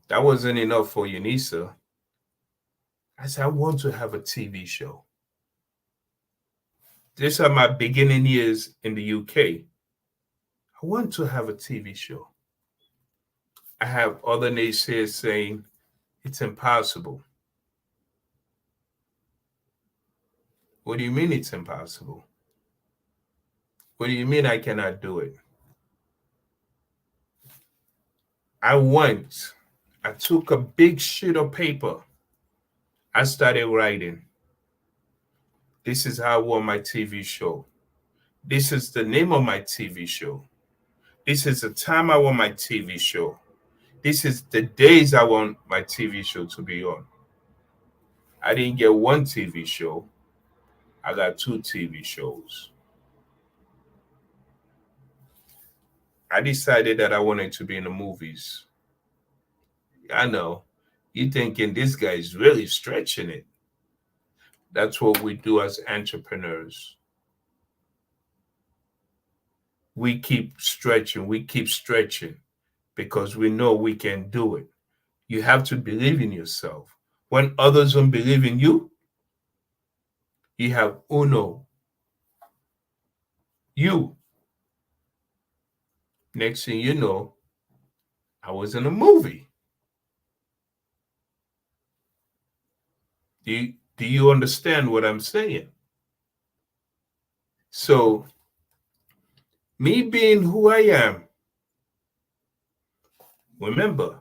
That wasn't enough for Unisa. I said, I want to have a TV show. These are my beginning years in the UK. I want to have a TV show. I have other naysayers saying it's impossible. What do you mean it's impossible? What do you mean I cannot do it? I took a big sheet of paper. I started writing. This is how I want my TV show. This is the name of my TV show. This is the time I want my TV show. This is the days I want my TV show to be on. I didn't get one TV show. I got two TV shows. I decided that I wanted to be in the movies. I know. You're thinking this guy is really stretching it. That's what we do as entrepreneurs. We keep stretching because we know we can do it. You have to believe in yourself. When others don't believe in you, you have uno. You. Next thing you know, I was in a movie. Do you understand what I'm saying? So, me being who I am, remember,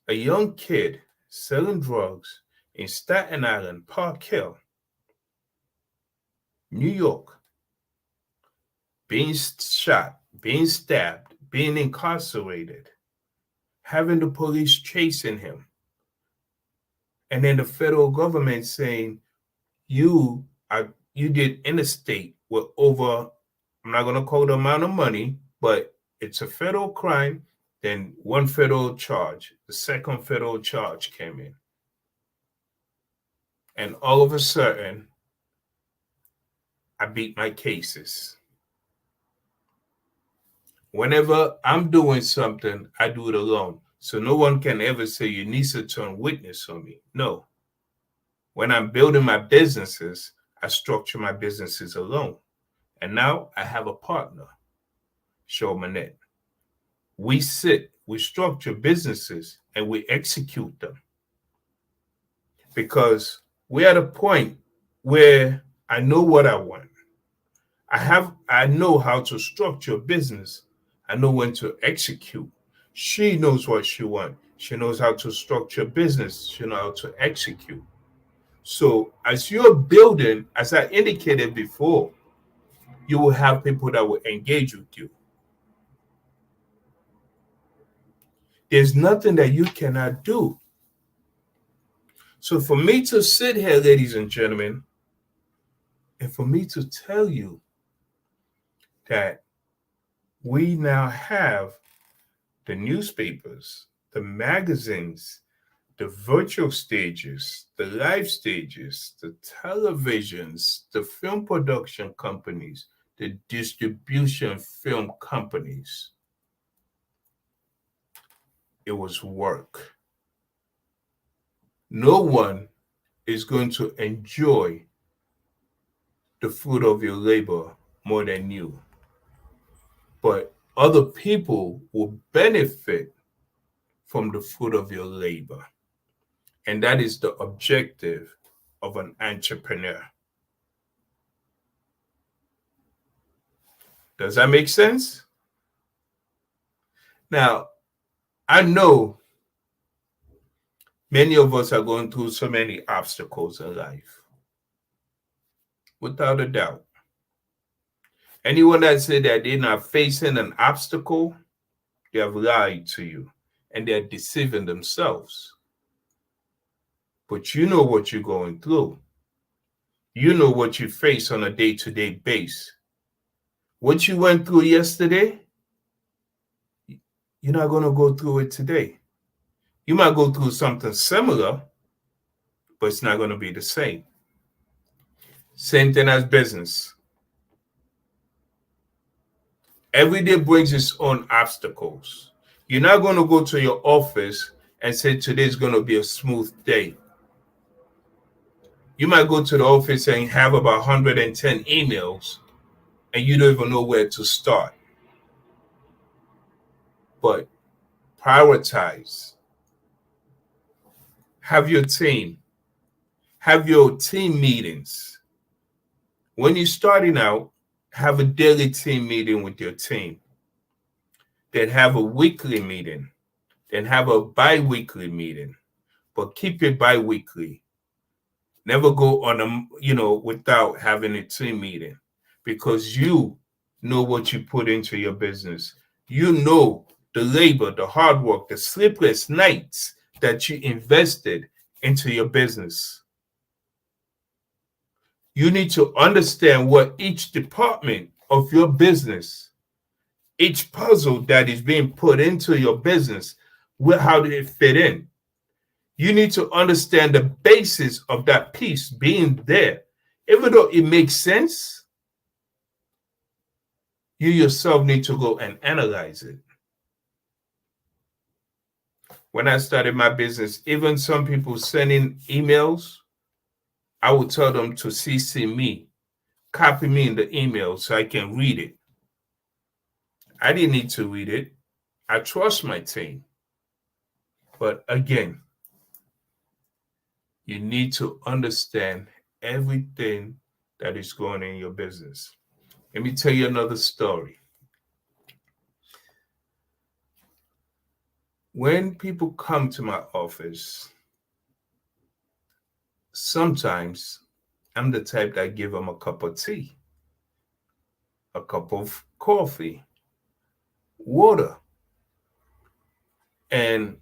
a young kid selling drugs in Staten Island, Park Hill, New York, being shot, being stabbed, being incarcerated, having the police chasing him, and then the federal government saying, you did interstate with over, I'm not going to call the amount of money, but it's a federal crime. Then one federal charge, the second federal charge came in. And all of a sudden, I beat my cases. Whenever I'm doing something, I do it alone. So no one can ever say you need to turn witness on me. No. When I'm building my businesses, I structure my businesses alone. And now I have a partner, Show Manette. We structure businesses, and we execute them. Because we're at a point where I know what I want. I know how to structure a business. I know when to execute. She knows what she wants. She knows how to structure business. She knows how to execute. So as you're building, as I indicated before, you will have people that will engage with you. There's nothing that you cannot do. So for me to sit here, ladies and gentlemen, and for me to tell you that we now have the newspapers, the magazines, the virtual stages, the live stages, the televisions, the film production companies, the distribution film companies. It was work. No one is going to enjoy the fruit of your labor more than you. But other people will benefit from the fruit of your labor. And that is the objective of an entrepreneur. Does that make sense? Now, I know many of us are going through so many obstacles in life. Without a doubt. Anyone that said that they're not facing an obstacle, they have lied to you and they're deceiving themselves. But you know what you're going through. You know what you face on a day-to-day basis. What you went through yesterday, you're not going to go through it today. You might go through something similar, but it's not going to be the same. Same thing as business. Every day brings its own obstacles. You're not going to go to your office and say today's going to be a smooth day. You might go to the office and have about 110 emails, and you don't even know where to start. But prioritize. Have your team. Have your team meetings. When you're starting out, have a daily team meeting with your team. Then have a weekly meeting. Then have a bi-weekly meeting. But keep it bi-weekly. Never go on without having a team meeting, because you know what you put into your business. You know the labor, the hard work, the sleepless nights that you invested into your business. You need to understand what each department of your business, each puzzle that is being put into your business, how did it fit in? You need to understand the basis of that piece being there. Even though it makes sense, you yourself need to go and analyze it. When I started my business, even some people sending emails, I would tell them to CC me, copy me in the email so I can read it. I didn't need to read it. I trust my team. But again, you need to understand everything that is going in your business. Let me tell you another story. When people come to my office, sometimes I'm the type that give them a cup of tea, a cup of coffee, water. And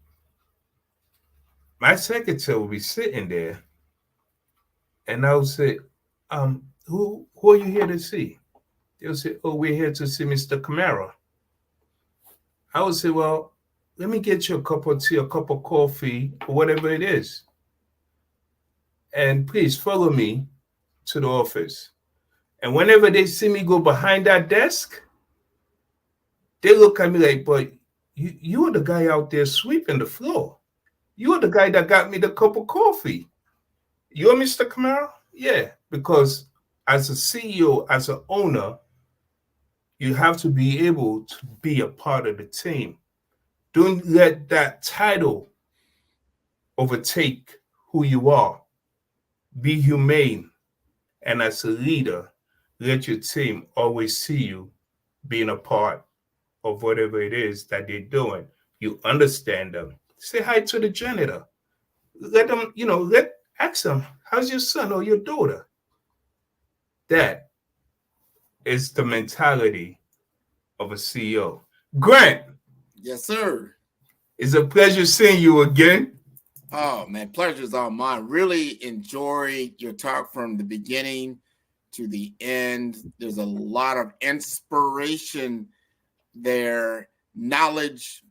my secretary will be sitting there, and I'll say, who are you here to see? They'll say, oh, we're here to see Mr. Camara. I would say, well, let me get you a cup of tea, a cup of coffee, or whatever it is. And please follow me to the office. And whenever they see me go behind that desk, they look at me like, but you are the guy out there sweeping the floor. You are the guy that got me the cup of coffee. You're Mr. Camara? Yeah, because as a CEO, as an owner, you have to be able to be a part of the team. Don't let that title overtake who you are. Be humane. And as a leader, let your team always see you being a part of whatever it is that they're doing. You understand them. Say hi to the janitor. Let them, ask them, how's your son or your daughter? That is the mentality of a CEO. Grant. Yes, sir. It's a pleasure seeing you again. Oh, man, pleasure's all mine. Really enjoyed your talk from the beginning to the end. There's a lot of inspiration there, knowledge,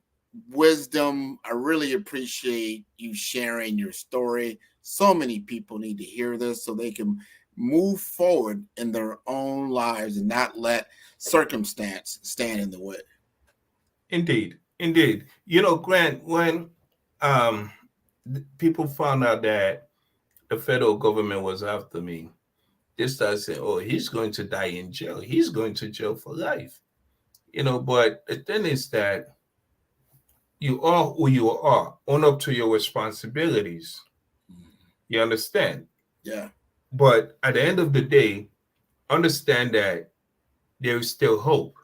wisdom. I really appreciate you sharing your story. So many people need to hear this so they can move forward in their own lives and not let circumstance stand in the way. Indeed. Grant, when people found out that the federal government was after me, they started saying, oh, he's going to die in jail. He's going to jail for life. But the thing is that you are who you are. Own up to your responsibilities. You understand? Yeah. But at the end of the day, understand that there is still hope.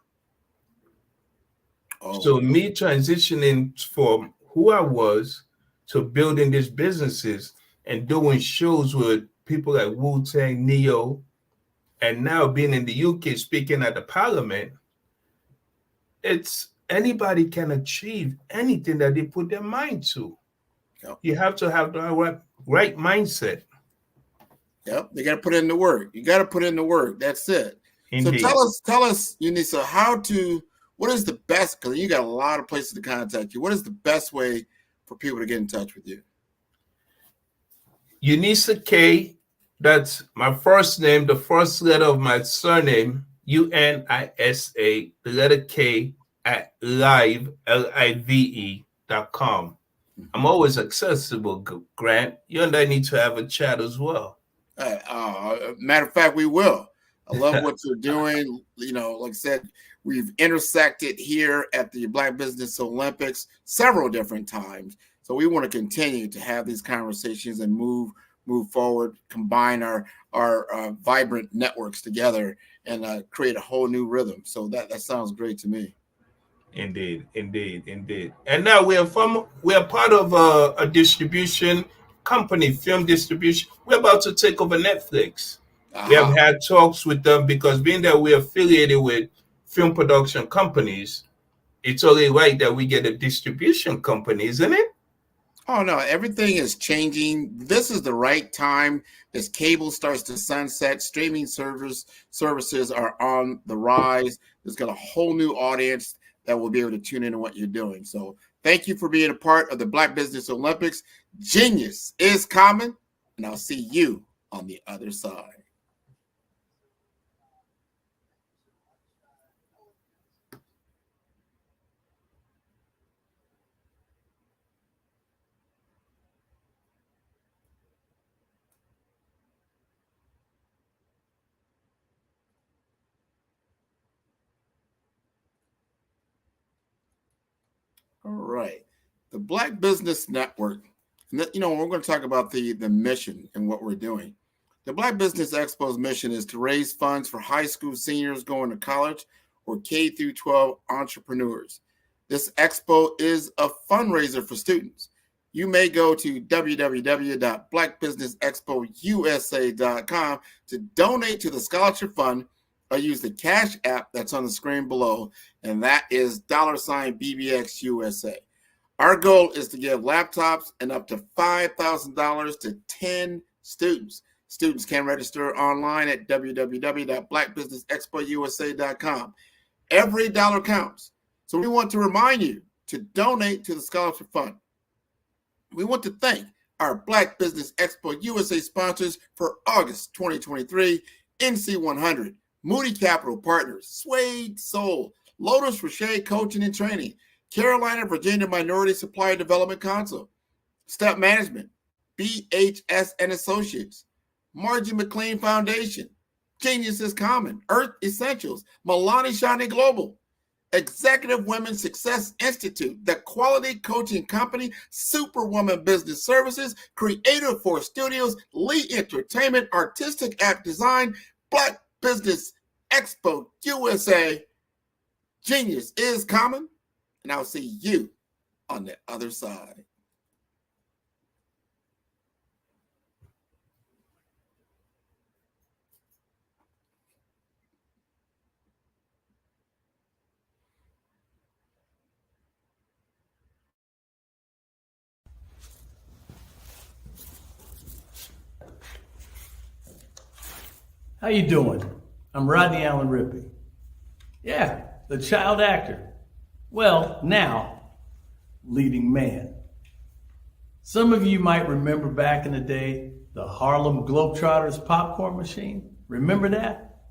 Oh. So me transitioning from who I was to building these businesses and doing shows with people like Wu-Tang, Neo, and now being in the UK speaking at the parliament, it's anybody can achieve anything that they put their mind to. Yep. You have to have the right mindset. Yep, they got to put in the work. You got to put in the work. That's it. Indeed. So tell us, Unisa, what is the best, because you got a lot of places to contact you. What is the best way for people to get in touch with you? Unisa K, that's my first name, the first letter of my surname, UNISA, the letter K, at live.com. I'm always accessible, Grant. You and I need to have a chat as well. Matter of fact, we will. I love what you're doing. You know, like I said, we've intersected here at the Black Business Olympics several different times. So we want to continue to have these conversations and move forward, combine our vibrant networks together, and create a whole new rhythm. So that sounds great to me. Indeed. And now we are part of a distribution company, film distribution. We're about to take over Netflix. We have had talks with them because being that we're affiliated with film production companies, it's only right that we get a distribution company, isn't it? Oh, no, everything is changing. This is the right time as cable starts to sunset. Streaming services are on the rise. There's got a whole new audience that will be able to tune into what you're doing. So thank you for being a part of the Black Business Olympics. Genius is common, and I'll see you on the other side. All right. The Black Business Network. We're going to talk about the mission and what we're doing. The Black Business Expo's mission is to raise funds for high school seniors going to college or K through 12 entrepreneurs. This expo is a fundraiser for students. You may go to www.blackbusinessexpousa.com to donate to the scholarship fund or use the Cash app that's on the screen below, and that is $BBXUSA. Our goal is to give laptops and up to $5,000 to 10 students. Students can register online at www.blackbusinessexpousa.com. Every dollar counts. So we want to remind you to donate to the scholarship fund. We want to thank our Black Business Expo USA sponsors for August 2023, NC100, Moody Capital Partners, Suede Soul, Lotus Rocher Coaching and Training, Carolina, Virginia Minority Supplier Development Council, Step Management, BHS and Associates, Margie McLean Foundation, Genius is Common, Earth Essentials, Milani Shani Global, Executive Women Success Institute, The Quality Coaching Company, Superwoman Business Services, Creative Force Studios, Lee Entertainment, Artistic App Design, Black Business Expo USA. Genius is common, and I'll see you on the other side. How you doing? I'm Rodney Allen Rippey. Yeah, the child actor. Well, now, leading man. Some of you might remember back in the day, the Harlem Globetrotters popcorn machine. Remember that?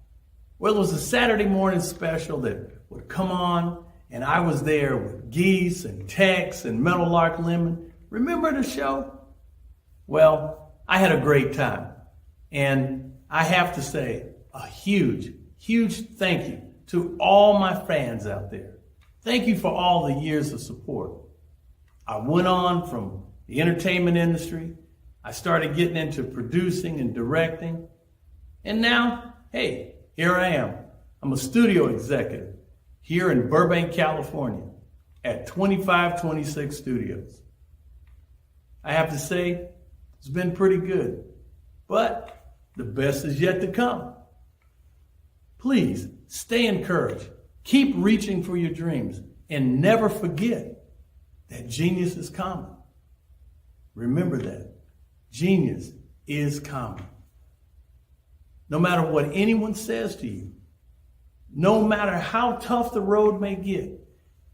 Well, it was a Saturday morning special that would come on, and I was there with Geese and Tex and Meadowlark Lemon. Remember the show? Well, I had a great time. And I have to say a huge, huge thank you to all my fans out there. Thank you for all the years of support. I went on from the entertainment industry. I started getting into producing and directing. And now, hey, here I am. I'm a studio executive here in Burbank, California at 2526 Studios. I have to say, it's been pretty good, but the best is yet to come. Please stay encouraged. Keep reaching for your dreams and never forget that genius is common. Remember that. Genius is common. No matter what anyone says to you, no matter how tough the road may get,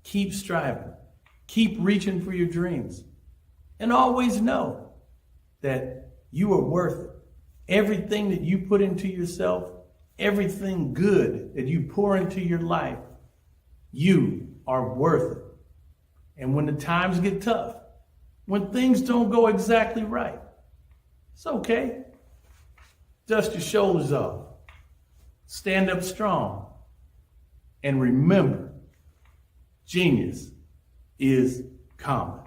keep striving. Keep reaching for your dreams. And always know that You are worth it. Everything that you put into yourself, everything good that you pour into your life, you are worth it. And when the times get tough, when things don't go exactly right, it's okay. Dust your shoulders off. Stand up strong. And remember, genius is common.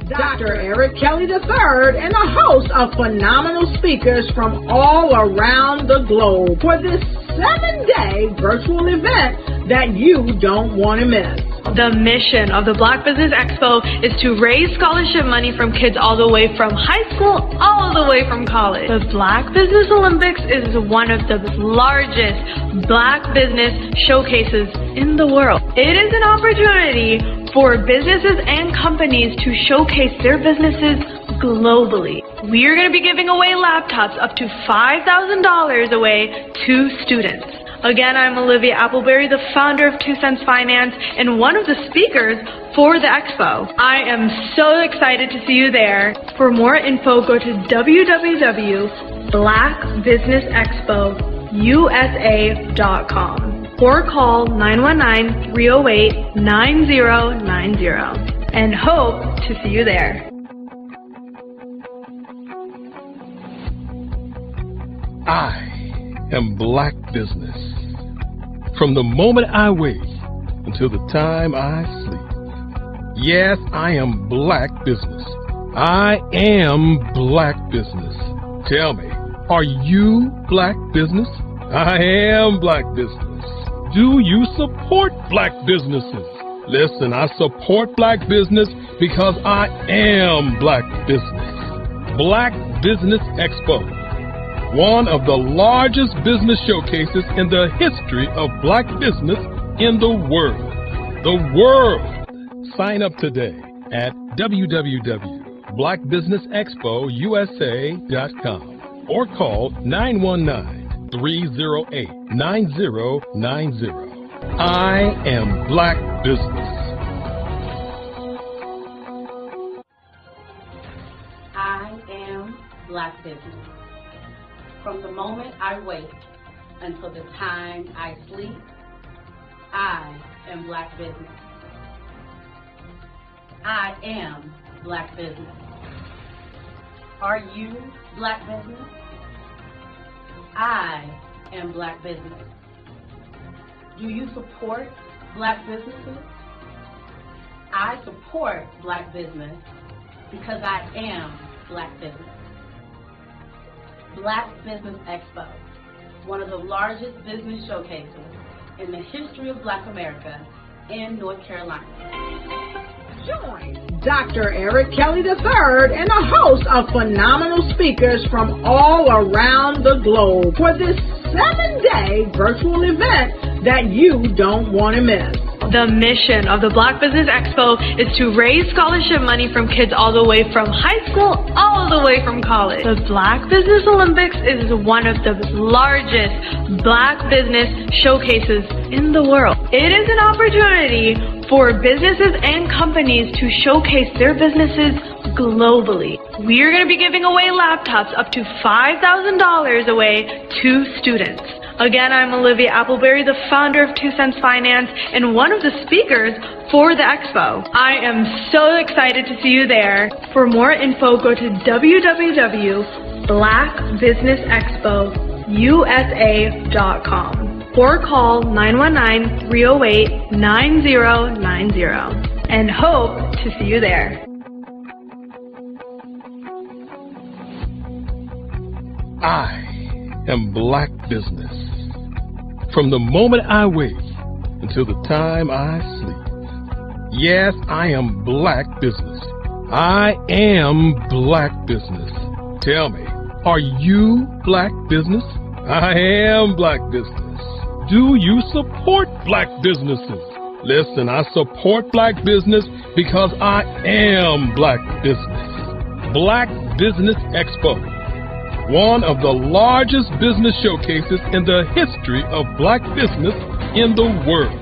Dr. Eric Kelly III and a host of phenomenal speakers from all around the globe for this 7-day virtual event that you don't want to miss. The mission of the Black Business Expo is to raise scholarship money from kids all the way from high school all the way from college. The Black Business Olympics is one of the largest Black business showcases in the world. It is an opportunity for businesses and companies to showcase their businesses globally. We are going to be giving away laptops up to $5,000 away to students. Again, I'm Olivia Appleberry, the founder of 2 Cents Finance and one of the speakers for the expo. I am so excited to see you there. For more info, go to www.blackbusinessexpousa.com or call 919-308-9090 and hope to see you there. I am Black Business. From the moment I wake until the time I sleep. Yes, I am Black Business. I am Black Business. Tell me, are you Black Business? I am Black Business. Do you support Black businesses? Listen, I support Black business because I am Black Business. Black Business Expo, one of the largest business showcases in the history of Black business in the world. The world! Sign up today at www.blackbusinessexpousa.com or call 919-308-9090. I am Black Business. I am Black Business. From the moment I wake until the time I sleep, I am Black Business. I am Black Business. Are you Black Business? I am Black Business. Do you support Black businesses? I support Black business because I am Black Business. Black Business Expo, one of the largest business showcases in the history of Black America in North Carolina. Join Dr. Eric Kelly III and a host of phenomenal speakers from all around the globe for this 7-day virtual event that you don't want to miss. The mission of the Black Business Expo is to raise scholarship money from kids all the way from high school all the way from college. The Black Business Olympics is one of the largest Black business showcases in the world. It is an opportunity for businesses and companies to showcase their businesses globally. We are going to be giving away laptops up to $5,000 away to students. Again, I'm Olivia Appleberry, the founder of 2 Cents Finance and one of the speakers for the expo. I am so excited to see you there. For more info, go to www.blackbusinessexpousa.com USA.com or call 919-308-9090 and hope to see you there. I am Black Business. From the moment I wake until the time I sleep. Yes, I am Black Business. I am Black Business. Tell me, are you Black Business? I am Black Business. Do you support Black businesses? Listen, I support Black business because I am Black Business. Black Business Expo, one of the largest business showcases in the history of Black business in the world.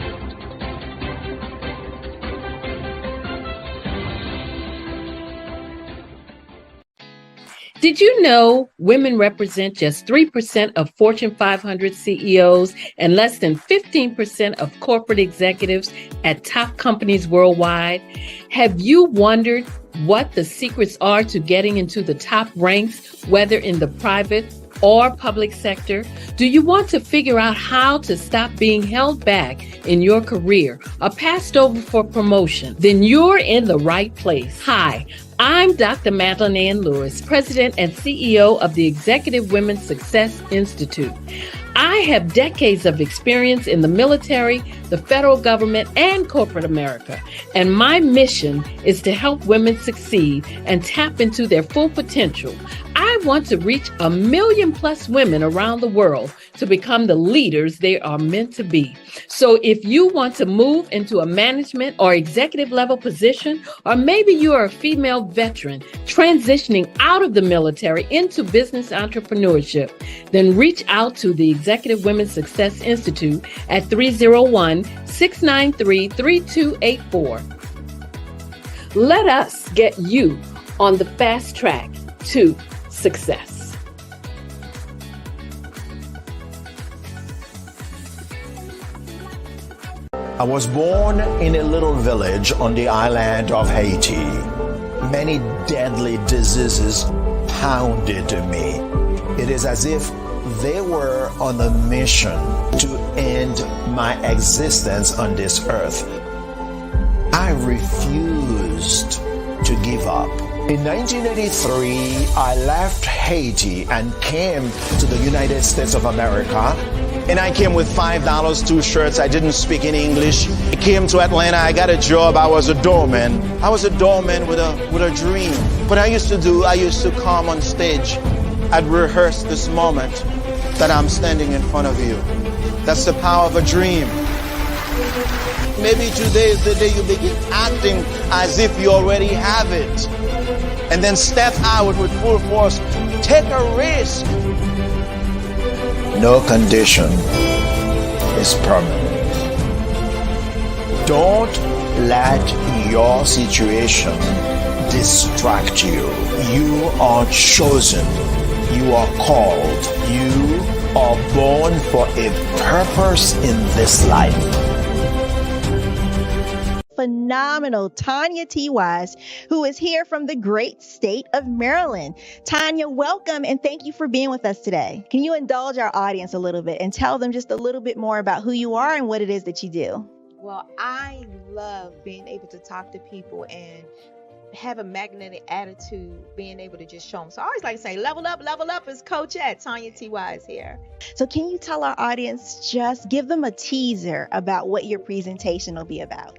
Did you know women represent just 3% of Fortune 500 CEOs and less than 15% of corporate executives at top companies worldwide? Have you wondered what the secrets are to getting into the top ranks, whether in the private or public sector? Do you want to figure out how to stop being held back in your career or passed over for promotion? Then you're in the right place. Hi, I'm Dr. Madeline Ann Lewis, President and CEO of the Executive Women's Success Institute. I have decades of experience in the military, the federal government, and corporate America, and my mission is to help women succeed and tap into their full potential. I want to reach 1 million plus women around the world to become the leaders they are meant to be. So if you want to move into a management or executive level position, or maybe you are a female veteran transitioning out of the military into business entrepreneurship, then reach out to the Executive Women's Success Institute at 301-693-3284. Let us get you on the fast track to success. I was born in a little village on the island of Haiti. Many deadly diseases pounded me. It is as if they were on a mission to end my existence on this earth. I refused to give up. In 1983, I left Haiti and came to the United States of America. And I came with $5, 2 shirts. I didn't speak in English. I came to Atlanta. I got a job. I was a doorman. I was a doorman with a dream. What I used to come on stage. I'd rehearse this moment that I'm standing in front of you. That's the power of a dream. Maybe today is the day you begin acting as if you already have it. And then step out with full force. Take a risk. No condition is permanent. Don't let your situation distract you. You are chosen. You are called. You are born for a purpose in this life. Phenomenal Tanya T. Wise, who is here from the great state of Maryland. Tanya, welcome and thank you for being with us today. Can you indulge our audience a little bit and tell them just a little bit more about who you are and what it is that you do? Well, I love being able to talk to people and have a magnetic attitude, being able to just show them. So I always like to say, level up is Coach at Tanya T. Wise here. So can you tell our audience, just give them a teaser about what your presentation will be about?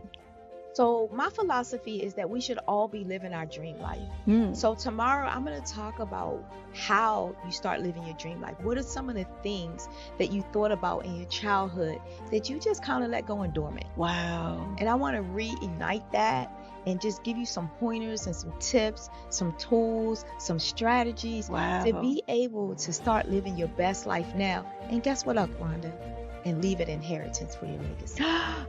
So my philosophy is that we should all be living our dream life. So tomorrow I'm going to talk about how you start living your dream life. What are some of the things that you thought about in your childhood that you just kind of let go and dormant? Wow. And I want to reignite that and just give you some pointers and some tips, some tools, some strategies to be able to start living your best life now. And guess what, Wanda? And leave an inheritance for your legacy.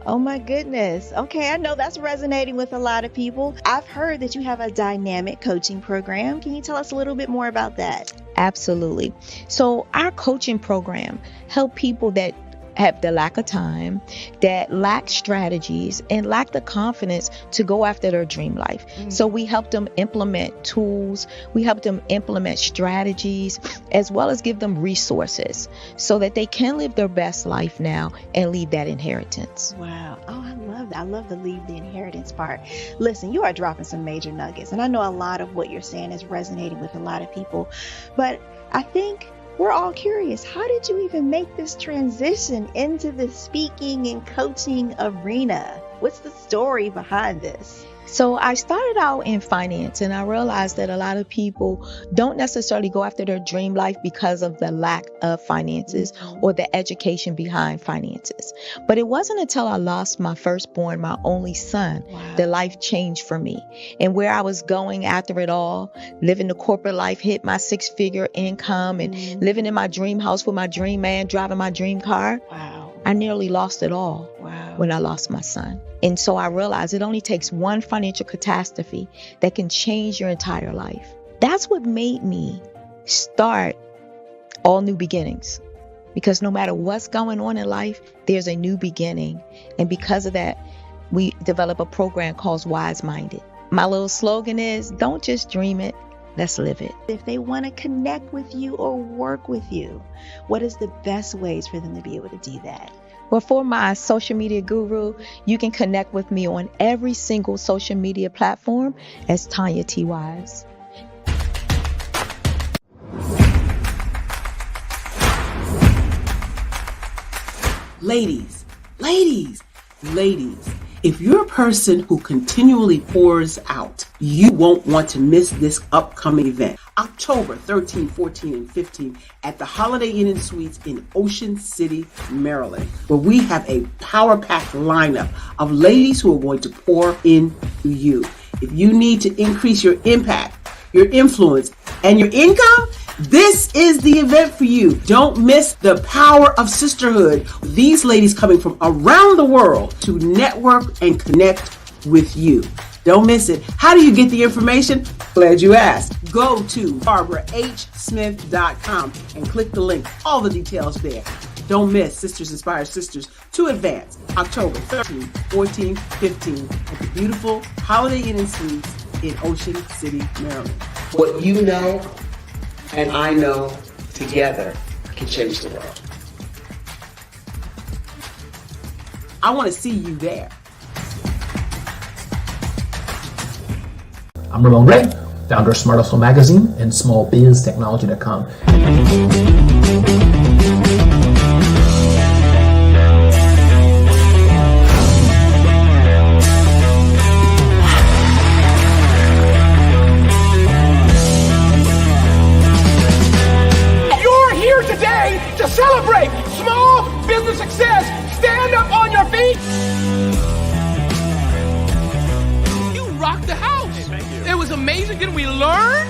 Oh my goodness. Okay, I know that's resonating with a lot of people. I've heard that you have a dynamic coaching program. Can you tell us a little bit more about that? Absolutely. So our coaching program help people that have the lack of time, that lack strategies, and lack the confidence to go after their dream life. So we help them implement tools, we help them implement strategies, as well as give them resources so that they can live their best life now and leave that inheritance. Wow. Oh, I love that. I love the leave the inheritance part. Listen, you are dropping some major nuggets, and I know a lot of what you're saying is resonating with a lot of people, but I think we're all curious. How did you even make this transition into the speaking and coaching arena? What's the story behind this? So I started out in finance, and I realized that a lot of people don't necessarily go after their dream life because of the lack of finances or the education behind finances. But it wasn't until I lost my firstborn, my only son, that life changed for me. And where I was going after it all, living the corporate life, hit my 6-figure income and living in my dream house with my dream man, driving my dream car. I nearly lost it all when I lost my son. And so I realized it only takes one financial catastrophe that can change your entire life. That's what made me start All New Beginnings. Because no matter what's going on in life, there's a new beginning. And because of that, we develop a program called Wise Minded. My little slogan is, don't just dream it, let's live it. If they want to connect with you or work with you, what is the best ways for them to be able to do that? Well, for my social media guru, you can connect with me on every single social media platform as Tanya T. Wise. Ladies, if you're a person who continually pours out, you won't want to miss this upcoming event. October 13, 14, and 15 at the Holiday Inn and Suites in Ocean City, Maryland, where we have a power-packed lineup of ladies who are going to pour into you. If you need to increase your impact, your influence, and your income, this is the event for you. Don't miss the power of sisterhood. These ladies coming from around the world to network and connect with you. Don't miss it. How do you get the information? Glad you asked. Go to barbarahsmith.com and click the link. All the details there. Don't miss Sisters Inspire Sisters to Advance, October 13, 14, 15 at the beautiful Holiday Inn and Suites in Ocean City, Maryland. What you know and I know together can change the world. I want to see you there. I'm Ramon Ray, founder of Smart Hustle Magazine and smallbiztechnology.com. You're here today to celebrate small business success. Stand up on your feet. You rocked the house. It was amazing. Didn't we learn?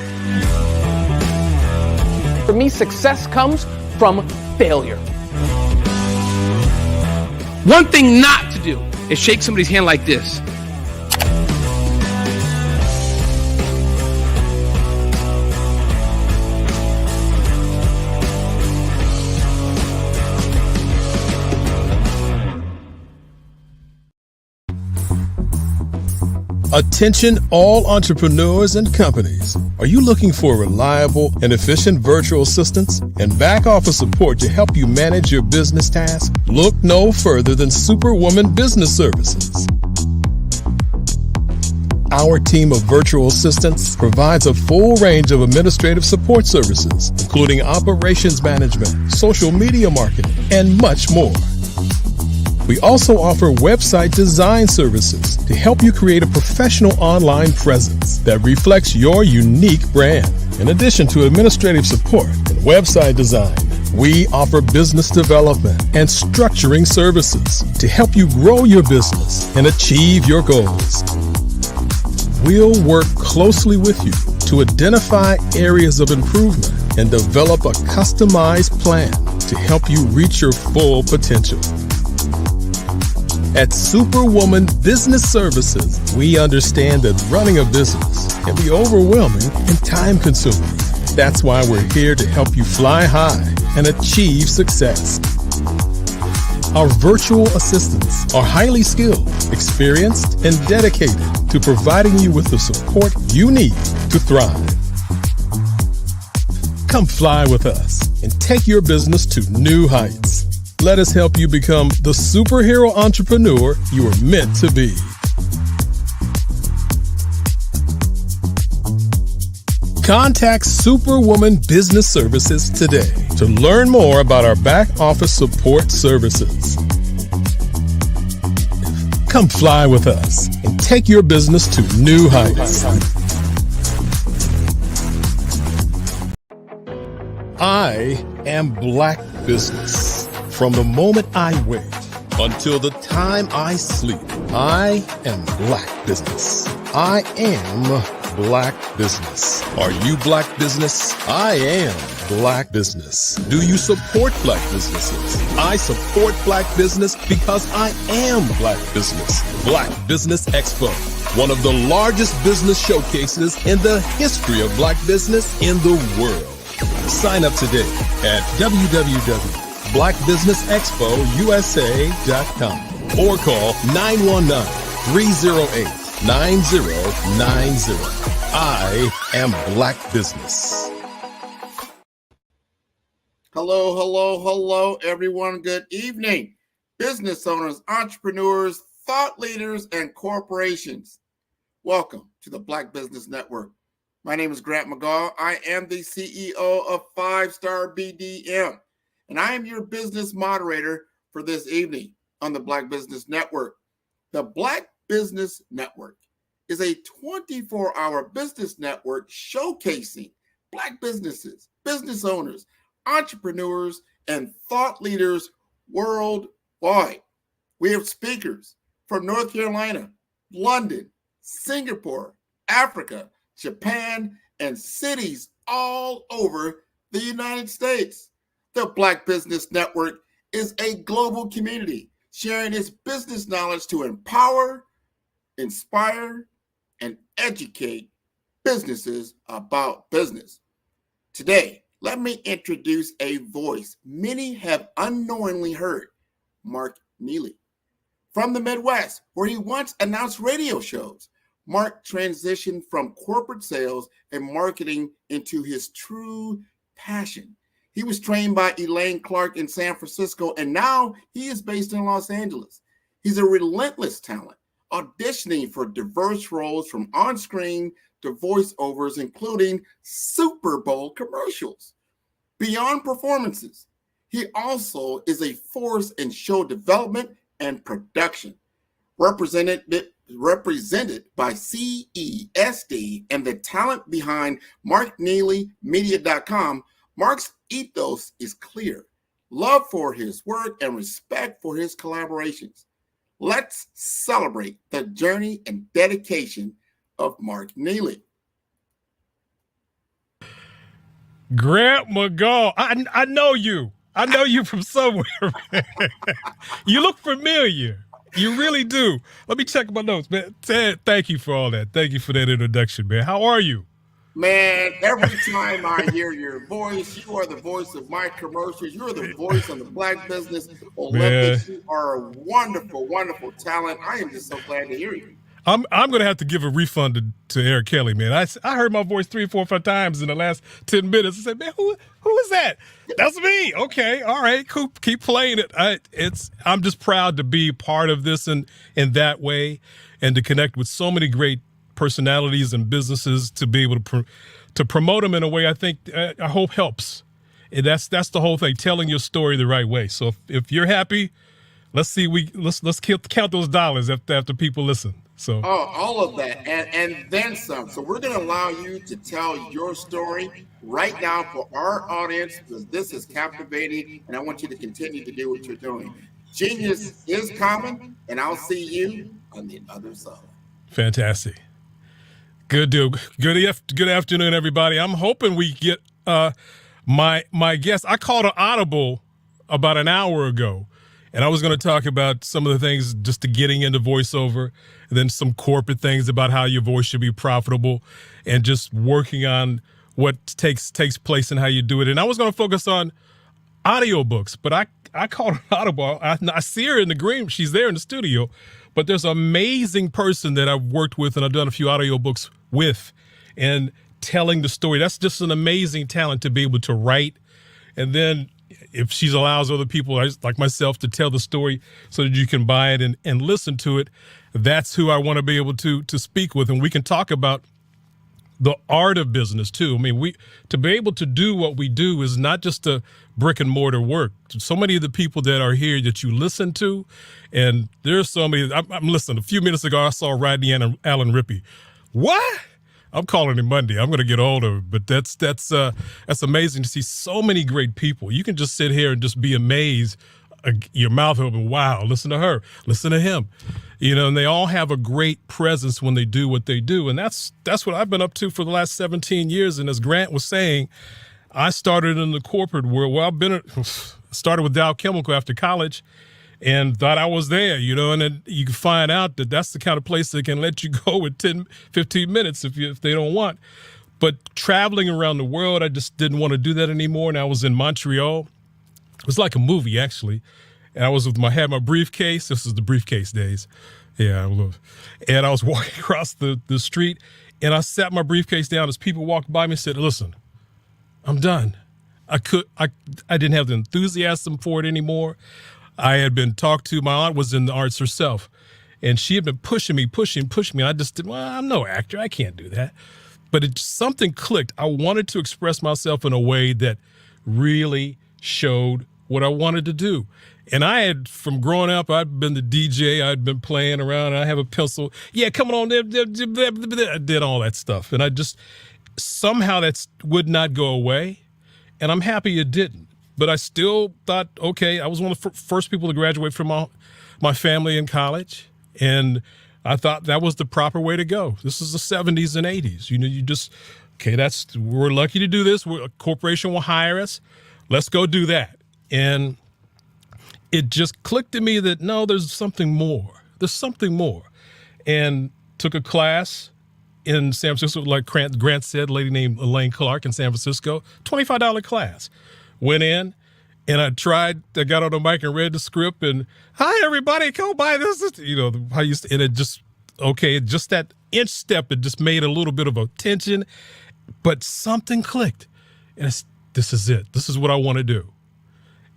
For me, success comes from failure. One thing not to do is shake somebody's hand like this. Attention all entrepreneurs and companies. Are you looking for reliable and efficient virtual assistants and back office support to help you manage your business tasks? Look no further than Superwoman Business Services. Our team of virtual assistants provides a full range of administrative support services, including operations management, social media marketing, and much more. We also offer website design services to help you create a professional online presence that reflects your unique brand. In addition to administrative support and website design, we offer business development and structuring services to help you grow your business and achieve your goals. We'll work closely with you to identify areas of improvement and develop a customized plan to help you reach your full potential. At Superwoman Business Services, we understand that running a business can be overwhelming and time-consuming. That's why we're here to help you fly high and achieve success. Our virtual assistants are highly skilled, experienced, and dedicated to providing you with the support you need to thrive. Come fly with us and take your business to new heights. Let us help you become the superhero entrepreneur you are meant to be. Contact Superwoman Business Services today to learn more about our back office support services. Come fly with us and take your business to new heights. I am Black Business. From the moment I wake until the time I sleep, I am Black Business. I am Black Business. Are you Black Business? I am Black Business. Do you support Black businesses? I support Black business because I am Black Business. Black Business Expo, one of the largest business showcases in the history of Black business in the world. Sign up today at www.blackbusinessexpousa.com or call 919-308-9090. I am Black Business. Hello, everyone. Good evening. Business owners, entrepreneurs, thought leaders, and corporations. Welcome to the Black Business Network. My name is Grant McGaw. I am the CEO of 5-Star BDM, and I am your business moderator for this evening on the Black Business Network. The Black Business Network is a 24-hour business network showcasing Black businesses, business owners, entrepreneurs, and thought leaders worldwide. We have speakers from North Carolina, London, Singapore, Africa, Japan, and cities all over the United States. The Black Business Network is a global community sharing its business knowledge to empower, inspire, and educate businesses about business. Today, let me introduce a voice many have unknowingly heard, Mark Neely. From the Midwest, where he once announced radio shows, Mark transitioned from corporate sales and marketing into his true passion. He was trained by Elaine Clark in San Francisco, and now he is based in Los Angeles. He's a relentless talent, auditioning for diverse roles from on-screen to voiceovers, including Super Bowl commercials. Beyond performances, he also is a force in show development and production, represented by CESD and the talent behind MarkNeelyMedia.com. Mark's ethos is clear: love for his work and respect for his collaborations. Let's celebrate the journey and dedication of Mark Neely. Grant McGaw, I know you. I know you from somewhere. You look familiar. You really do. Let me check my notes, man. Ted, thank you for all that. Thank you for that introduction, man. How are you? Man, every time I hear your voice, you are the voice of my commercials. You're the voice of the Black Business Olympics. Man. You are a wonderful, wonderful talent. I am just so glad to hear you. I'm going to have to give a refund to Eric Kelly, man. I heard my voice 3, 4, 5 times in the last 10 minutes. I said, man, who is that? That's me. Okay, all right, cool. Keep playing it. I'm just proud to be part of this in that way, and to connect with so many great personalities and businesses, to be able to promote them in a way I think I hope helps. And that's the whole thing, telling your story the right way. So if you're happy, let's count those dollars after people listen. So all of that and then some. So we're going to allow you to tell your story right now for our audience, because this is captivating, and I want you to continue to do what you're doing. Genius is common, and I'll see you on the other side. Fantastic. Good deal. Good afternoon, everybody. I'm hoping we get my guest. I called an audible about an hour ago, and I was going to talk about some of the things just to getting into voiceover, and then some corporate things about how your voice should be profitable, and just working on what takes place and how you do it. And I was going to focus on audiobooks, but I I called her audible. I see her in the green. She's there in the studio. But there's an amazing person that I've worked with and I've done a few audiobooks with and telling the story. That's just an amazing talent to be able to write. And then if she allows other people like myself to tell the story so that you can buy it and listen to it, that's who I want to be able to speak with. And we can talk about the art of business too. I mean, to be able to do what we do is not just a brick and mortar work. So many of the people that are here that you listen to, and there's so many. I'm listening. A few minutes ago, I saw Rodney and Alan Rippey. What? I'm calling him Monday. I'm going to get older, but that's amazing to see so many great people. You can just sit here and just be amazed, your mouth open. Wow, listen to her, listen to him. And they all have a great presence when they do what they do. And that's what I've been up to for the last 17 years. And as Grant was saying, I started in the corporate world. Well, started with Dow Chemical after college and thought I was there, and then you can find out that that's the kind of place that can let you go in 10, 15 minutes if they don't want. But traveling around the world, I just didn't want to do that anymore. And I was in Montreal. It was like a movie, actually. And I was had my briefcase. This is the briefcase days. Yeah, and I was walking across the street, and I sat my briefcase down as people walked by me and said, listen, I'm done. I didn't have the enthusiasm for it anymore. I had been talked to. My aunt was in the arts herself, and she had been pushing me. And I just did, I'm no actor. I can't do that. But something clicked. I wanted to express myself in a way that really showed what I wanted to do. And I had, from growing up, I'd been the DJ, I'd been playing around, and I have a pencil. Yeah, come on, I did all that stuff. And I just, somehow that would not go away. And I'm happy it didn't. But I still thought, okay, I was one of the first people to graduate from my family in college. And I thought that was the proper way to go. This is the 70s and 80s. You just, okay, we're lucky to do this. A corporation will hire us. Let's go do that. And it just clicked to me that, no, there's something more. There's something more. And took a class in San Francisco, like Grant said, a lady named Elaine Clark in San Francisco, $25 class. Went in, and I got on the mic and read the script, and, hi, everybody, come buy this. And it just, just that inch step, it just made a little bit of a tension, but something clicked. And this is it. This is what I want to do.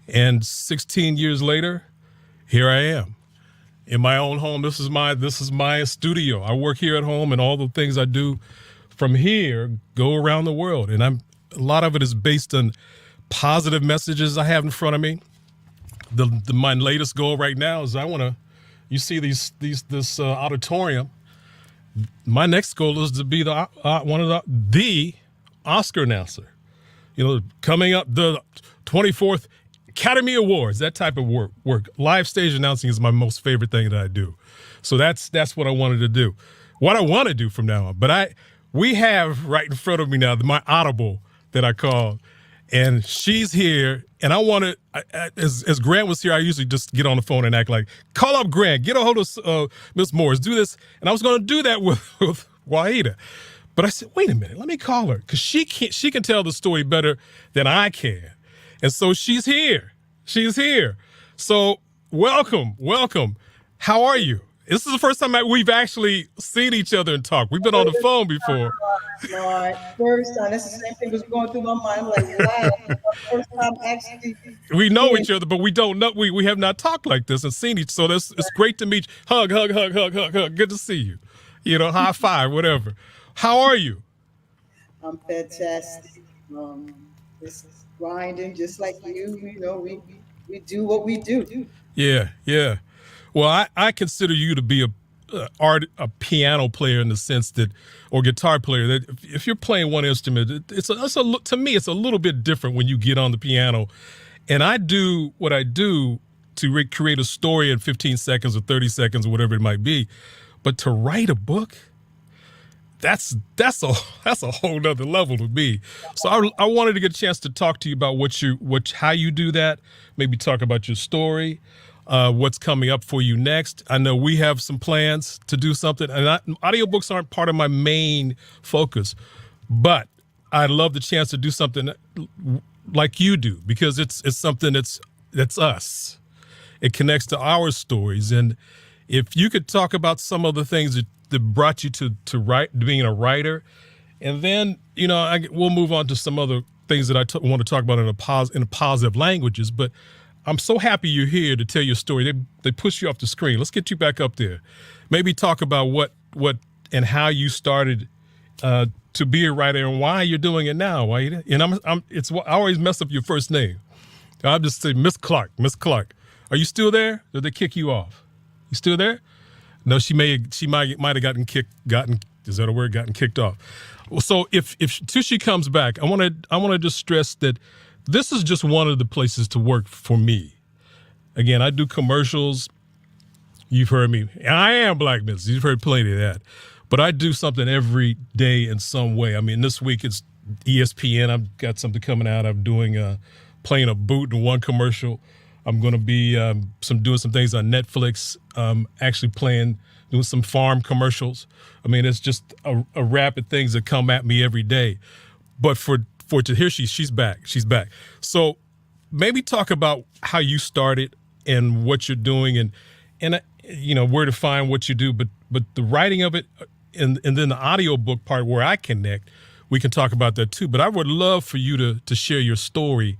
And 16 years later, here I am in my own home. This is my studio. I work here at home, and all the things I do from here go around the world. And a lot of it is based on positive messages I have in front of me. My latest goal right now is you see this auditorium. My next goal is to be the Oscar announcer. Coming up, the 24th Academy Awards, that type of work. Live stage announcing is my most favorite thing that I do. So that's what I wanted to do. What I want to do from now on. But we have right in front of me now my Audible that I call, and she's here. And I want to, as Grant was here, I usually just get on the phone and act like, call up Grant, get a hold of Miss Morris, do this. And I was going to do that with Wahida. But I said, wait a minute, let me call her, because she can tell the story better than I can. And so she's here. She's here. So welcome. How are you? This is the first time we've actually seen each other and talked. We've been on the phone before. Lord, first time. That's the same thing was going through my mind. I'm like, wow, first time actually. We know each other, but we don't know. We have not talked like this and seen each. So it's great to meet you. Hug. Good to see you. High five, whatever. How are you? I'm fantastic. This is grinding just like you. We do what we do. Yeah. Well, I consider you to be a piano player in the sense that, or guitar player, that if you're playing one instrument, to me, it's a little bit different when you get on the piano. And I do what I do to create a story in 15 seconds or 30 seconds or whatever it might be. But to write a book, that's a whole nother level to me. So I wanted to get a chance to talk to you about how you do that. Maybe talk about your story, what's coming up for you next. I know we have some plans to do something, and audiobooks aren't part of my main focus, but I'd love the chance to do something like you do, because it's something that's that's us. It connects to our stories. And if you could talk about some of the things that brought you to being a writer, and then, we'll move on to some other things that I want to talk about in positive languages. But I'm so happy you're here to tell your story. They push you off the screen. Let's get you back up there. Maybe talk about what and how you started to be a writer and why you're doing it now. I always mess up your first name. I'll just say Miss Clark. Miss Clark, are you still there? Did they kick you off? You still there? No, she might have gotten kicked off. So if till she comes back, I want to just stress that this is just one of the places to work for me. Again, I do commercials. You've heard me. I am Black Business. You've heard plenty of that. But I do something every day in some way. I mean, this week it's ESPN. I've got something coming out. I'm doing playing a boot in one commercial. I'm going to be doing some things on Netflix. Actually doing some farm commercials. I mean, it's just a rapid things that come at me every day. But here she's back. She's back. So maybe talk about how you started and what you're doing and where to find what you do. But the writing of it and then the audio book part where I connect, we can talk about that too. But I would love for you to share your story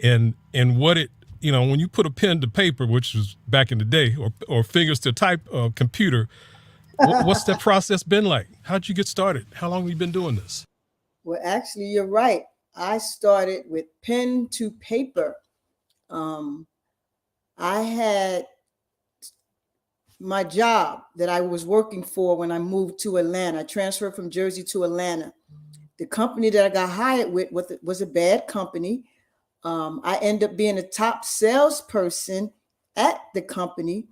and what it, when you put a pen to paper, which was back in the day, or fingers to type computer, what's that process been like? How'd you get started? How long have you been doing this? Well, actually, you're right. I started with pen to paper. I had my job that I was working for when I moved to Atlanta. I transferred from Jersey to Atlanta. The company that I got hired with was a bad company. I ended up being a top salesperson at the company,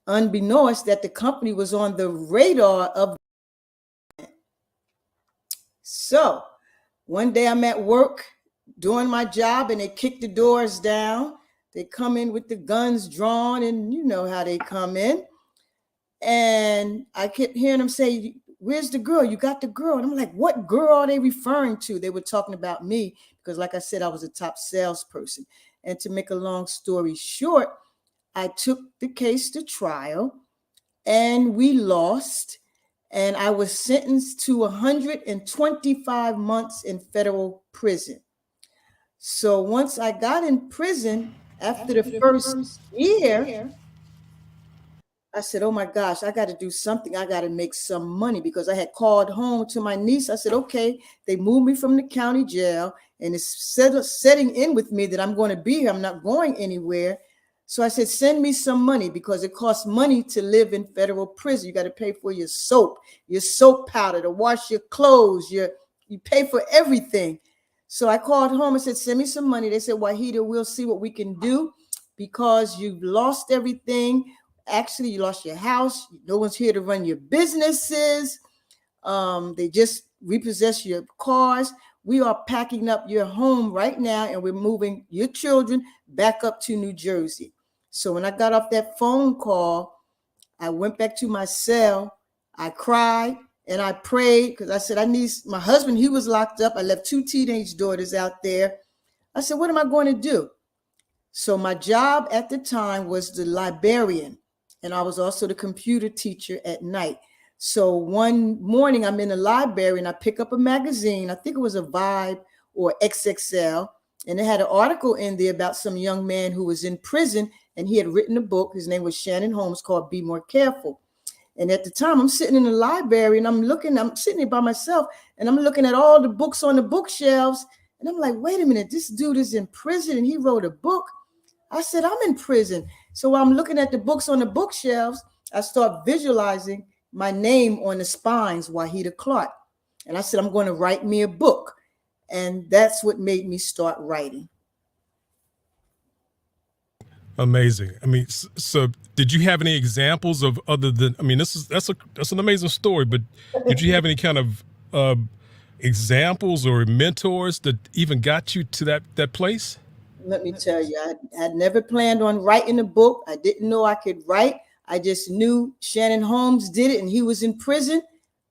unbeknownst that the company was on the radar of. So one day I'm at work doing my job and they kick the doors down. They come in with the guns drawn and you know how they come in. And I kept hearing them say, "Where's the girl? You got the girl." And I'm like, what girl are they referring to? They were talking about me because, like I said, I was a top salesperson. And to make a long story short, I took the case to trial and we lost. And I was sentenced to 125 months in federal prison. So once I got in prison, after the first year, I said, oh my gosh, I got to do something. I got to make some money because I had called home to my niece. I said, okay, they moved me from the county jail and it's setting in with me that I'm going to be here. I'm not going anywhere. So I said, send me some money because it costs money to live in federal prison. You got to pay for your soap powder, to wash your clothes. You pay for everything. So I called home and said, send me some money. They said, Wahida, we'll see what we can do because you've lost everything. Actually, you lost your house. No one's here to run your businesses. They just repossess your cars. We are packing up your home right now and we're moving your children back up to New Jersey. So when I got off that phone call, I went back to my cell. I cried and I prayed because I said, I need my husband. He was locked up. I left 2 teenage daughters out there. I said, what am I going to do? So my job at the time was the librarian. And I was also the computer teacher at night. So one morning I'm in the library and I pick up a magazine. I think it was a Vibe or XXL. And it had an article in there about some young man who was in prison and he had written a book. His name was Shannon Holmes, called Be More Careful. And at the time I'm sitting in the library and I'm sitting there by myself and I'm looking at all the books on the bookshelves. And I'm like, wait a minute, this dude is in prison and he wrote a book. I said, I'm in prison. So while I'm looking at the books on the bookshelves, I start visualizing my name on the spines, Wahida Clark. And I said, I'm going to write me a book. And that's what made me start writing. Amazing. I mean, so did you have any examples of other than, I mean, that's an amazing story, but did you have any kind of examples or mentors that even got you to that place? Let me tell you, I had never planned on writing a book. I didn't know I could write. I just knew Shannon Holmes did it and he was in prison.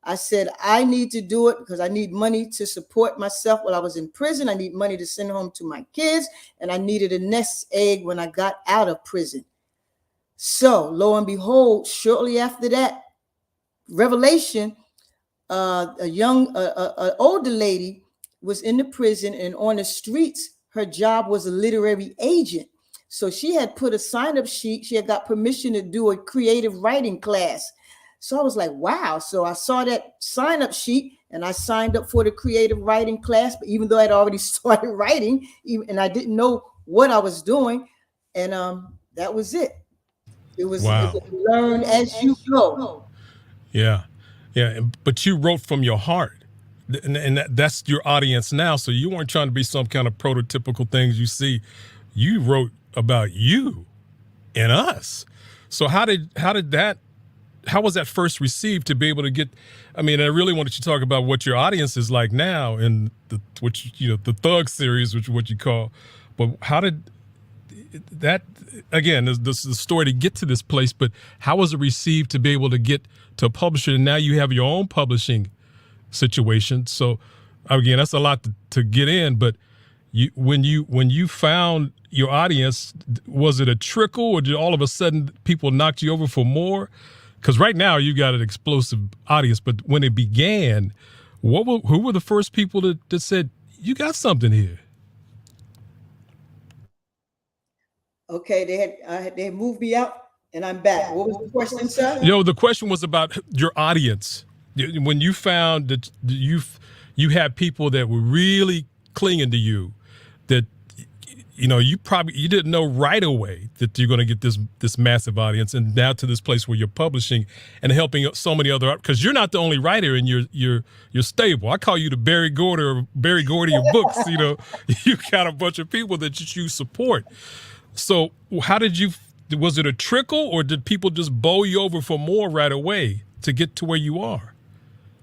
I said, I need to do it because I need money to support myself while I was in prison. I need money to send home to my kids, and I needed a nest egg when I got out of prison. So lo and behold, shortly after that revelation, an older lady was in the prison, and on the streets, her job was a literary agent. So she had put a sign-up sheet. She had got permission to do a creative writing class. So I was like, wow. So I saw that sign-up sheet and I signed up for the creative writing class, but even though I'd already started writing, and I didn't know what I was doing. And that was it. It was learn as you go. Yeah. Yeah. But you wrote from your heart. And that's your audience now. So you weren't trying to be some kind of prototypical things you see. You wrote about you and us. So how was that first received to be able to get? I mean, I really wanted you to talk about what your audience is like now and the Thug series, which is what you call. But how did that? Again, this is the story to get to this place. But how was it received to be able to get to a publisher? And now you have your own publishing situation. So again, that's a lot to get in. But when you found your audience, was it a trickle, or did all of a sudden people knocked you over for more? Because right now you got an explosive audience, but when it began, who were the first people that said, you got something here? Okay, they had moved me out and I'm back. What was the question, sir? The question was about your audience. When you found that you had people that were really clinging to you, that you didn't know right away that you're going to get this massive audience, and now to this place where you're publishing and helping so many other, because you're not the only writer in your stable. I call you the Barry Gordy of books. You got a bunch of people that you support. So how was it a trickle, or did people just bowl you over for more right away to get to where you are?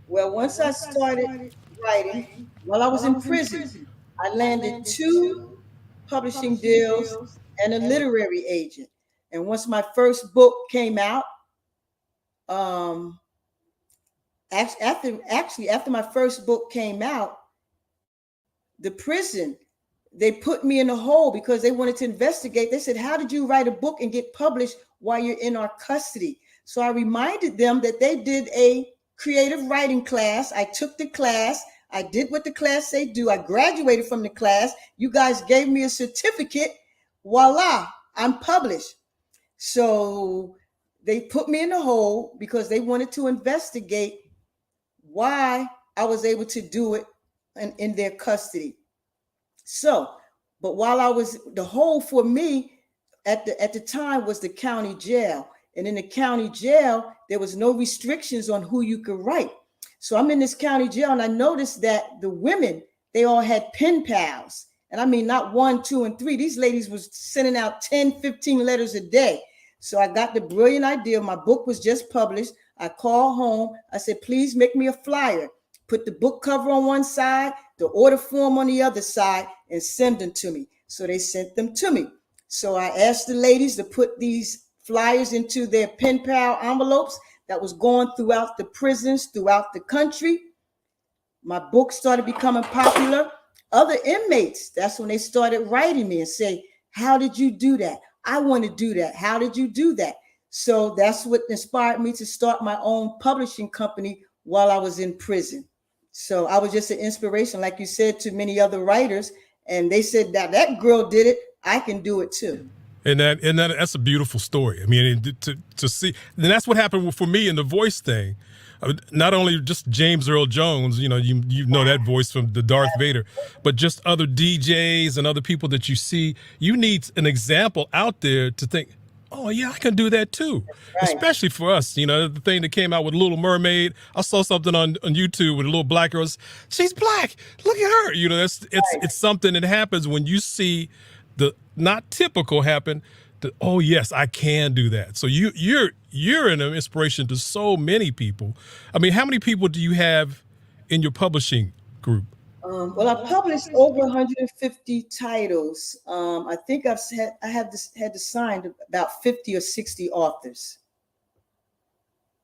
Well, once I started writing, while I was in prison, I landed 2 publishing deals and a literary agent. And once my first book came out, after my first book came out, the prison, they put me in a hole because they wanted to investigate. They said, how did you write a book and get published while you're in our custody? So I reminded them that they did a creative writing class. I took the class. I did what the class say do. I graduated from the class. You guys gave me a certificate. Voila, I'm published. So they put me in a hole because they wanted to investigate why I was able to do it in their custody. So, but while I was, the hole for me at the time was the county jail. And in the county jail, there was no restrictions on who you could write. So I'm in this county jail and I noticed that the women, they all had pen pals. And I mean, not 1, 2, and 3. These ladies was sending out 10, 15 letters a day. So I got the brilliant idea. My book was just published. I called home. I said, please make me a flyer. Put the book cover on one side, the order form on the other side, and send them to me. So they sent them to me. So I asked the ladies to put these flyers into their pen pal envelopes that was going throughout the prisons, throughout the country. My book started becoming popular. Other inmates, that's when they started writing me and say, how did you do that? I want to do that. How did you do that? So that's what inspired me to start my own publishing company while I was in prison. So I was just an inspiration, like you said, to many other writers. And they said that girl did it. I can do it too. And that's a beautiful story. I mean, to see, and that's what happened for me in the voice thing. Not only just James Earl Jones, you know that voice from the Darth Vader, but just other DJs and other people that you see. You need an example out there to think, oh yeah, I can do that too. Right. Especially for us, the thing that came out with Little Mermaid. I saw something on YouTube with a little black girl. She's black. Look at her. It's something that happens when you see the not typical happen. Oh yes, I can do that. So you're an inspiration to so many people. I mean, how many people do you have in your publishing group? Well, I published over 150 titles. I think I had to sign about 50 or 60 authors.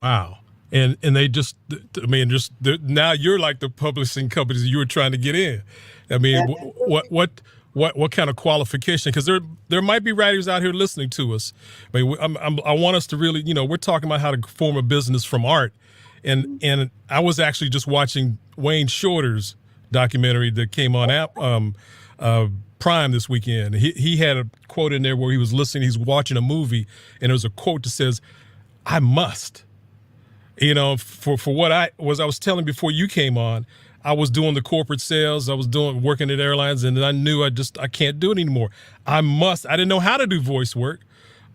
Wow. and they just, I mean, just now you're like the publishing companies you were trying to get in. I mean, what kind of qualification? Because there might be writers out here listening to us. I mean, I want us to really, we're talking about how to form a business from art, and I was actually just watching Wayne Shorter's documentary that came on Prime this weekend. He had a quote in there where he was listening, he's watching a movie, and there's a quote that says, "I must." For what I was telling before you came on, I was doing the corporate sales, I was working at airlines, and I knew I can't do it anymore. I didn't know how to do voice work,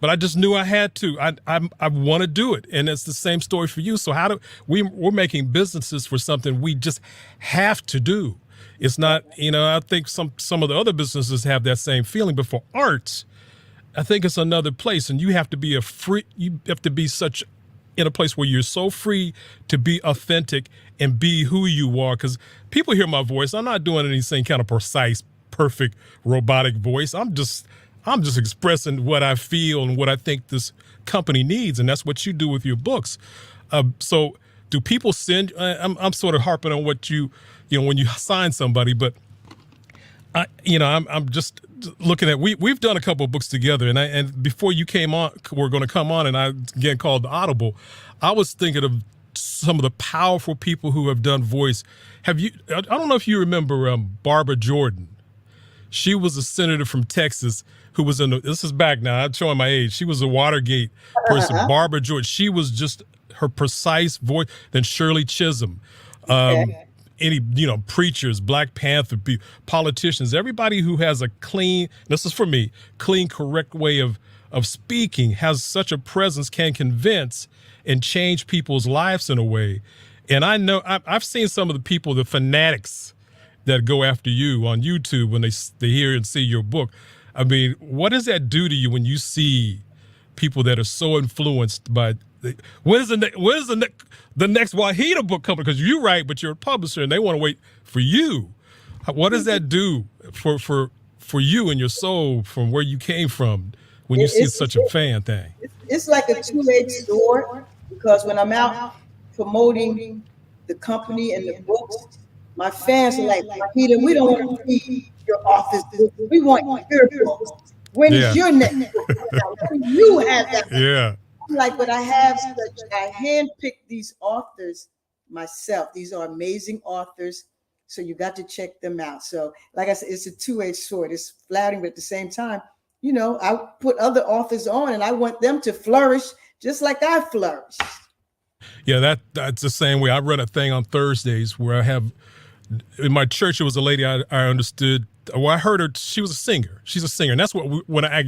but I just knew I had to. I want to do it, and it's the same story for you. So we're making businesses for something we just have to do. It's not, I think some of the other businesses have that same feeling, but for arts, I think it's another place, and you have to be in a place where you're so free to be authentic and be who you are. Because people hear my voice. I'm not doing anything kind of precise, perfect, robotic voice. I'm just expressing what I feel and what I think this company needs, and that's what you do with your books. So do people send? I'm sort of harping on what when you sign somebody, but I'm just looking at, we've done a couple of books together, and before you came on, we're going to come on, and I again called the Audible. I was thinking of some of the powerful people who have done voice. I don't know if you remember Barbara Jordan. She was a senator from Texas who was this is back now, I'm showing my age. She was a Watergate person. Barbara Jordan. She was just her precise voice. Then Shirley Chisholm. Any preachers, Black Panther, politicians, everybody who has a clean, this is for me, clean, correct way of speaking, has such a presence, can convince and change people's lives in a way. And I know I've seen some of the people, the fanatics that go after you on YouTube when they hear and see your book. I mean, what does that do to you when you see people that are so influenced by when's the next Wahida book coming? Because you write, but you're a publisher, and they want to wait for you. What does that do for you and your soul from where you came from when you see such a fan thing? It's like a two-edged sword, because when I'm out promoting the company and the books, my fans are like, "Wahida, we don't want to read your author's book. We want your book. When is your next book? When you have that?" Yeah. But I handpicked these authors myself. These are amazing authors, so you got to check them out. So, like I said, it's a two-edged sword. It's flattering, but at the same time, I put other authors on, and I want them to flourish just like I flourished. Yeah, that's the same way. I run a thing on Thursdays where I have, in my church, it was a lady I understood. Well, I heard her. She was a singer. She's a singer, and that's what I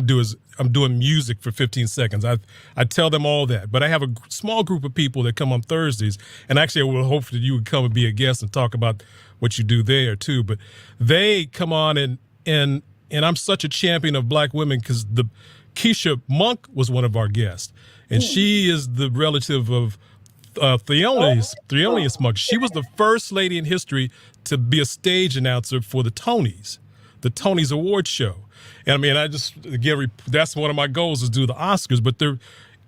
do is I'm doing music for 15 seconds. I tell them all that, but I have a small group of people that come on Thursdays, and actually, I will hope that you would come and be a guest and talk about what you do there too. But they come on, and I'm such a champion of Black women because the Keisha Monk was one of our guests, and she is the relative of Theolius Monk. She was the first lady in history to be a stage announcer for the Tonys Award show. And I mean, that's one of my goals is do the Oscars, but they're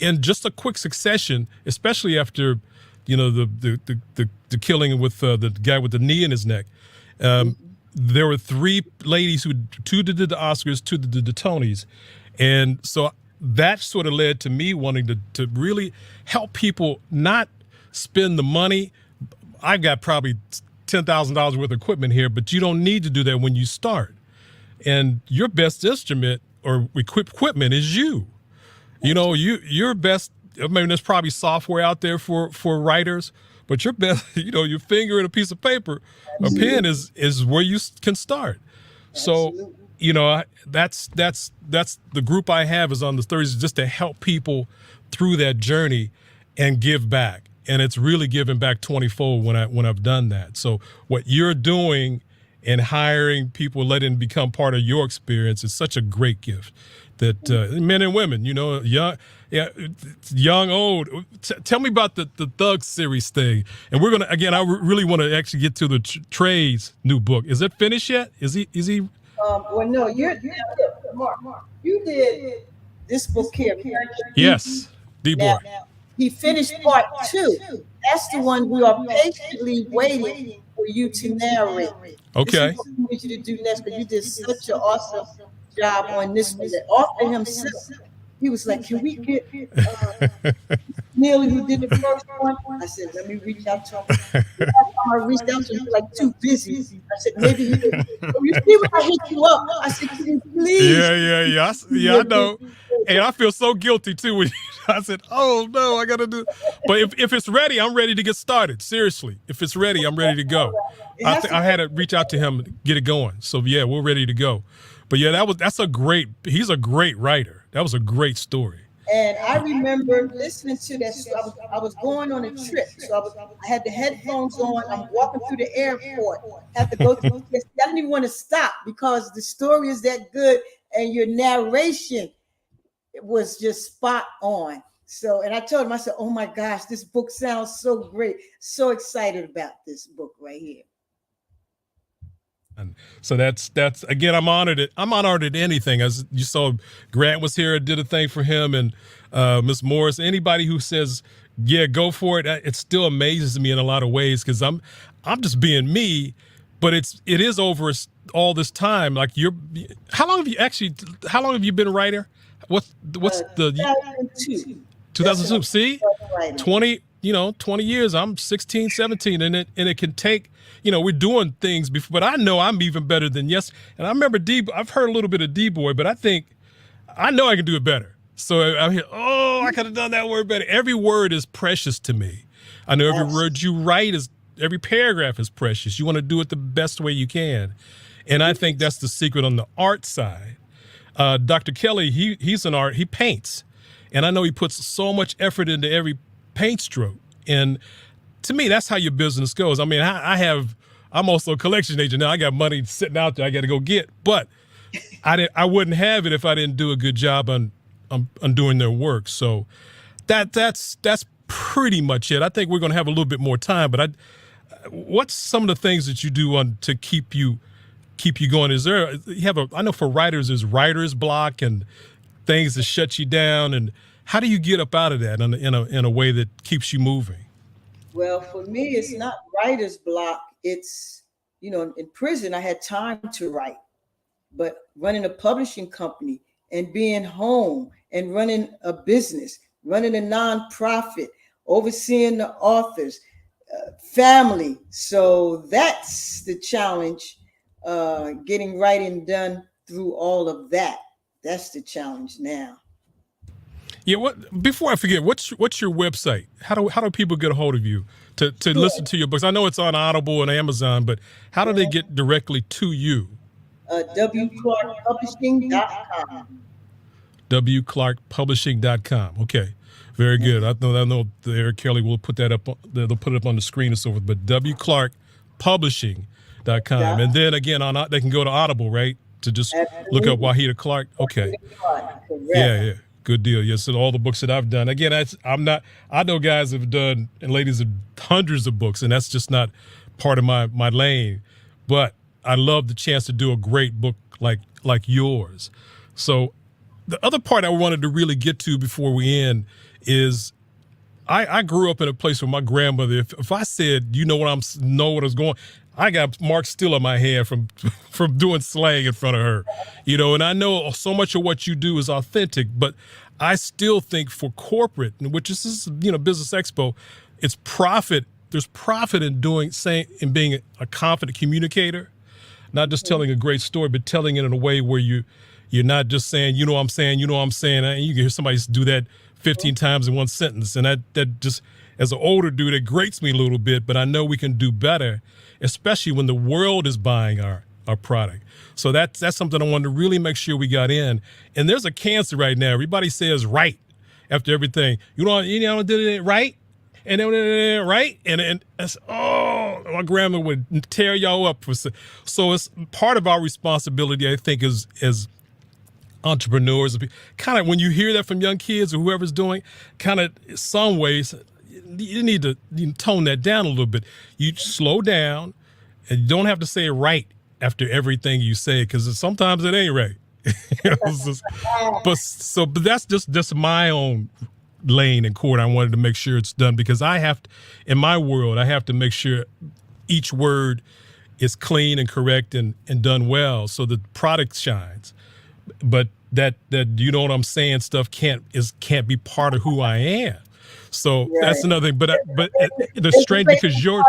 in just a quick succession, especially after, the killing with the guy with the knee in his neck. There were three ladies two did the Oscars, two did the Tonys. And so that sort of led to me wanting to really help people not spend the money. I've got probably $10,000 worth of equipment here, but you don't need to do that when you start. And your best instrument or equipment is you. Your best, I mean, there's probably software out there for writers, but your best, your finger and a piece of paper, a pen is where you can start. So, that's the group I have is on the Thursdays just to help people through that journey and give back. And it's really giving back 20-fold when I've done that. So what you're doing and hiring people, letting them become part of your experience is such a great gift that men and women, young, old. Tell me about the Thug series thing. And we're going to, again, I really want to actually get to the Trey's new book. Is it finished yet? Is he? Well, no, Mark, you did this book here. Yes, D-Boy. He finished part 2. That's the one we are patiently waiting for you to narrate. Okay. This is what we need you to do next, because you did such an awesome job on this one. The author himself, he was like, can we get Neely, who did the first one? I said, let me reach out to him. The last time I reached out to him, he was like too busy. I said, maybe he would. Oh, you see when I hit you up? I said, can you please? Yeah, I know. And I feel so guilty too when I said, oh no, I gotta do. But if it's ready, I'm ready to get started. Seriously, if it's ready, I'm ready to go. I had to reach out to him and get it going. So yeah, we're ready to go. But yeah, he's a great writer. That was a great story. And I remember listening to that. So I was going on a trip. So I had the headphones on. I'm walking through the airport. Have to go through. I didn't even want to stop because the story is that good and your narration was just spot on. So, and I told him, I said, oh my gosh, this book sounds so great. So excited about this book right here. And so that's again, I'm honored at anything. As you saw, Grant was here, did a thing for him, and Miss Morris. Anybody who says, yeah, go for it, it still amazes me in a lot of ways, because I'm just being me, but it is over all this time. Like how long have you been a writer? What's the 2002? See, 20 years. I'm 16, 17, and it can take. We're doing things before, but I know I'm even better than yes. And I remember I've heard a little bit of D-Boy, but I know I can do it better. So I'm here, I could have done that word better. Every word is precious to me. I know every word you write every paragraph is precious. You want to do it the best way you can. And I think that's the secret on the art side. Dr. Kelly, he's an art, he paints. And I know he puts so much effort into every paint stroke. And to me, that's how your business goes. I mean, I'm also a collection agent now. I got money sitting out there I got to go get, but I wouldn't have it if I didn't do a good job on doing their work. So that's pretty much it. I think we're going to have a little bit more time, but what's some of the things that you do to keep you going? I know for writers, there's writer's block and things that shut you down. And how do you get up out of that in a way that keeps you moving? Well, for me, it's not writer's block. It's, in prison, I had time to write, but running a publishing company and being home and running a business, running a nonprofit, overseeing the authors, family. So that's the challenge, getting writing done through all of that. That's the challenge now. Yeah. Before I forget, what's your website? How do people get a hold of you to listen to your books? I know it's on Audible and Amazon, but how do they get directly to you? wclarkpublishing.com. wclarkpublishing.com. Okay, very good. I know Eric Kelly will put that up. They'll put it up on the screen and so forth. But wclarkpublishing.com, and then again they can go to Audible, right? To just look up Wahida Clark. Okay. Yeah. Good deal. Yes, so all the books that I've done. Again, I know guys have done and ladies have hundreds of books, and that's just not part of my lane. But I love the chance to do a great book like yours. So the other part I wanted to really get to before we end is I grew up in a place where my grandmother, if I said, know what I was going, I got marks still on my head from doing slang in front of her, and I know so much of what you do is authentic, but I still think for corporate, which is, Business Expo, it's profit. There's profit in being a confident communicator, not just telling a great story, but telling it in a way where you're not just saying, what I'm saying, what I'm saying. And you can hear somebody do that 15 times in one sentence. And that just, as an older dude, it grates me a little bit, but I know we can do better, especially when the world is buying our product. So that's something I wanted to really make sure we got in. And there's a cancer right now. Everybody says right after everything. You did it right, and then right, and my grandma would tear y'all up for. So it's part of our responsibility, I think, as entrepreneurs, kind of when you hear that from young kids or whoever's doing, kind of some ways, you need to tone that down a little bit. You slow down, and you don't have to say it right after everything you say, because sometimes it ain't right. But that's just my own lane in court. I wanted to make sure it's done because in my world, I have to make sure each word is clean and correct and done well so the product shines. But that you know what I'm saying, stuff can't be part of who I am. So that's another thing. But the strength because you're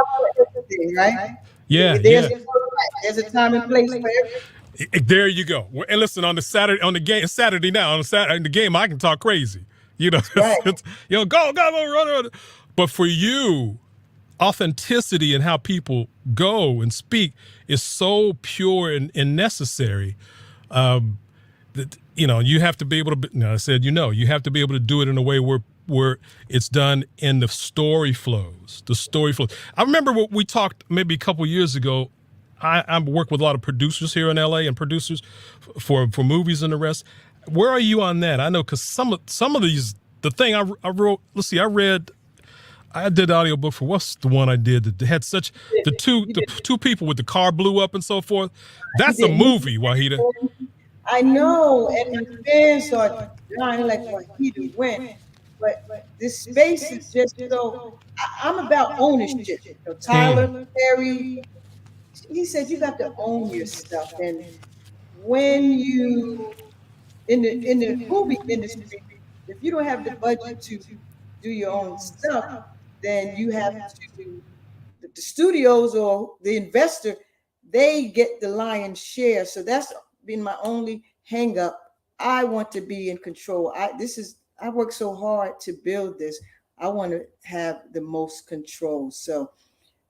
right. Yeah, There's a time and place for everything. There you go. And listen, on the game, it's Saturday now. In the game, I can talk crazy. You know, go, run. But for you, authenticity and how people go and speak is so pure and necessary. That you have to be able to. I said, you have to be able to do it in a way where it's done in the story flows. I remember what we talked maybe a couple years ago. I work with a lot of producers here in LA and producers for movies and the rest. Where are you on that? I know because some of these, the thing I wrote, let's see, I did the audiobook for what's the one I did that had such the two people with the car blew up and so forth. That's a movie, Wahida. I know, and my fans are dying like Wahida went. But this space is just so. I'm about ownership. Tyler Perry, he said you got to own your stuff, and when you in the movie industry, if you don't have the budget to do your own stuff, then you have to. The studios or the investor, they get the lion's share. So that's been my only hang up. I want to be in control. I work so hard to build this. I want to have the most control. So,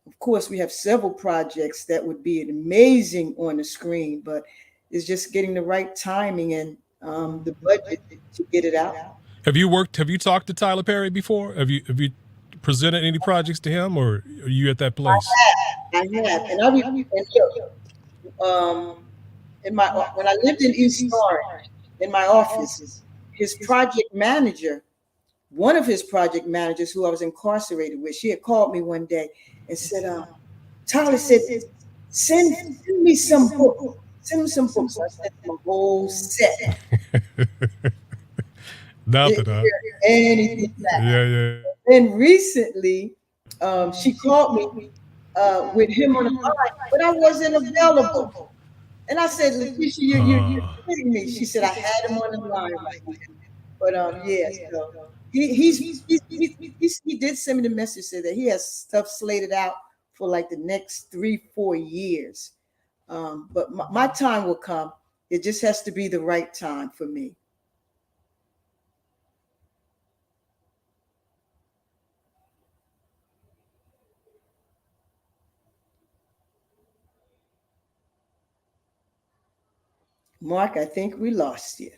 of course, we have several projects that would be amazing on the screen, but it's just getting the right timing and the budget to get it out. Have you talked to Tyler Perry before? Have you presented any projects to him, or are you at that place? I have. And when I lived in East Orange, in my office, his project manager, one of his project managers who I was incarcerated with, she had called me one day and said, Tyler said, send me some books. Send me some books. I sent him a whole set. Nothing, huh? Anything back. Yeah. And recently, she called me with him on the line, but I wasn't available. And I said, Letitia, you're kidding me. She said, I had him on the line right now. But so he did send me the message, said that he has stuff slated out for like the next 3-4 years. But my time will come. It just has to be the right time for me. Mark, I think we lost you.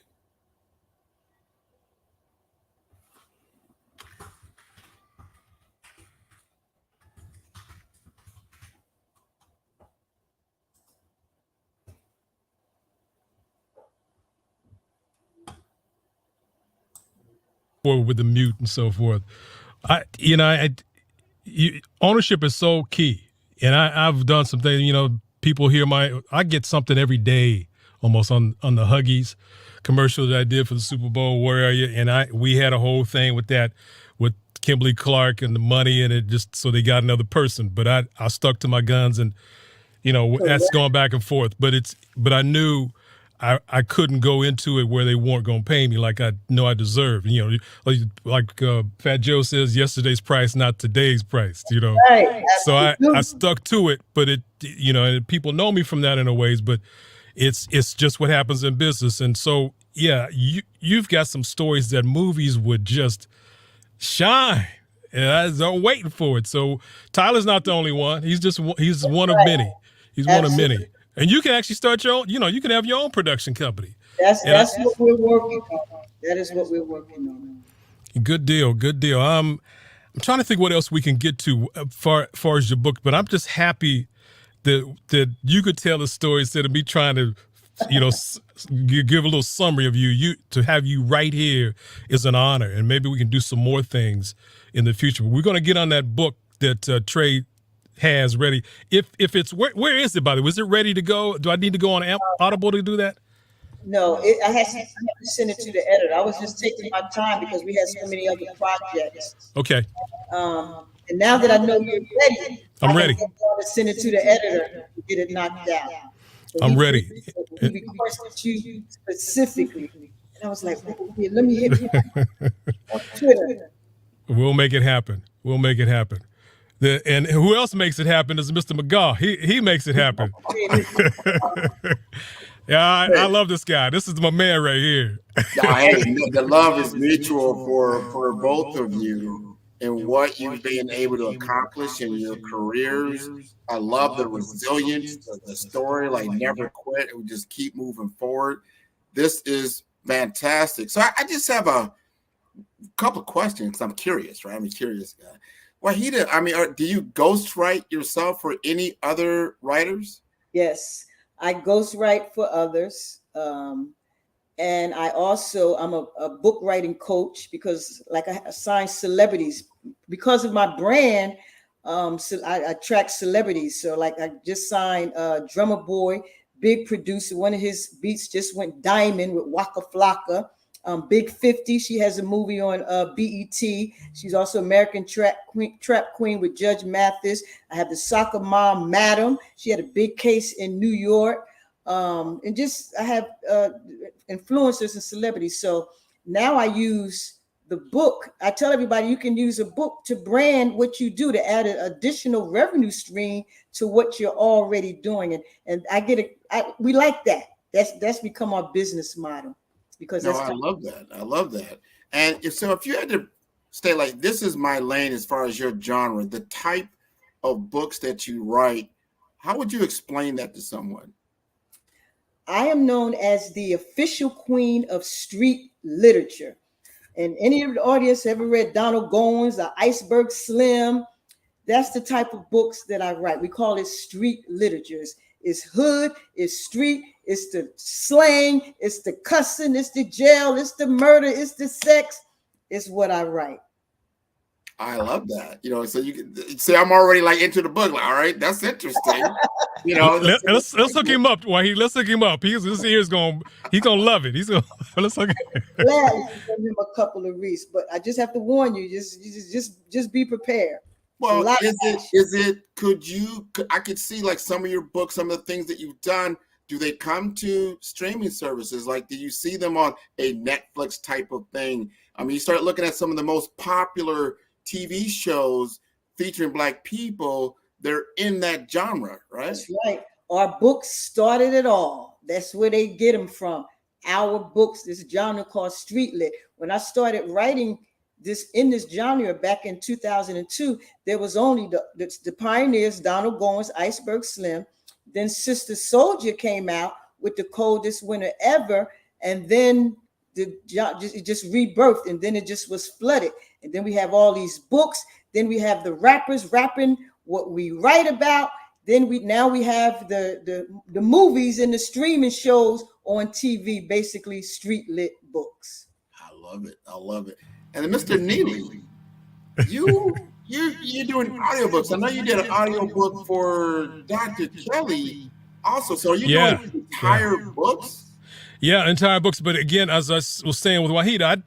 With the mute and so forth. Ownership is so key. And I've done some things, people hear I get something every day almost on the Huggies commercial that I did for the Super Bowl. Where are you? And we had a whole thing with that, with Kimberly Clark and the money, and it just so they got another person. But I stuck to my guns, and that's going back and forth. But I knew I couldn't go into it where they weren't going to pay me like I know I deserve. Like Fat Joe says, yesterday's price, not today's price. Right. So I stuck to it. But and people know me from that in a ways, but. It's just what happens in business. And so, yeah, you've got some stories that movies would just shine. And I'm waiting for it. So Tyler's not the only one. He's one of many. He's one of many. And you can actually start your own, you can have your own production company. That's what we're working on. That is what we're working on. Good deal. I'm trying to think what else we can get to far as your book, but I'm just happy that you could tell the story instead of me trying to, give a little summary of you. To have you right here is an honor, and maybe we can do some more things in the future. We're going to get on that book that Trey has ready. If it's where is it, by the way? Is it ready to go? Do I need to go on Audible to do that? No, I had to send it to the editor. I was just taking my time because we had so many other projects. Okay. And now that I know you're ready, I'm ready. I can send it to the editor to get it knocked out. So I'm ready. He requested you specifically. And I was like, oh, yeah, let me hit you on Twitter. We'll make it happen. We'll make it happen. And who else makes it happen is Mr. McGaw. He makes it happen. Yeah, I love this guy. This is my man right here. Hey, the love is mutual for both of you and what you've been able to accomplish in your careers. I love the resilience, the story, like never quit. We just keep moving forward. This is fantastic. So I just have a couple of questions. I'm curious, right? I'm a curious guy. Wahida, I mean, do you ghostwrite yourself for any other writers? Yes, I ghostwrite for others. And I'm a book writing coach because like I assign celebrities because of my brand. So I attract celebrities. So like I just signed Drummer Boy, big producer. One of his beats just went diamond with Waka Flocka. Big 50, she has a movie on BET. She's also American Trap Queen with Judge Mathis. I have the soccer mom, Madam. She had a big case in New York. And just I have influencers and celebrities. So now I use the book. I tell everybody you can use a book to brand what you do, to add an additional revenue stream to what you're already doing. And we like that. That's become our business model. Because I love that. I love that. And if you had to say like, this is my lane as far as your genre, the type of books that you write, how would you explain that to someone? I am known as the official queen of street literature. And any of the audience ever read Donald Goins, The Iceberg Slim? That's the type of books that I write. We call it street literature. It's hood, it's street, it's the slang, it's the cussing, it's the jail, it's the murder, it's the sex. It's what I write. I love that. So you can say I'm already like into the book. Like, all right, that's interesting. Let's hook him up. Let's hook him up. He's gonna love it. Let's hook him. Glad to give him a couple of reads, but I just have to warn you, just be prepared. Well, I could see like some of your books, some of the things that you've done, do they come to streaming services? Like, do you see them on a Netflix type of thing? I mean, you start looking at some of the most popular TV shows featuring Black people, they're in that genre, right? That's right. Our books started it all. That's where they get them from. Our books, this genre called street lit. When I started writing in this genre back in 2002, there was only the pioneers, Donald Goins, Iceberg Slim. Then Sister Soldier came out with The Coldest Winter Ever, and then it just rebirthed, and then it just was flooded. And then we have all these books. Then we have the rappers rapping what we write about. Then we have the movies and the streaming shows on TV, basically street lit books. I love it. I love it. And then Mr. Neely, you're doing audiobooks. I know you did an audiobook for Dr. Kelly also. So are you doing entire books? Yeah, entire books. But again, as I was saying with Wahida,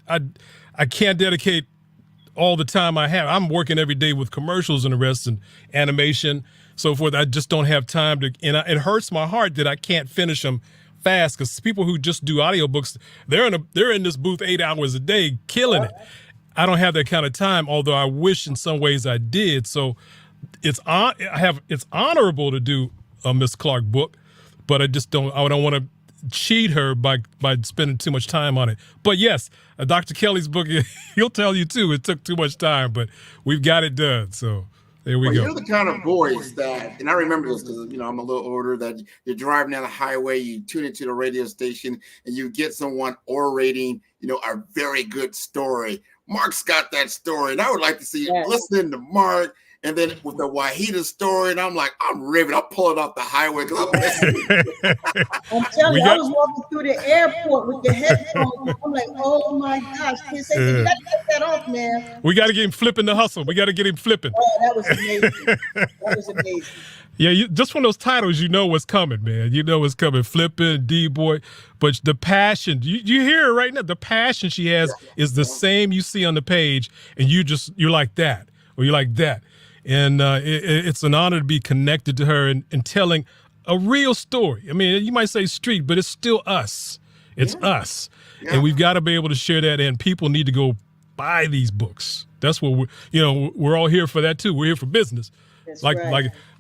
I can't dedicate all the time I have. I'm working every day with commercials and the rest and animation, so forth. I just don't have time to, and it hurts my heart that I can't finish them fast, because people who just do audiobooks, they're in this booth 8 hours a day, killing it. I don't have that kind of time, although I wish in some ways I did. So it's honorable to do a Miss Clark book, but I don't want to cheat her by spending too much time on it. But yes, Dr. Kelly's book, he'll tell you too, it took too much time, but we've got it done. So there we go. You're the kind of voice that, and I remember this because I'm a little older, that you're driving down the highway, you tune into the radio station, and you get someone orating, a very good story. Mark's got that story, and I would like to see you listening to Mark And then with the Wahida story, and I'm like, I'm riveted. I'm pulling off the highway because I'm listening. I'm telling you, I was walking through the airport with the headphones. I'm like, oh my gosh. You got to take that off, man. We got to get him flipping the hustle. We got to get him flipping. Oh, that was amazing. That was amazing. Yeah, just from those titles, you know what's coming, man. You know what's coming. Flipping, D-Boy. But the passion, you hear it right now. The passion she has is the same you see on the page, and you're like that, or you're like that. And it's an honor to be connected to her and telling a real story. I mean, you might say street, but it's still us. It's us. Yeah. And we've got to be able to share that, and people need to go buy these books. That's what we're all here for that too. We're here for business. That's like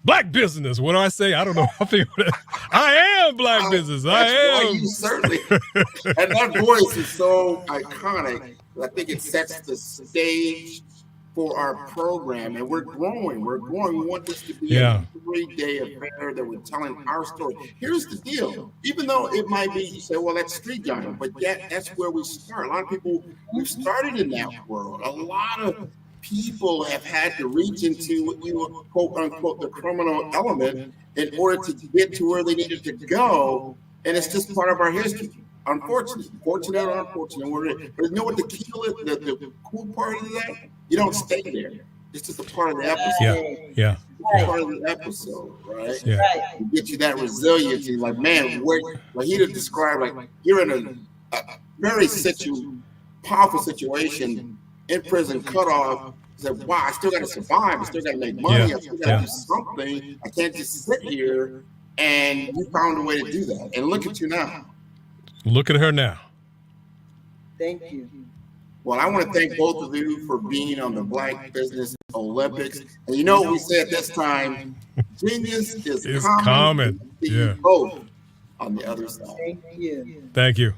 Black business. What do I say? I don't know. I am Black business. I am. You certainly. And that voice is so iconic. I think it sets the stage for our program, and we're growing. We want this to be a 3-day affair that we're telling our story. Here's the deal. Even though it might be, you say, well, that's street genre, but that's where we start. A lot of people, we've started in that world. A lot of people have had to reach into what we would quote unquote the criminal element in order to get to where they needed to go. And it's just part of our history. Unfortunately, fortunate or unfortunate. But you know what the cool part of that? You don't stay there. It's just a part of the episode. Yeah. Part of the episode, right? Yeah. To get you that resiliency. Like, man, like he described, like you're in a very powerful situation in prison, cut off. Said, wow, I still got to survive. I still got to make money. I still got to do something. I can't just sit here. And you found a way to do that. And look at you now. Look at her now. Thank you. Well, I want to thank both of you for being on the Black Business Olympics. And you know what we say at this time? Genius is common. Yeah. Both on the other side. Thank you. Thank you.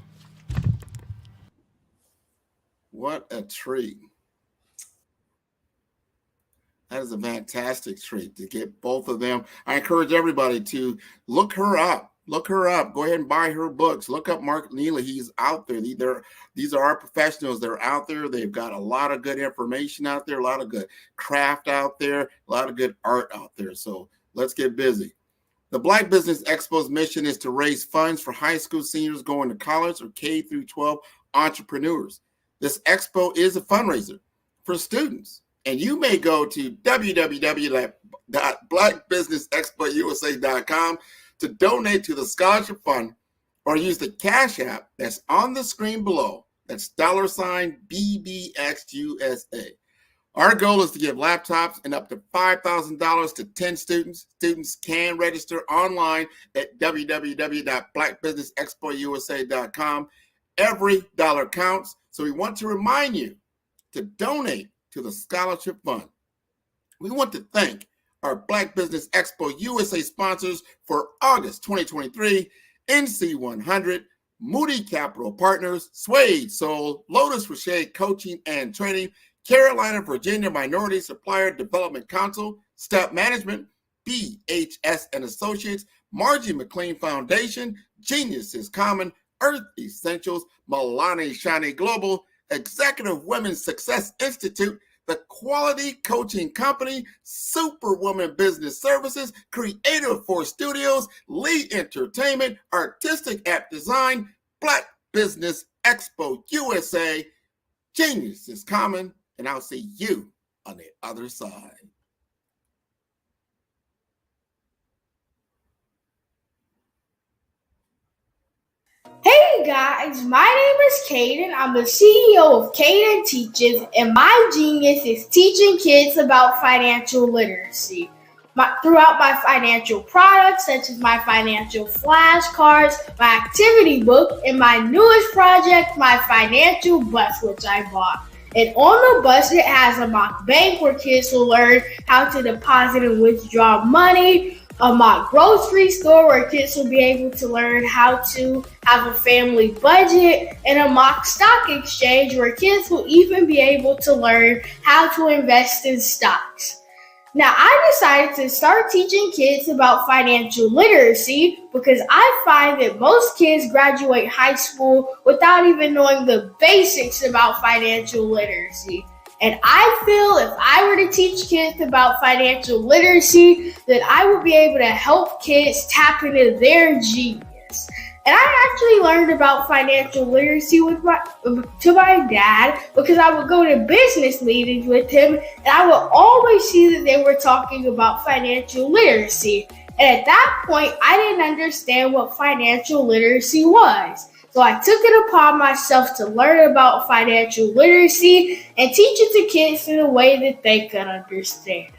What a treat. That is a fantastic treat to get both of them. I encourage everybody to look her up. Look her up. Go ahead and buy her books. Look up Mark Neely. He's out there. These are our professionals. They're out there. They've got a lot of good information out there, a lot of good craft out there, a lot of good art out there. So let's get busy. The Black Business Expo's mission is to raise funds for high school seniors going to college or K through 12 entrepreneurs. This expo is a fundraiser for students. And you may go to www.blackbusinessexpousa.com to donate to the scholarship fund, or use the Cash App that's on the screen below. That's $BBXUSA. Our goal is to give laptops and up to $5,000 to 10 students. Students can register online at www.blackbusinessexpousa.com. Every dollar counts, so we want to remind you to donate to the scholarship fund. We want to thank our Black Business Expo USA sponsors for August 2023, NC100, Moody Capital Partners, Suede Soul, Lotus for Shade Coaching and Training, Carolina, Virginia Minority Supplier Development Council, Step Management, BHS and Associates, Margie McLean Foundation, Genius is Common, Earth Essentials, Milani Shani Global, Executive Women's Success Institute, the Quality Coaching Company, Superwoman Business Services, Creative Force Studios, Lee Entertainment, Artistic App Design, Black Business Expo USA. Genius is common, and I'll see you on the other side. Hey guys, my name is Caden. I'm the CEO of Caden Teaches, and my genius is teaching kids about financial literacy. Throughout my financial products, such as my financial flashcards, my activity book, and my newest project, my financial bus, which I bought. And on the bus, it has a mock bank where kids will learn how to deposit and withdraw money, a mock grocery store where kids will be able to learn how to have a family budget, and a mock stock exchange where kids will even be able to learn how to invest in stocks. Now, I decided to start teaching kids about financial literacy because I find that most kids graduate high school without even knowing the basics about financial literacy. And I feel if I were to teach kids about financial literacy, that I would be able to help kids tap into their genius. And I actually learned about financial literacy to my dad because I would go to business meetings with him and I would always see that they were talking about financial literacy. And at that point, I didn't understand what financial literacy was. So I took it upon myself to learn about financial literacy and teach it to kids in a way that they could understand.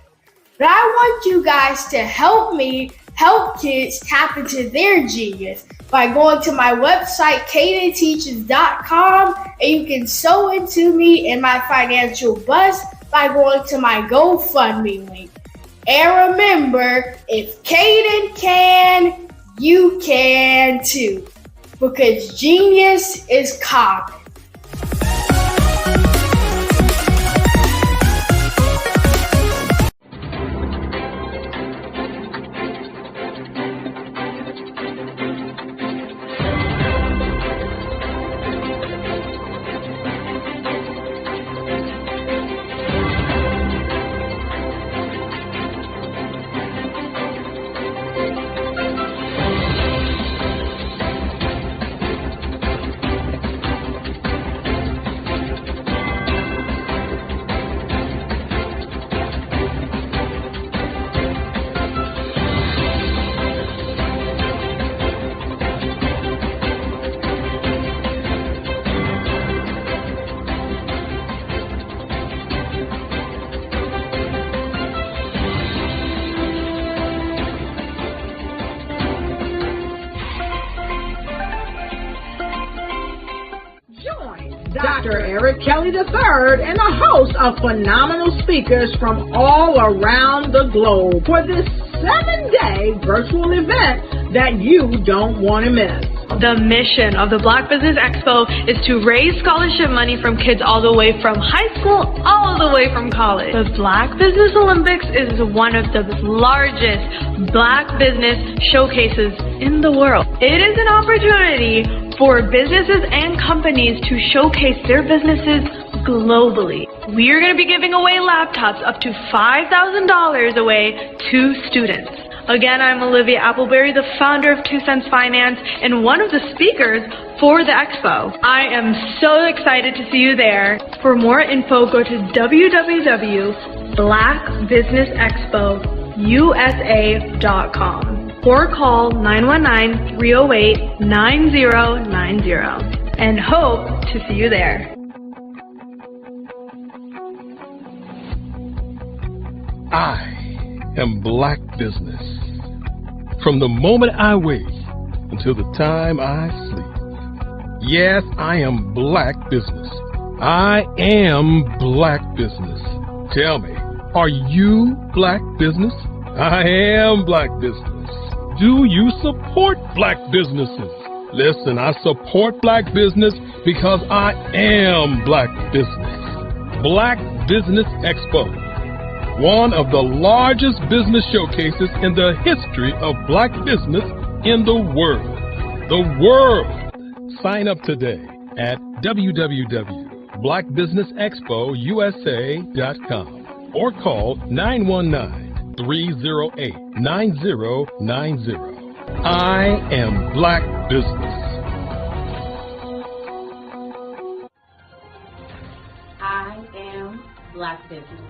But I want you guys to help me help kids tap into their genius by going to my website, cadenteaches.com, and you can sew into me in my financial bust by going to my GoFundMe link. And remember, if Caden can, you can too, because genius is common. Dr. Eric Kelly III and a host of phenomenal speakers from all around the globe for this 7-day virtual event that you don't want to miss. The mission of the Black Business Expo is to raise scholarship money from kids all the way from high school, all the way from college. The Black Business Olympics is one of the largest Black business showcases in the world. It is an opportunity for businesses and companies to showcase their businesses globally. We are going to be giving away laptops up to $5,000 away to students. Again, I'm Olivia Appleberry, the founder of 2 Cents Finance and one of the speakers for the expo. I am so excited to see you there. For more info, go to www.blackbusinessexpousa.com or call 919-308-9090 and hope to see you there. I am Black Business. From the moment I wake until the time I sleep. Yes, I am Black Business. I am Black Business. Tell me, are you Black Business? I am Black Business. Do you support Black businesses? Listen, I support Black business because I am Black Business. Black Business Expo, one of the largest business showcases in the history of Black business in the world. The world! Sign up today at www.blackbusinessexpousa.com or call 919-308-9090. I am Black Business. I am Black Business.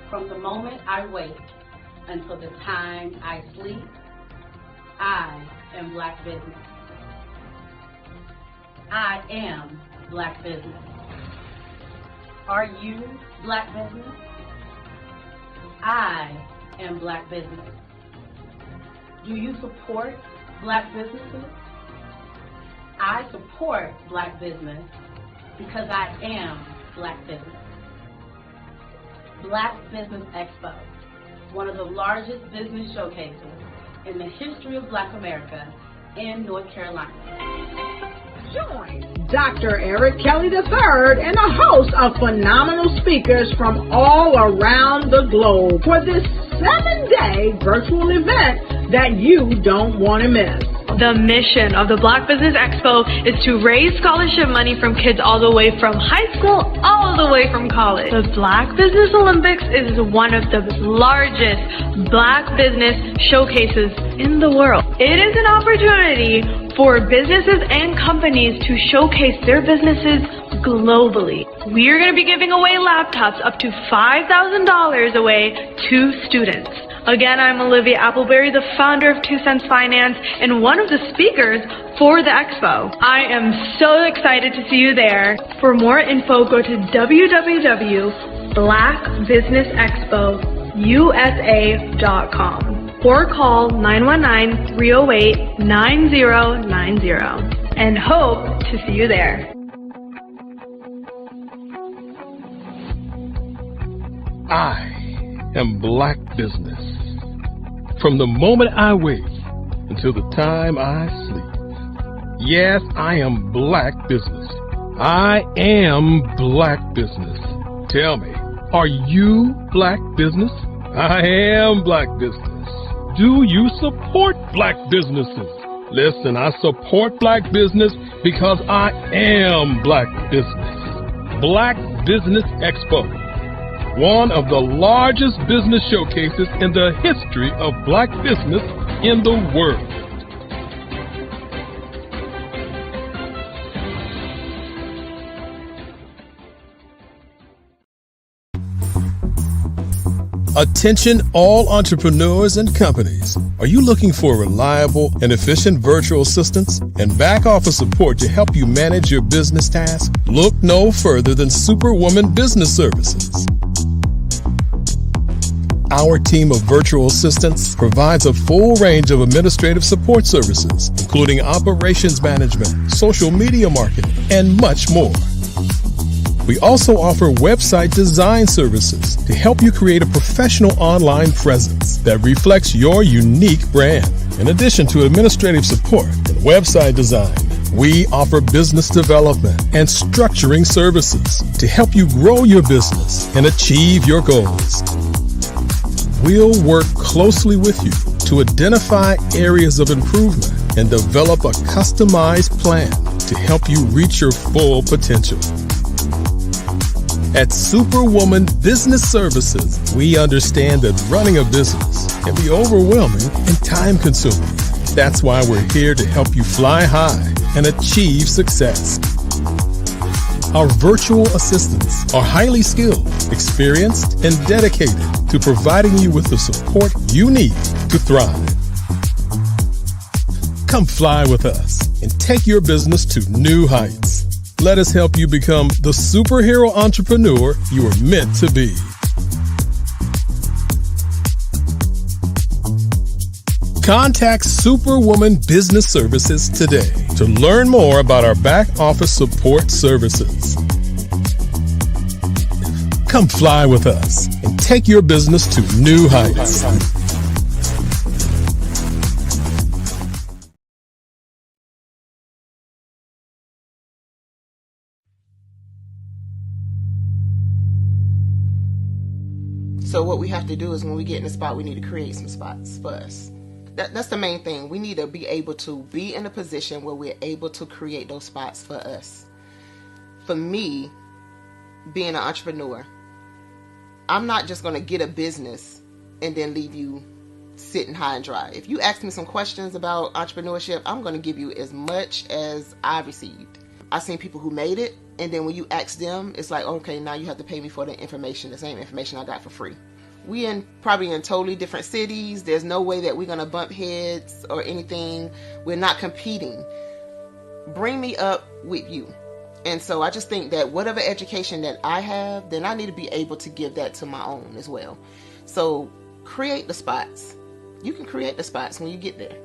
From the moment I wake until the time I sleep, I am Black Business. I am Black Business. Are you Black Business? I am Black Business. Do you support Black businesses? I support Black business because I am Black Business. Black Business Expo, one of the largest business showcases in the history of Black America in North Carolina. Join Dr. Eric Kelly III and a host of phenomenal speakers from all around the globe for this 7-day virtual event that you don't want to miss. The mission of the Black Business Expo is to raise scholarship money from kids all the way from high school, all the way from college. The Black Business Olympics is one of the largest Black business showcases in the world. It is an opportunity for businesses and companies to showcase their businesses globally. We are going to be giving away laptops up to $5,000 away to students. Again, I'm Olivia Appleberry, the founder of 2 Cents Finance and one of the speakers for the expo. I am so excited to see you there. For more info, go to www.blackbusinessexpousa.com or call 919-308-9090 and hope to see you there. I am Black Business. From the moment I wake until the time I sleep. Yes, I am Black Business. I am Black Business. Tell me, are you Black Business? I am Black Business. Do you support Black businesses? Listen, I support Black business because I am Black Business. Black Business Expo, one of the largest business showcases in the history of Black business in the world. Attention all entrepreneurs and companies. Are you looking for reliable and efficient virtual assistants and back office support to help you manage your business tasks? Look no further than Superwoman Business Services. Our team of virtual assistants provides a full range of administrative support services, including operations management, social media marketing, and much more. We also offer website design services to help you create a professional online presence that reflects your unique brand. In addition to administrative support and website design, we offer business development and structuring services to help you grow your business and achieve your goals. We'll work closely with you to identify areas of improvement and develop a customized plan to help you reach your full potential. At Superwoman Business Services, we understand that running a business can be overwhelming and time-consuming. That's why we're here to help you fly high and achieve success. Our virtual assistants are highly skilled, experienced, and dedicated to providing you with the support you need to thrive. Come fly with us and take your business to new heights. Let us help you become the superhero entrepreneur you are meant to be. Contact Superwoman Business Services today to learn more about our back office support services. Come fly with us and take your business to new heights. So what we have to do is when we get in the spot, we need to create some spots for us. That's the main thing. We need to be able to be in a position where we're able to create those spots for us. For me, being an entrepreneur, I'm not just going to get a business and then leave you sitting high and dry. If you ask me some questions about entrepreneurship, I'm going to give you as much as I received. I've seen people who made it, and then when you ask them, it's like, okay, now you have to pay me for the information, the same information I got for free. We probably in totally different cities. There's no way that we're going to bump heads or anything. We're not competing. Bring me up with you. And so I just think that whatever education that I have, then I need to be able to give that to my own as well. So create the spots. You can create the spots when you get there.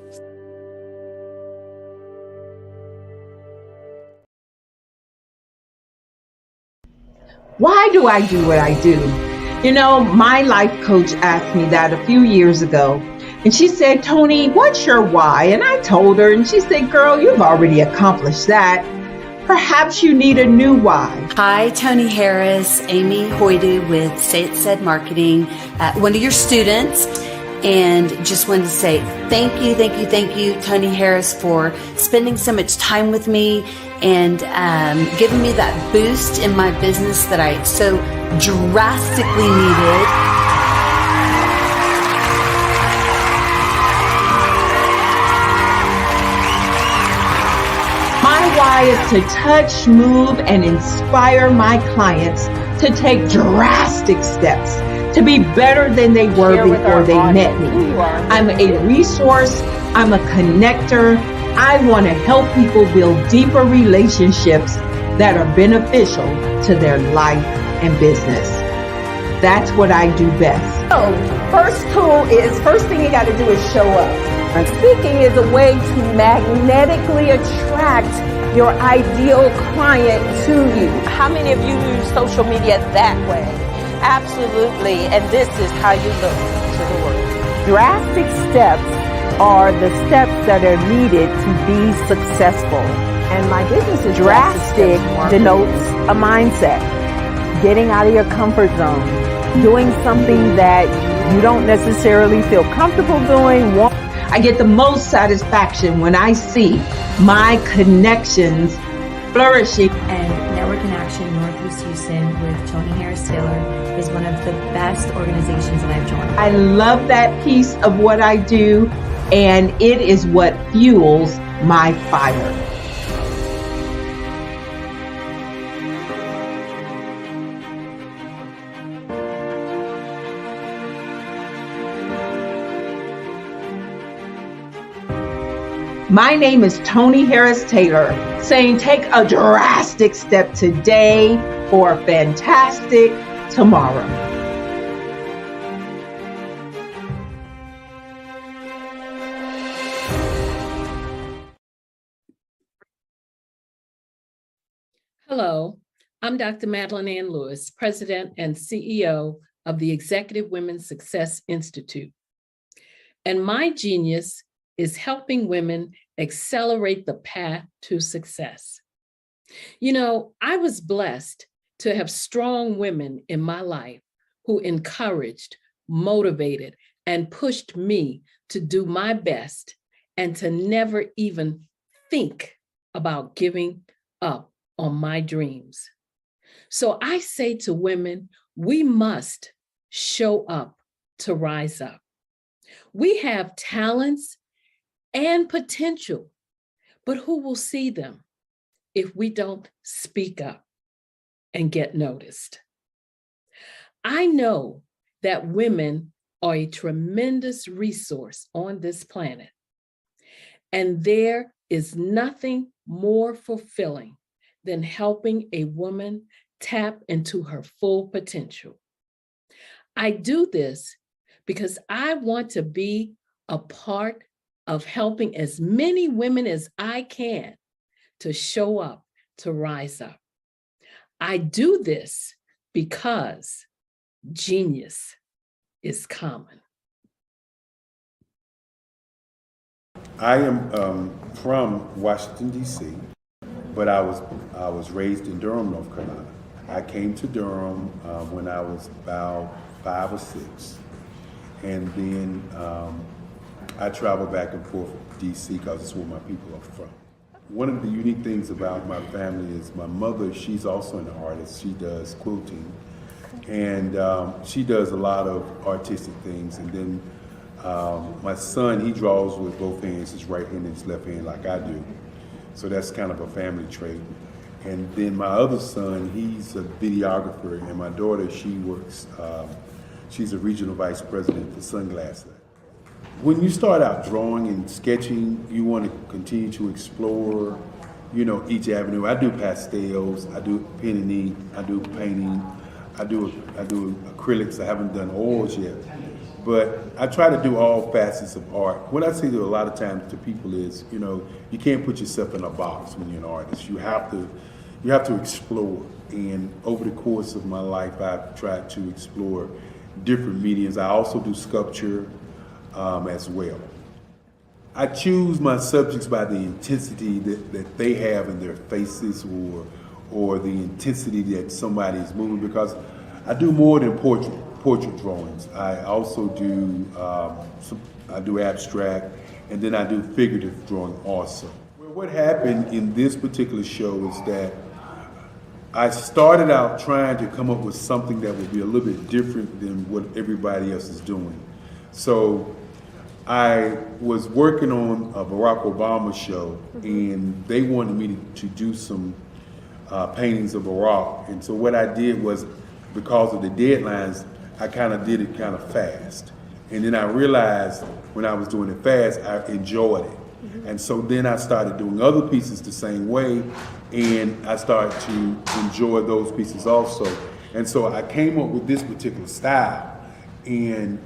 Why do I do what I do? You know, my life coach asked me that a few years ago. And she said, Tony, what's your why? And I told her, and she said, girl, you've already accomplished that. Perhaps you need a new why. Hi, Tony Harris, Amy Hoydu with Say It Said Marketing, one of your students. and just wanted to say thank you, Tony Harris, for spending so much time with me and giving me that boost in my business that I so drastically needed. My why is to touch, move, and inspire my clients to take drastic steps to be better than they were before they met me. I'm a resource. I'm a connector. I want to help people build deeper relationships that are beneficial to their life and business. That's what I do best. So, first thing you got to do is show up. And speaking is a way to magnetically attract your ideal client to you. How many of you use social media that way? Absolutely, and this is how you look to the world. Drastic steps are the steps that are needed to be successful. And my business is drastic denotes a mindset. Getting out of your comfort zone. Doing something that you don't necessarily feel comfortable doing. I get the most satisfaction when I see my connections flourishing. And Network in Action Northeast Houston with Tony Harris Taylor is one of the best organizations that I've joined. I love that piece of what I do, and it is what fuels my fire. My name is Tony Harris Taylor, saying take a drastic step today for a fantastic tomorrow. Hello, I'm Dr. Madeline Ann Lewis, President and CEO of the Executive Women's Success Institute. And my genius is helping women accelerate the path to success. You know, I was blessed to have strong women in my life who encouraged, motivated, and pushed me to do my best and to never even think about giving up on my dreams. So I say to women, we must show up to rise up. We have talents and potential, but who will see them if we don't speak up and get noticed? I know that women are a tremendous resource on this planet, and there is nothing more fulfilling than helping a woman tap into her full potential. I do this because I want to be a part of helping as many women as I can to show up, to rise up. I do this because genius is common. I am from Washington, D.C., but I was raised in Durham, North Carolina. I came to Durham when I was about 5 or 6, and then I travel back and forth to D.C. because it's where my people are from. One of the unique things about my family is my mother, she's also an artist. She does quilting, and she does a lot of artistic things. And then my son, he draws with both hands, his right hand and his left hand like I do. So that's kind of a family trait. And then my other son, he's a videographer, and my daughter, she works, she's a regional vice president for Sunglasses. When you start out drawing and sketching, you want to continue to explore, you know, each avenue. I do pastels, I do pen and ink, I do painting, I do acrylics. I haven't done oils yet, but I try to do all facets of art. What I say to a lot of times to people is, you know, you can't put yourself in a box when you're an artist. You have to explore. And over the course of my life, I've tried to explore different mediums. I also do sculpture as well. I choose my subjects by the intensity that they have in their faces, or the intensity that somebody is moving, because I do more than portrait. portrait drawings. I also do I do abstract, and then I do figurative drawing also. Well, what happened in this particular show is that I started out trying to come up with something that would be a little bit different than what everybody else is doing. So I was working on a Barack Obama show, and they wanted me to do some paintings of Barack. And so what I did was, because of the deadlines, I kind of did it kind of fast. And then I realized when I was doing it fast, I enjoyed it. And so then I started doing other pieces the same way, and I started to enjoy those pieces also. And so I came up with this particular style, and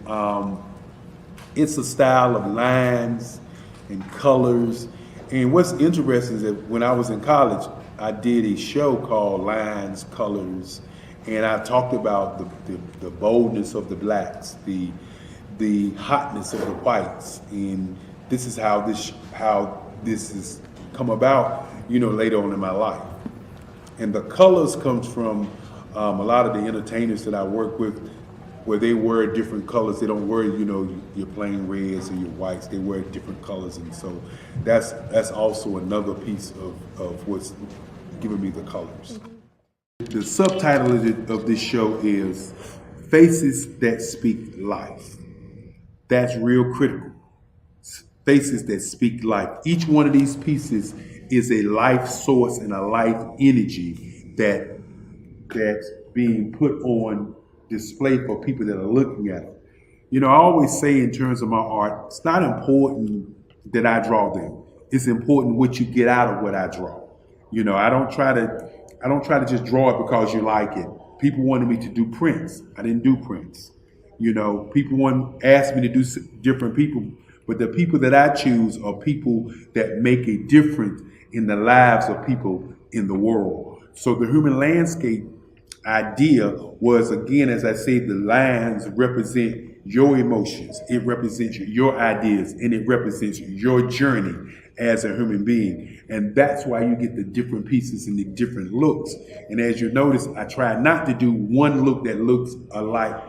it's a style of lines and colors. And what's interesting is that when I was in college, I did a show called Lines, Colors, and I talked about the boldness of the blacks, the hotness of the whites, and this is how this has come about, later on in my life. And the colors comes from a lot of the entertainers that I work with, where they wear different colors. They don't wear, your plain reds or your whites. They wear different colors, and so that's also another piece of what's giving me the colors. The subtitle of this show is Faces That Speak Life. That's real critical. Faces that speak life. Each one of these pieces is a life source and a life energy that's being put on display for people that are looking at it. I always say in terms of my art, it's not important that I draw them. It's important what you get out of what I draw. I don't try to just draw it because you like it. People wanted me to do prints. I didn't do prints. People asked me to do different people, but the people that I choose are people that make a difference in the lives of people in the world. So the human landscape idea was, again, as I say, the lines represent your emotions, it represents your ideas, and it represents your journey as a human being. And that's why you get the different pieces and the different looks. And as you notice, I try not to do one look that looks alike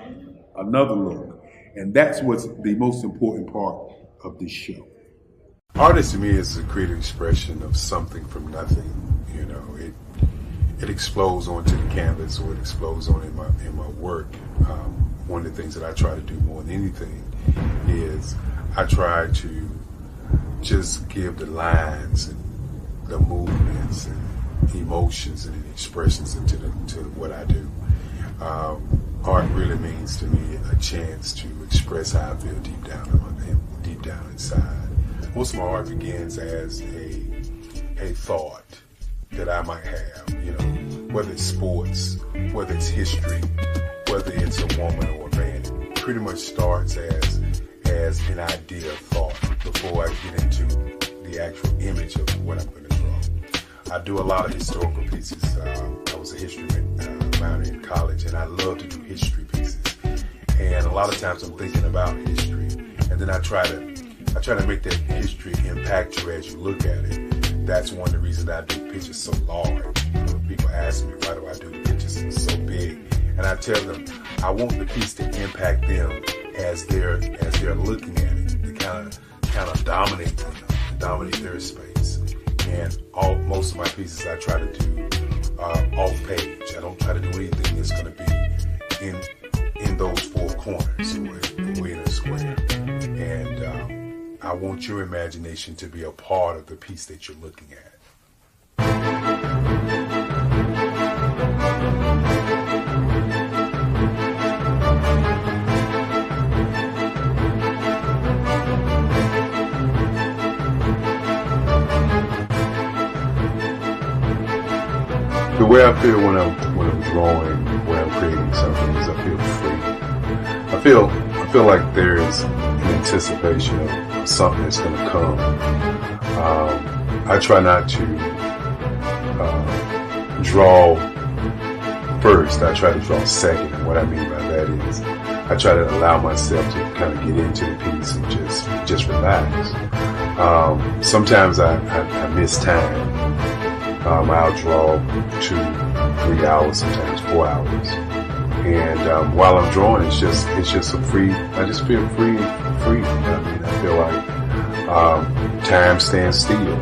another look. And that's what's the most important part of this show. Artist to me is a creative expression of something from nothing. It explodes onto the canvas, or it explodes on in my work. One of the things that I try to do more than anything is I try to just give the lines and the movements and emotions and expressions into what I do. Art really means to me a chance to express how I feel deep down inside. Most of my art begins as a thought that I might have, whether it's sports, whether it's history, whether it's a woman or a man. It pretty much starts as an idea of thought before I get into the actual image of what I'm going to draw. I do a lot of historical pieces. I was a history minor in college, and I love to do history pieces. And a lot of times I'm thinking about history, and then I try to make that history impact you as you look at it. That's one of the reasons that I do pictures so large. People ask me, why do I do pictures so big? And I tell them, I want the piece to impact them as they're looking at it, to kind of dominate their space. And most of my pieces I try to do off page. I don't try to do anything that's going to be in those four corners, or in a square. And I want your imagination to be a part of the piece that you're looking at. The way I feel when I'm drawing, when I'm creating something, is I feel free. I feel like there's an anticipation of something that's going to come. I try not to draw first. I try to draw second. And what I mean by that is I try to allow myself to kind of get into the piece and just relax. Sometimes I miss time. I'll draw 2-3 hours, sometimes 4 hours. And while I'm drawing, it's just a free. I just feel free. I mean, I feel like time stands still.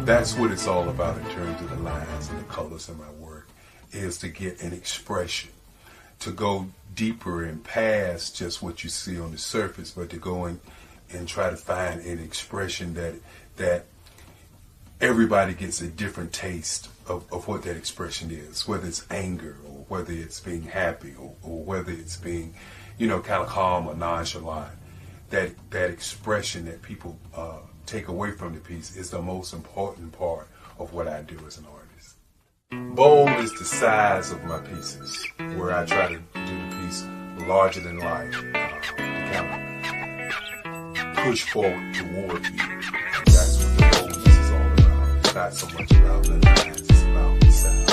That's what it's all about in terms of the lines and the colors in my work, is to get an expression, to go deeper and past just what you see on the surface, but to go in and try to find an expression that everybody gets a different taste of what that expression is, whether it's anger or whether it's being happy or whether it's being, kind of calm or nonchalant. That expression that people take away from the piece is the most important part of what I do as an artist. Bold is the size of my pieces, where I try to do the piece larger than life, to kind of push forward toward you. That's what the boldness is all about. It's not so much about the lines, it's about the size.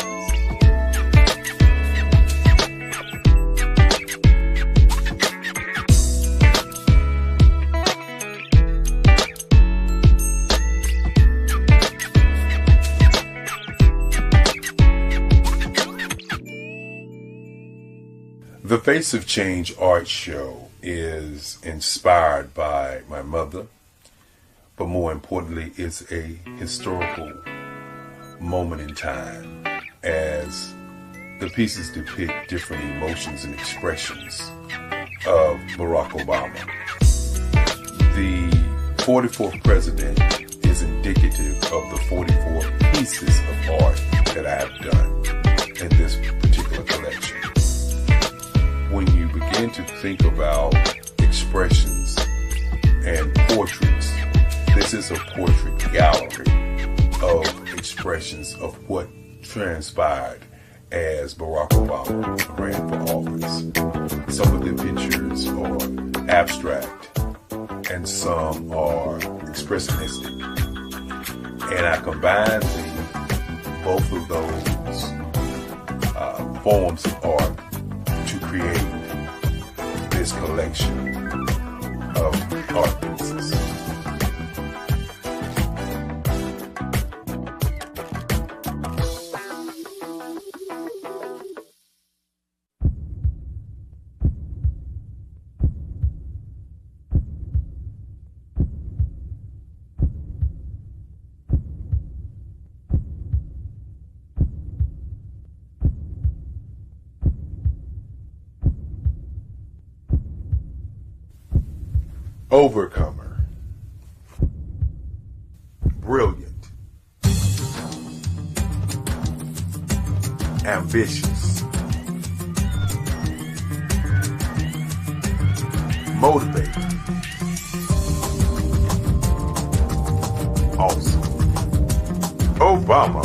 The Face of Change art show is inspired by my mother, but more importantly, it's a historical moment in time as the pieces depict different emotions and expressions of Barack Obama. The 44th president is indicative of the 44 pieces of art that I have done in this particular collection. When you begin to think about expressions and portraits, this is a portrait gallery of expressions of what transpired as Barack Obama ran for office. Some of the pictures are abstract and some are expressionistic. And I combine both of those forms of art to create this collection of art pieces. Overcomer, brilliant, ambitious, motivated, awesome. Obama.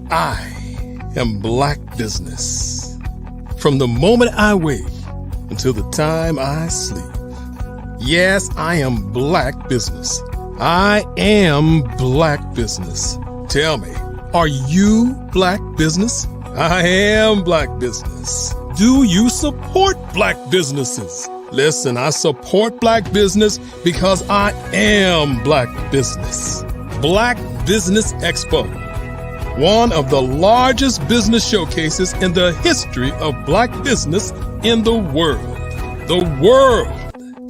I am Black Business. From the moment I wake until the time I sleep. Yes, I am Black Business. I am Black Business. Tell me, are you Black Business? I am Black Business. Do you support Black businesses? Listen, I support Black business because I am Black Business. Black Business Expo, one of the largest business showcases in the history of Black business in the world. The world!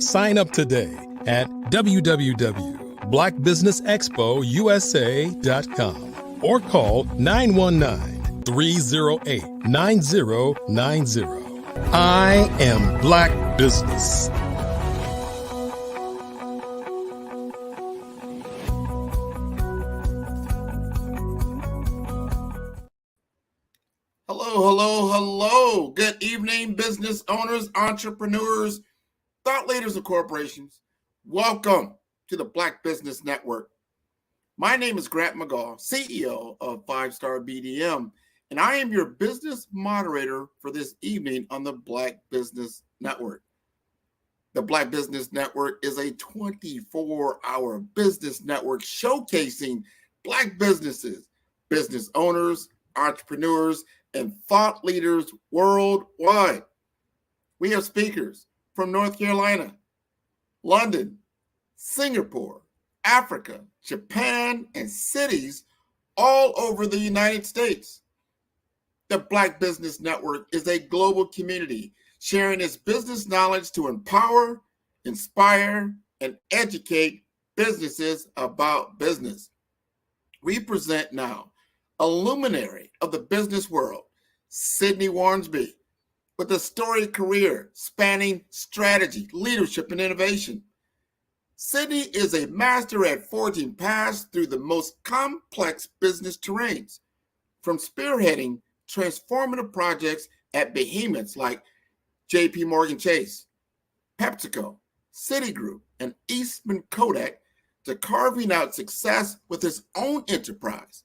Sign up today at www.blackbusinessexpousa.com or call 919-308-9090. I am Black Business. Hello, good evening, business owners, entrepreneurs, thought leaders, and corporations. Welcome to the Black Business Network. My name is Grant McGaw, CEO of 5-Star BDM, and I am your business moderator for this evening on the Black Business Network. The Black Business Network is a 24-hour business network showcasing Black businesses, business owners, entrepreneurs, and thought leaders worldwide. We have speakers from North Carolina, London, Singapore, Africa, Japan, and cities all over the United States. The Black Business Network is a global community sharing its business knowledge to empower, inspire, and educate businesses about business. We present now a luminary of the business world, Sydney Warnsby, with a storied career spanning strategy, leadership, and innovation. Sydney is a master at forging paths through the most complex business terrains, from spearheading transformative projects at behemoths like J.P. Morgan Chase, PepsiCo, Citigroup, and Eastman Kodak to carving out success with his own enterprise.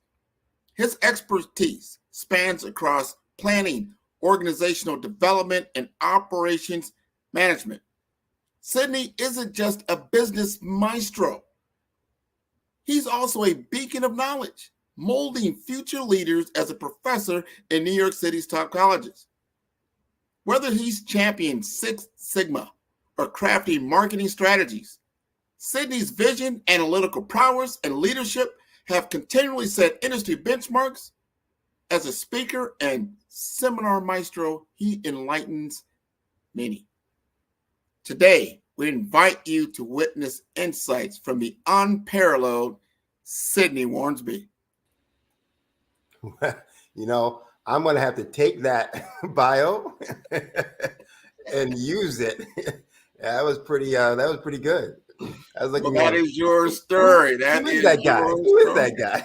His expertise spans across planning, organizational development, and operations management. Sydney isn't just a business maestro. He's also a beacon of knowledge, molding future leaders as a professor in New York City's top colleges. Whether he's championing Six Sigma or crafting marketing strategies, Sydney's vision, analytical prowess, and leadership have continually set industry benchmarks. As a speaker and seminar maestro, he enlightens many. Today, we invite you to witness insights from the unparalleled Sydney Warnsby. You know, I'm going to have to take that bio and use it. That was pretty good. I was looking that is your story. Who is that guy? Who is that guy?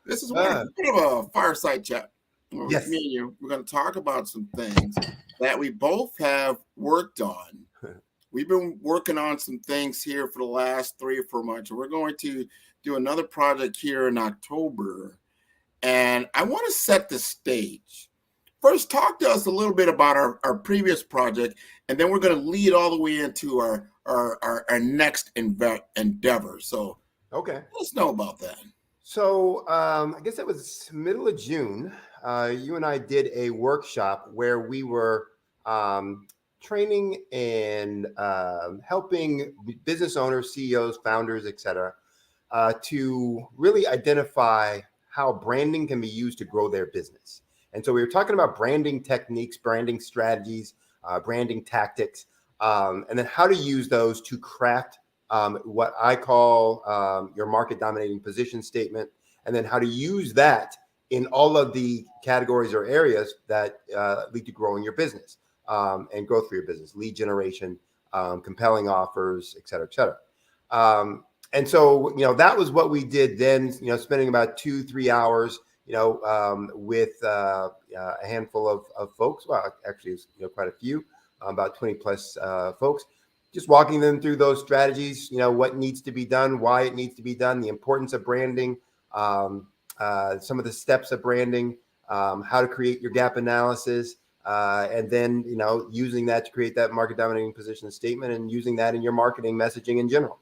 This is one of a fireside chat. Yes. Me and you, we're going to talk about some things that we both have worked on. We've been working on some things here for the last 3 or 4 months, and we're going to do another project here in October. And I want to set the stage. First, talk to us a little bit about our previous project, and then we're going to lead all the way into our next endeavor. So, okay, let's know about that. So, I guess it was middle of June. You and I did a workshop where we were training and helping business owners, CEOs, founders, etc., to really identify how branding can be used to grow their business. And so we were talking about branding techniques, branding strategies, branding tactics, and then how to use those to craft what I call your market dominating position statement, and then how to use that in all of the categories or areas that lead to growing your business and growth for your business, lead generation, compelling offers, et cetera, et cetera. And so, that was what we did then, spending about 2-3 hours, with a handful of folks. Well, actually, it's, quite a few, about 20 plus folks, just walking them through those strategies, what needs to be done, why it needs to be done, the importance of branding, some of the steps of branding, how to create your gap analysis, and then, using that to create that market dominating position statement and using that in your marketing messaging in general.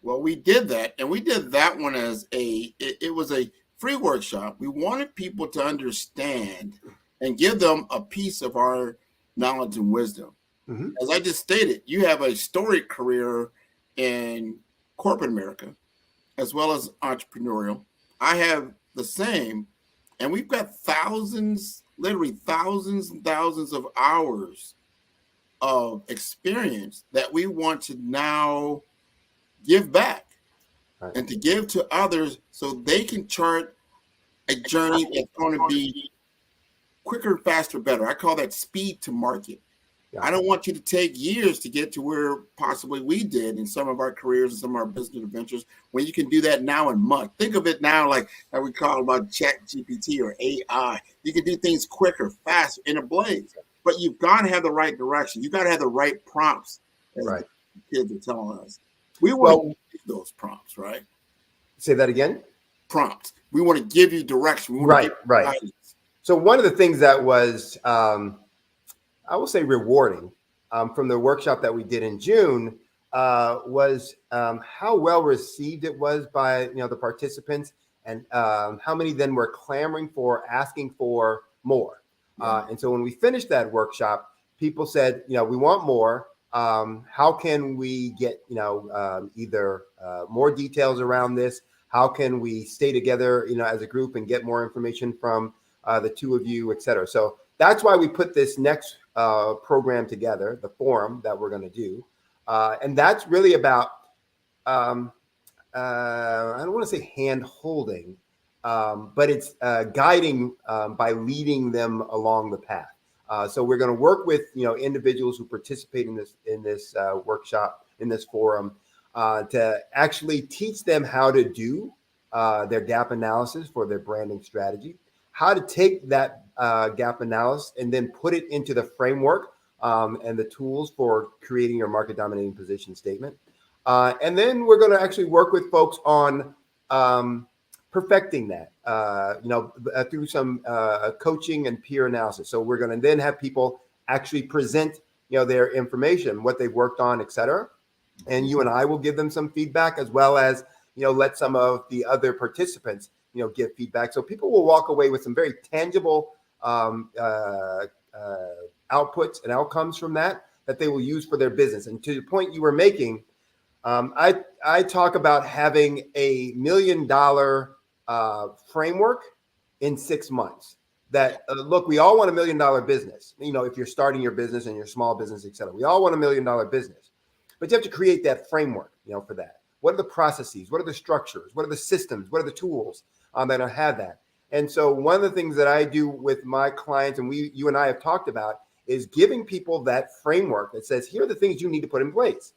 Well, we did that, and we did that one as it was a free workshop. We wanted people to understand and give them a piece of our knowledge and wisdom. Mm-hmm. As I just stated, you have a storied career in corporate America, as well as entrepreneurial. I have the same, and we've got thousands, literally thousands and thousands of hours of experience that we want to now give back and to give to others so they can chart a journey that's going to be quicker, faster, better. I call that speed to market. I don't want you to take years to get to where possibly we did in some of our careers and some of our business adventures, when you can do that now in months. Think of it now like how we call about Chat GPT or AI. You can do things quicker, faster, in a blaze. But you've got to have the right direction. You've got to have the right prompts, as Right. the kids are telling us. We want to give those prompts, right? Say that again? Prompts. We want to give you direction. We want to give you guidance. So one of the things that was, I will say, rewarding from the workshop that we did in June was how well received it was by the participants, and how many then were clamoring for, asking for more. And so when we finished that workshop, people said, we want more. How can we get either more details around this? How can we stay together as a group and get more information from the two of you, et cetera? So that's why we put this next program together, the forum that we're going to do. And that's really about, I don't want to say hand holding, but it's guiding by leading them along the path. So we're going to work with individuals who participate in this workshop, in this forum, to actually teach them how to do their gap analysis for their branding strategy, how to take that gap analysis and then put it into the framework and the tools for creating your market dominating position statement. And then we're going to actually work with folks on perfecting that, through some coaching and peer analysis. So we're going to then have people actually present, their information, what they've worked on, et cetera. And you and I will give them some feedback, as well as, let some of the other participants, give feedback. So people will walk away with some very tangible outputs and outcomes from that they will use for their business. And to the point you were making, I talk about having a $1 million framework in 6 months. That look, we all want $1 million business. If you're starting your business and your small business, et cetera, we all want $1 million business. But you have to create that framework, for that. What are the processes? What are the structures? What are the systems? What are the tools that have that? And so one of the things that I do with my clients, and you and I have talked about, is giving people that framework that says, here are the things you need to put in place.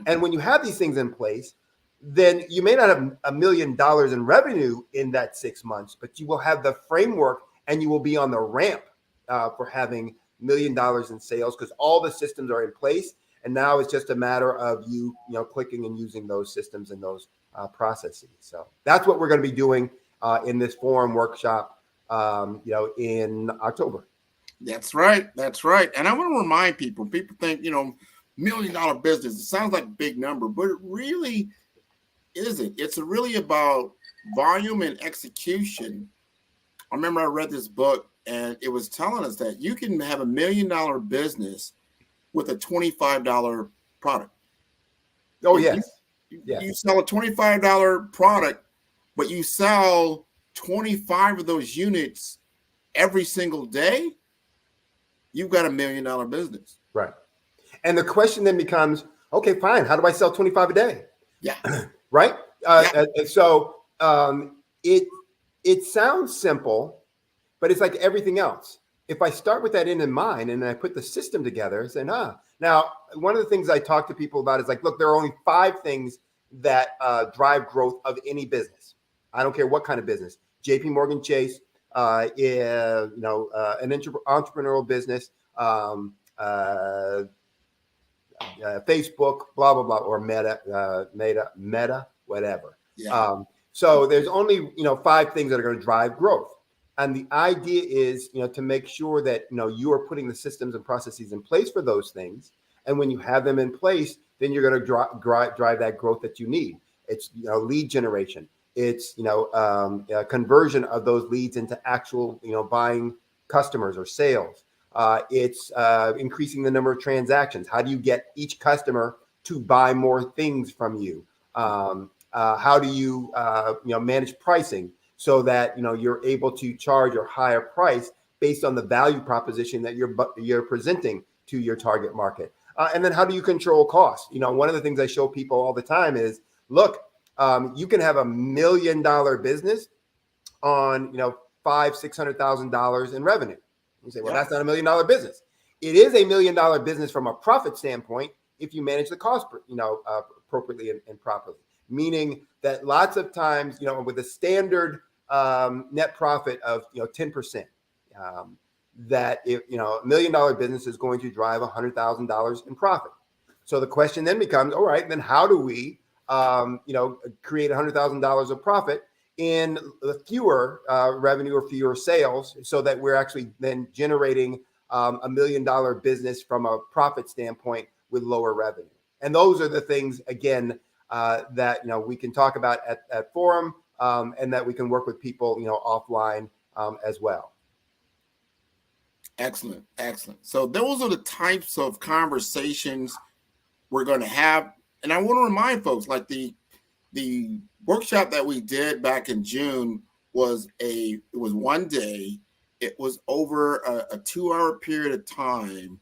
And when you have these things in place, then you may not have $1 million in revenue in that 6 months, but you will have the framework and you will be on the ramp for having $1 million in sales, because all the systems are in place. And now it's just a matter of you clicking and using those systems and those processes. So that's what we're going to be doing in this forum workshop, in October. That's right. That's right. And I want to remind people think, $1 million business, it sounds like a big number, but it really isn't. It's really about volume and execution. I remember I read this book and it was telling us that you can have $1 million business with a $25 product. Oh, yes. You sell a $25 product, but you sell 25 of those units every single day, you've got $1 million business. Right. And the question then becomes, okay, fine. How do I sell 25 a day? Yeah. Right. So it sounds simple, but it's like everything else. If I start with that in mind and I put the system together and say, now, one of the things I talk to people about is like, look, there are only 5 things that drive growth of any business. I don't care what kind of business. JP Morgan Chase, an entrepreneurial business, Facebook, blah, blah, blah, or Meta, whatever. Yeah. So there's only, 5 things that are going to drive growth. And the idea is, to make sure that, you are putting the systems and processes in place for those things. And when you have them in place, then you're going to drive that growth that you need. It's, lead generation. It's, conversion of those leads into actual, buying customers or sales. It's increasing the number of transactions. How do you get each customer to buy more things from you? How do you, manage pricing so that, you're able to charge a higher price based on the value proposition that you're presenting to your target market? And then how do you control costs? One of the things I show people all the time is, look, you can have $1 million business on, $500,000-$600,000 in revenue. You say, well, that's not $1 million business. It is $1 million business from a profit standpoint if you manage the cost, appropriately and properly. Meaning that lots of times, with a standard net profit of 10%, that if $1 million business is going to drive $100,000 in profit. So the question then becomes, all right, then how do we create $100,000 of profit in fewer revenue or fewer sales, so that we're actually then generating $1 million business from a profit standpoint with lower revenue. And those are the things, again, that we can talk about at Forum, and that we can work with people offline as well. Excellent. So those are the types of conversations we're going to have. And I want to remind folks, like the workshop that we did back in June was one day. It was over a 2-hour period of time.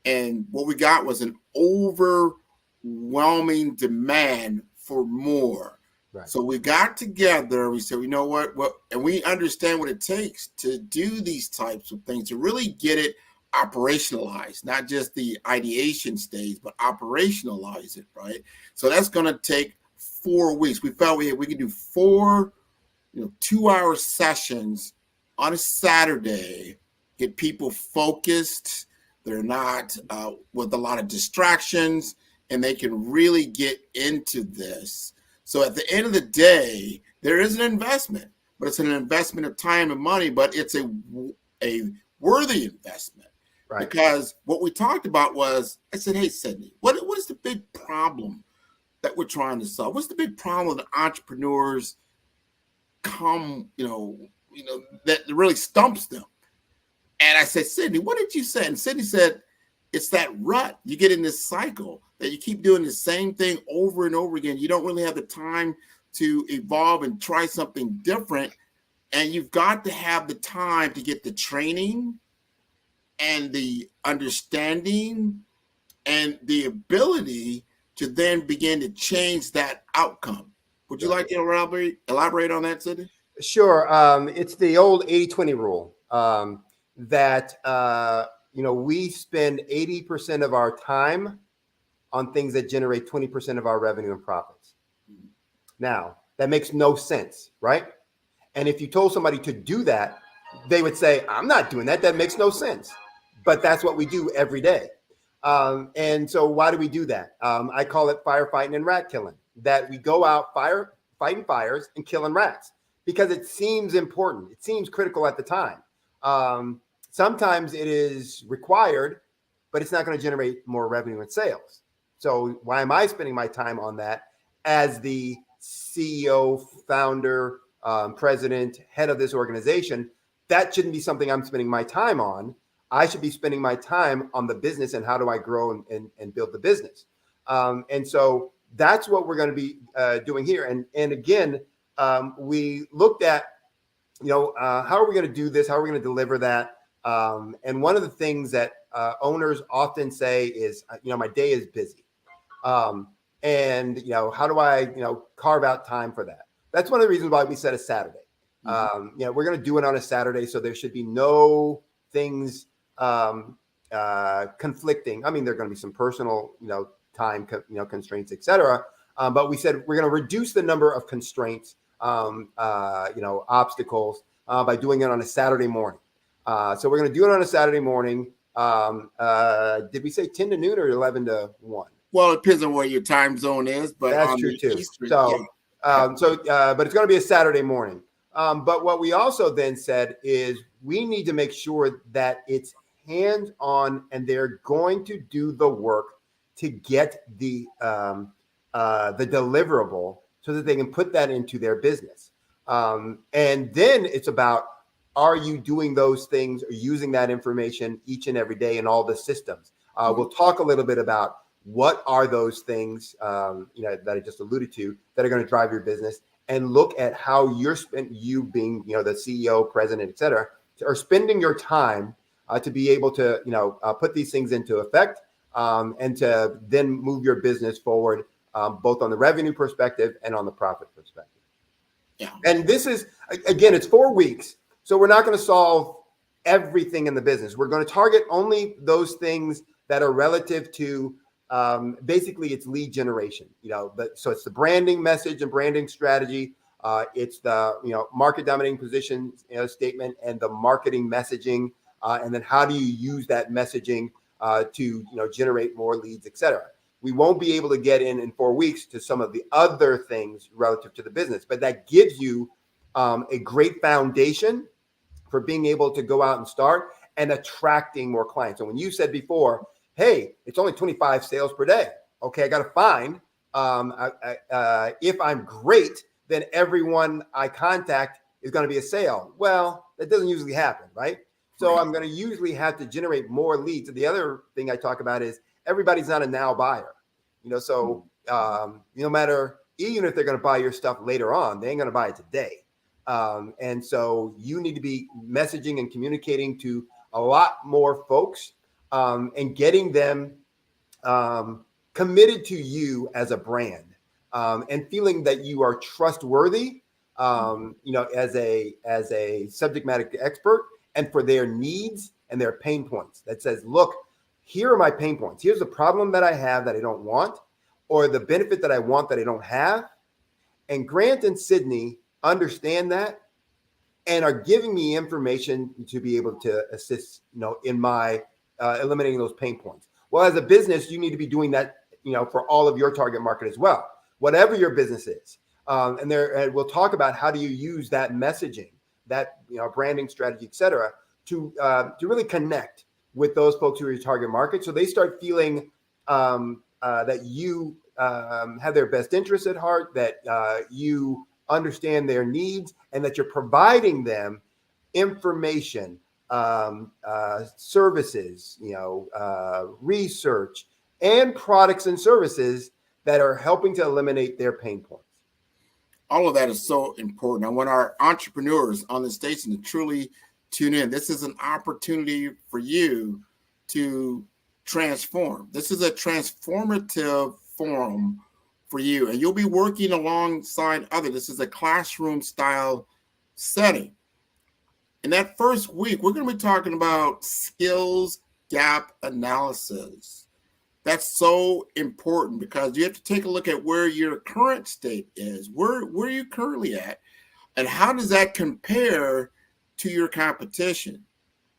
And what we got was an overwhelming demand for more. Right. So we got together, we said, you know what, and we understand what it takes to do these types of things, to really get it operationalized, not just the ideation stage, but operationalize it, right? So that's going to take 4 weeks. We felt we could do 4 2-hour sessions on a Saturday, get people focused. They're not with a lot of distractions, and they can really get into this. So at the end of the day, there is an investment, but it's an investment of time and money, but it's a worthy investment. Right. Because what we talked about was, I said, hey, Sydney, what is the big problem that we're trying to solve? What's the big problem that entrepreneurs that really stumps them? And I said, Sydney, what did you say? And Sydney said, it's that rut. You get in this cycle that you keep doing the same thing over and over again. You don't really have the time to evolve and try something different. And you've got to have the time to get the training and the understanding and the ability to then begin to change that outcome. Would you like to elaborate on that, Sydney? Sure. It's the old 80-20 rule, that we spend 80% of our time on things that generate 20% of our revenue and profits. Now, that makes no sense, right? And if you told somebody to do that, they would say, I'm not doing that. That makes no sense. But that's what we do every day. And so why do we do that? I call it firefighting and rat killing, that we go out fighting fires and killing rats, because it seems important. It seems critical at the time. Sometimes it is required, but it's not going to generate more revenue and sales. So why am I spending my time on that as the CEO, founder, president, head of this organization? That shouldn't be something I'm spending my time on. I should be spending my time on the business and how do I grow and build the business. And so that's what we're going to be doing here. And again, we looked at, how are we going to do this? How are we going to deliver that? And one of the things that owners often say is, my day is busy. And how do I, carve out time for that? That's one of the reasons why we set a Saturday. We're going to do it on a Saturday, so there should be no things conflicting. I mean, there are going to be some personal, time, constraints, etc. But we said we're going to reduce the number of constraints, obstacles by doing it on a Saturday morning. So we're going to do it on a Saturday morning. Did we say 10 to noon or 11 to 1? Well, it depends on where your time zone is, but that's true too. Eastern, but it's going to be a Saturday morning. But what we also then said is we need to make sure that it's hands-on, and they're going to do the work to get the deliverable so that they can put that into their business. And then it's about, are you doing those things or using that information each and every day in all the systems? We'll talk a little bit about what are those things, that I just alluded to, that are going to drive your business, and look at how you being, the CEO, president, et cetera, are spending your time to be able to, put these things into effect, and to then move your business forward, both on the revenue perspective and on the profit perspective. Yeah. And this is, again, it's 4 weeks. So we're not going to solve everything in the business. We're going to target only those things that are relative to basically it's lead generation, so it's the branding message and branding strategy. It's the, market dominating position statement and the marketing messaging. And then how do you use that messaging to, generate more leads, et cetera. We won't be able to get in 4 weeks to some of the other things relative to the business, but that gives you a great foundation for being able to go out and start and attracting more clients. And when you said before, hey, it's only 25 sales per day. Okay, I got to find, if I'm great, then everyone I contact is going to be a sale. Well, that doesn't usually happen, right? So I'm going to usually have to generate more leads. And the other thing I talk about is everybody's not a now buyer. So no matter, even if they're going to buy your stuff later on, they ain't going to buy it today. And so you need to be messaging and communicating to a lot more folks and getting them committed to you as a brand and feeling that you are trustworthy, as a subject matter expert and for their needs and their pain points. That says, look, here are my pain points. Here's the problem that I have that I don't want, or the benefit that I want that I don't have. And Grant and Sydney understand that and are giving me information to be able to assist, in my eliminating those pain points. Well, as a business, you need to be doing that, for all of your target market as well, whatever your business is. And we'll talk about how do you use that messaging, that branding strategy, et cetera, to really connect with those folks who are your target market, so they start feeling that you have their best interests at heart, that you understand their needs, and that you're providing them information, services, research, and products and services that are helping to eliminate their pain points. All of that is so important. I want our entrepreneurs on the station to truly tune in. This is an opportunity for you to transform. This is a transformative forum for you, and you'll be working alongside others. This is a classroom style setting. In that first week, we're going to be talking about skills gap analysis. That's so important because you have to take a look at where your current state is, where are you currently at, and how does that compare to your competition?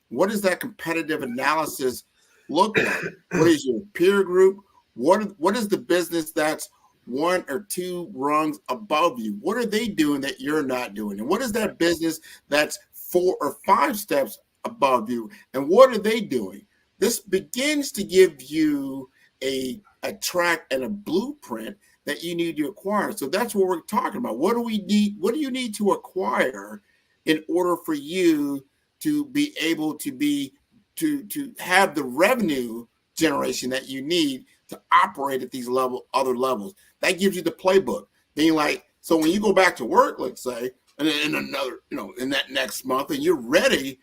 What does that competitive analysis look like? What is your peer group? What is the business that's 1 or 2 rungs above you? What are they doing that you're not doing? And what is that business that's 4 or 5 steps above you? And what are they doing? This begins to give you a track and a blueprint that you need to acquire. So that's what we're talking about. What do we need? What do you need to acquire in order for you to be able to have the revenue generation that you need to operate at these other levels? That gives you the playbook. Then so when you go back to work, let's say, and in another, in that next month, and you're ready,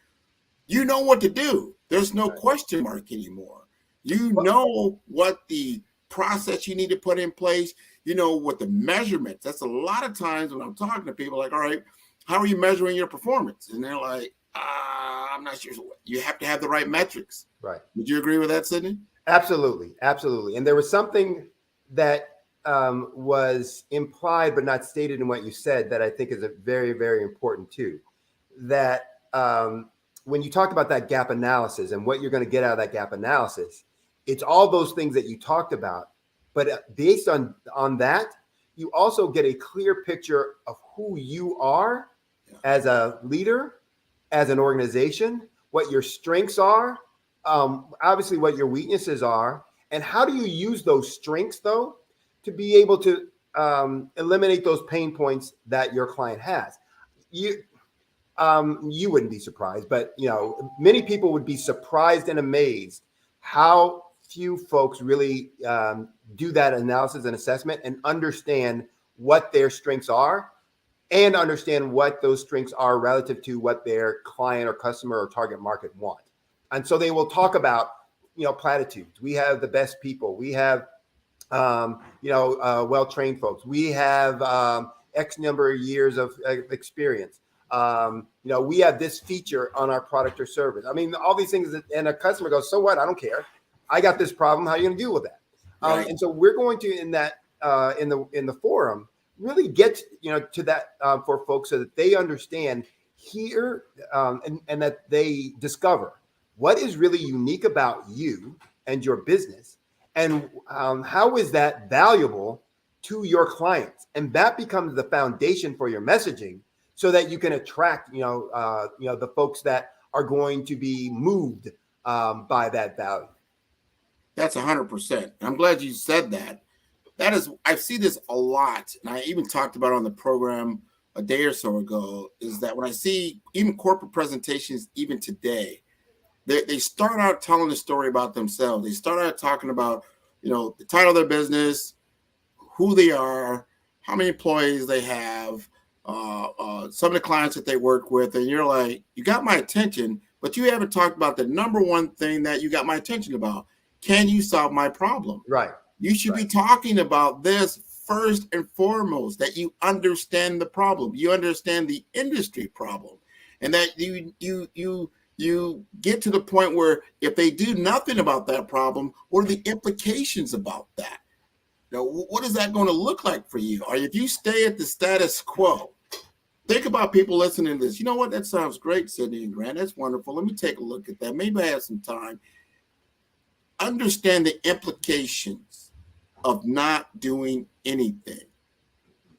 you know what to do. There's no question mark anymore. You know what the process you need to put in place. You know what the measurements. That's a lot of times when I'm talking to people, like, all right, how are you measuring your performance? And they're like, I'm not sure. You have to have the right metrics. Right. Would you agree with that, Sydney? Absolutely. Absolutely. And there was something that was implied but not stated in what you said that I think is a very, very important too. That when you talk about that gap analysis and what you're going to get out of that gap analysis, it's all those things that you talked about. But based on that, you also get a clear picture of who you are as a leader, as an organization, what your strengths are, obviously what your weaknesses are, and how do you use those strengths, though, to be able to eliminate those pain points that your client has. You wouldn't be surprised, but many people would be surprised and amazed how few folks really do that analysis and assessment and understand what their strengths are and understand what those strengths are relative to what their client or customer or target market want. And so they will talk about, platitudes. We have the best people. We have, well-trained folks. We have X number of years of experience. We have this feature on our product or service. I mean, all these things, and a customer goes, so what? I don't care. I got this problem. How are you going to deal with that? Right. And so we're going to, in the forum, really get to that for folks so that they understand here and that they discover what is really unique about you and your business, and how is that valuable to your clients, and that becomes the foundation for your messaging, so that you can attract the folks that are going to be moved by that value. That's 100%. I'm glad you said that. That is, I see this a lot, and I even talked about it on the program a day or so ago, is that when I see even corporate presentations, even today, they start out telling a story about themselves. They start out talking about, the title of their business, who they are, how many employees they have, some of the clients that they work with, and you're like, you got my attention, but you haven't talked about the number one thing that you got my attention about. Can you solve my problem? Right. You should be talking about this first and foremost, that you understand the problem, you understand the industry problem, and that you get to the point where if they do nothing about that problem, what are the implications about that? What is that going to look like for you? Or if you stay at the status quo, think about people listening to this. You know what? That sounds great, Sydney and Grant. That's wonderful. Let me take a look at that. Maybe I have some time. Understand the implications of not doing anything.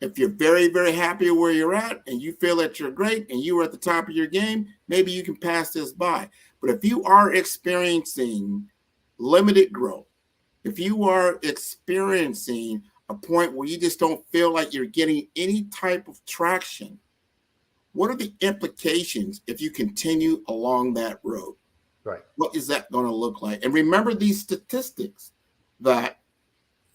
If you're very, very happy where you're at and you feel that you're great and you are at the top of your game, maybe you can pass this by. But if you are experiencing limited growth, if you are experiencing a point where you just don't feel like you're getting any type of traction, what are the implications if you continue along that road? Right. What is that going to look like? And remember these statistics that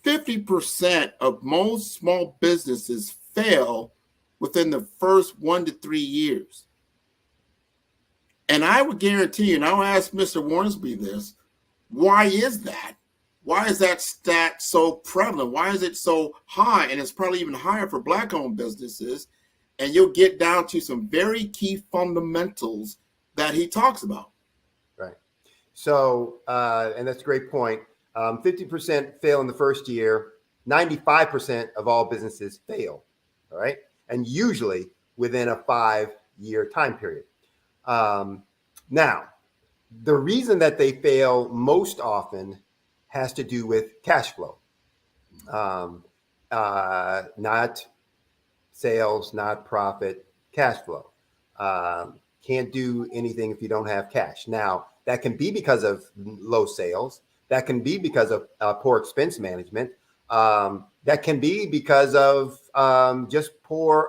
50% of most small businesses fail within the first 1 to 3 years. And I would guarantee you, and I'll ask Mr. Warnsby this, why is that? Why is that stat so prevalent? Why is it so high? And it's probably even higher for Black-owned businesses. And you'll get down to some very key fundamentals that he talks about. Right. So, and that's a great point. 50% fail in the first year. 95% of all businesses fail. All right. And usually within a 5-year time period. Now, the reason that they fail most often has to do with cash flow, not sales, not profit, cash flow. Can't do anything if you don't have cash. Now, that can be because of low sales. That can be because of poor expense management. That can be because of just poor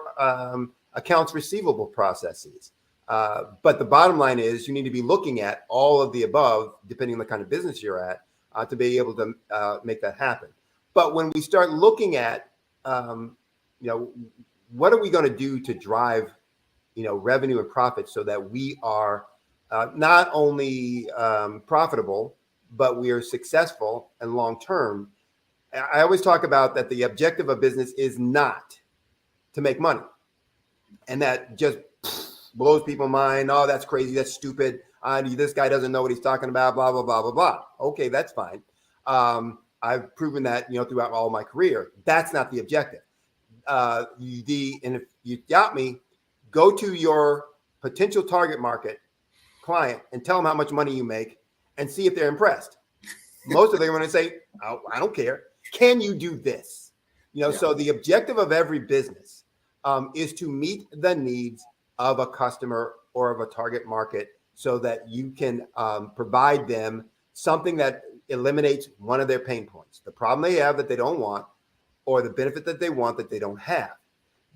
accounts receivable processes. But the bottom line is you need to be looking at all of the above, depending on the kind of business you're at, to be able to make that happen. But when we start looking at, what are we going to do to drive, revenue and profit so that we are not only profitable, but we are successful and long-term. I always talk about that the objective of business is not to make money. And that just blows people's mind. Oh, that's crazy. That's stupid. This guy doesn't know what he's talking about, blah, blah, blah, blah, blah. Okay, that's fine. I've proven that, throughout all my career. That's not the objective. And if you doubt me, go to your potential target market client and tell them how much money you make and see if they're impressed. Most of them are going to say, oh, I don't care. Can you do this? So the objective of every business is to meet the needs of a customer or of a target market so that you can provide them something that eliminates one of their pain points, the problem they have that they don't want, or the benefit that they want that they don't have.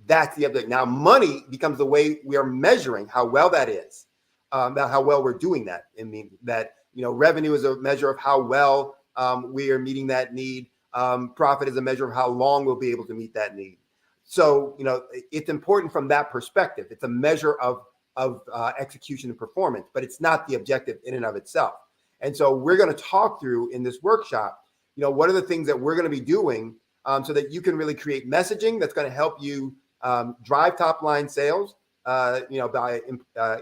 That's the object. Now, money becomes the way we are measuring how well that is, how well we're doing that. I mean, that, revenue is a measure of how well we are meeting that need. Profit is a measure of how long we'll be able to meet that need. So, it's important from that perspective. It's a measure of execution and performance, but it's not the objective in and of itself. And so we're going to talk through in this workshop, what are the things that we're going to be doing so that you can really create messaging that's going to help you drive top line sales, by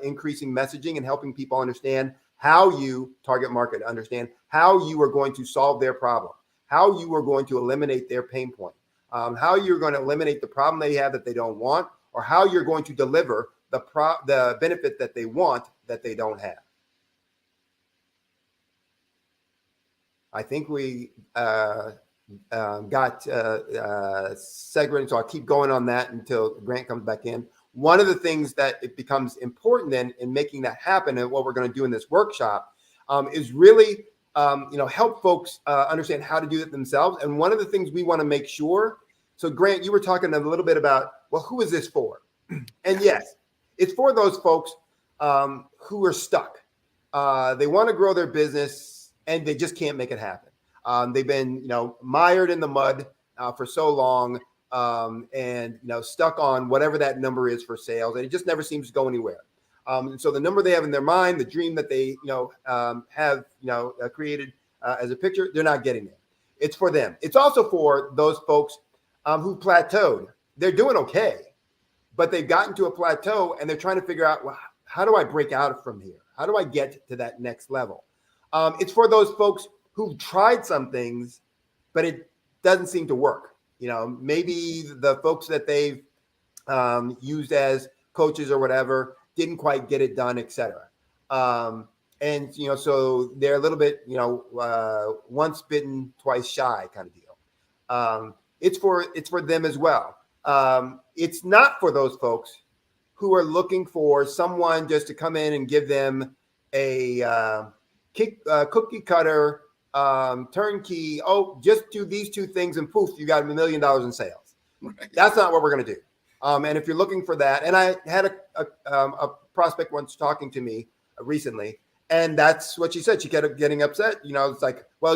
increasing messaging and helping people understand how you target market, understand how you are going to solve their problem, how you are going to eliminate their pain point, how you're going to eliminate the problem they have that they don't want, or how you're going to deliver the benefit that they want that they don't have. I think we got segmented, so I'll keep going on that until Grant comes back in. One of the things that it becomes important then in making that happen, and what we're going to do in this workshop, is really help folks understand how to do it themselves. And one of the things we want to make sure, so Grant, you were talking a little bit about, well, who is this for? And yes, it's for those folks who are stuck. They want to grow their business and they just can't make it happen. They've been, mired in the mud for so long, and stuck on whatever that number is for sales, and it just never seems to go anywhere. And so the number they have in their mind, the dream that they have created as a picture, they're not getting there. It's for them. It's also for those folks who plateaued. They're doing okay, but they've gotten to a plateau and they're trying to figure out, well, how do I break out from here? How do I get to that next level? It's for those folks who've tried some things, but it doesn't seem to work. Maybe the folks that they've used as coaches or whatever didn't quite get it done, et cetera. And so they're a little bit, once bitten, twice shy kind of deal. It's for them as well. It's not for those folks who are looking for someone just to come in and give them a cookie cutter, turnkey. Oh, just do these two things and poof, you got $1 million in sales. Right. That's not what we're going to do. And if you're looking for that, and I had a prospect once talking to me recently, and that's what she said. She kept getting upset. It's like, well,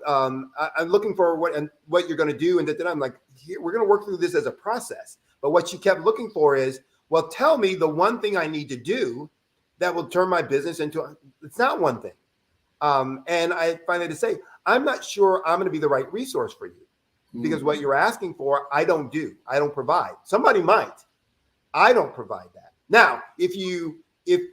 I'm looking for what you're going to do, and then I'm like, we're going to work through this as a process. But what she kept looking for is, well, tell me the one thing I need to do that will turn my business into. It's not one thing. And I finally had to say, I'm not sure I'm going to be the right resource for you, because what you're asking for, I don't do. I don't provide. Somebody might. I don't provide that. Now, if you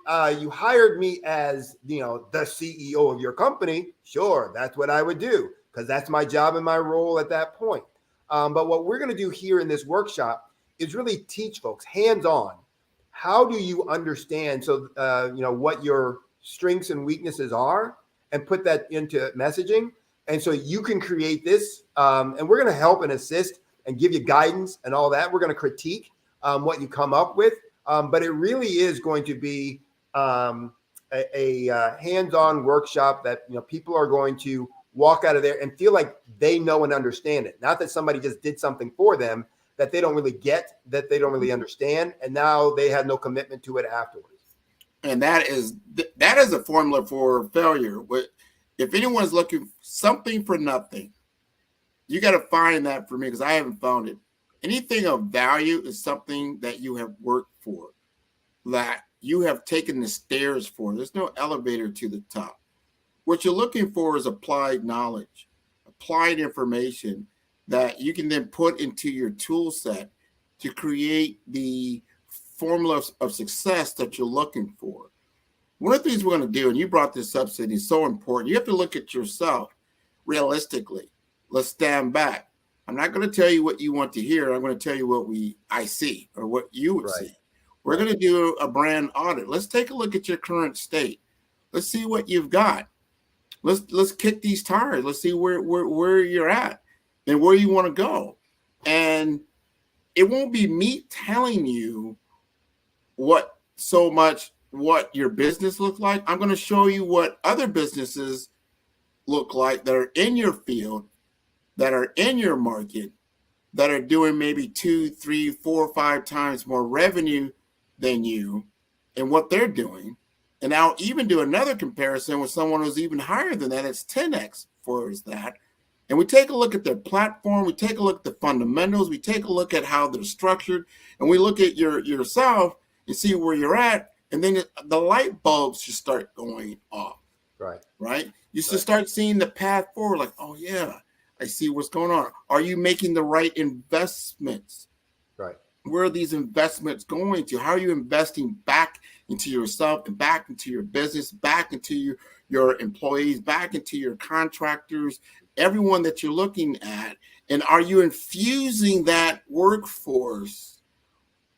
hired me as the CEO of your company, sure, that's what I would do, because that's my job and my role at that point. But what we're going to do here in this workshop is really teach folks hands-on. How do you understand what your strengths and weaknesses are, and put that into messaging, and so you can create this. And we're going to help and assist and give you guidance and all that. We're going to critique what you come up with, but it really is going to be a hands-on workshop that people are going to walk out of there and feel like they know and understand it. Not that somebody just did something for them that they don't really get, that they don't really understand, and now they have no commitment to it afterwards. And that is a formula for failure. If anyone's looking something for nothing, you got to find that for me, because I haven't found it. Anything of value is something that you have worked for, that you have taken the stairs for. There's no elevator to the top. What you're looking for is applied knowledge, applied information that you can then put into your tool set to create the formula of success that you're looking for. One of the things we're going to do, and you brought this up, Sydney, is so important. You have to look at yourself realistically. Let's stand back. I'm not going to tell you what you want to hear. I'm going to tell you what I see, or what you would see. We're going to do a brand audit. Let's take a look at your current state. Let's see what you've got. Let's kick these tires. Let's see where you're at and where you want to go. And it won't be me telling you what your business looks like. I'm going to show you what other businesses look like that are in your field, that are in your market, that are doing maybe 2, 3, 4, 5 times more revenue than you, and what they're doing. And I'll even do another comparison with someone who's even higher than that. It's 10x for that. And we take a look at their platform. We take a look at the fundamentals. We take a look at how they're structured. And we look at yourself and see where you're at. And then the light bulbs should start going off. Right? You should start seeing the path forward. Like, oh, yeah, I see what's going on. Are you making the right investments? Right. where are these investments going to? How are you investing back into yourself and back into your business, back into your employees, back into your contractors, everyone that you're looking at? And are you infusing that workforce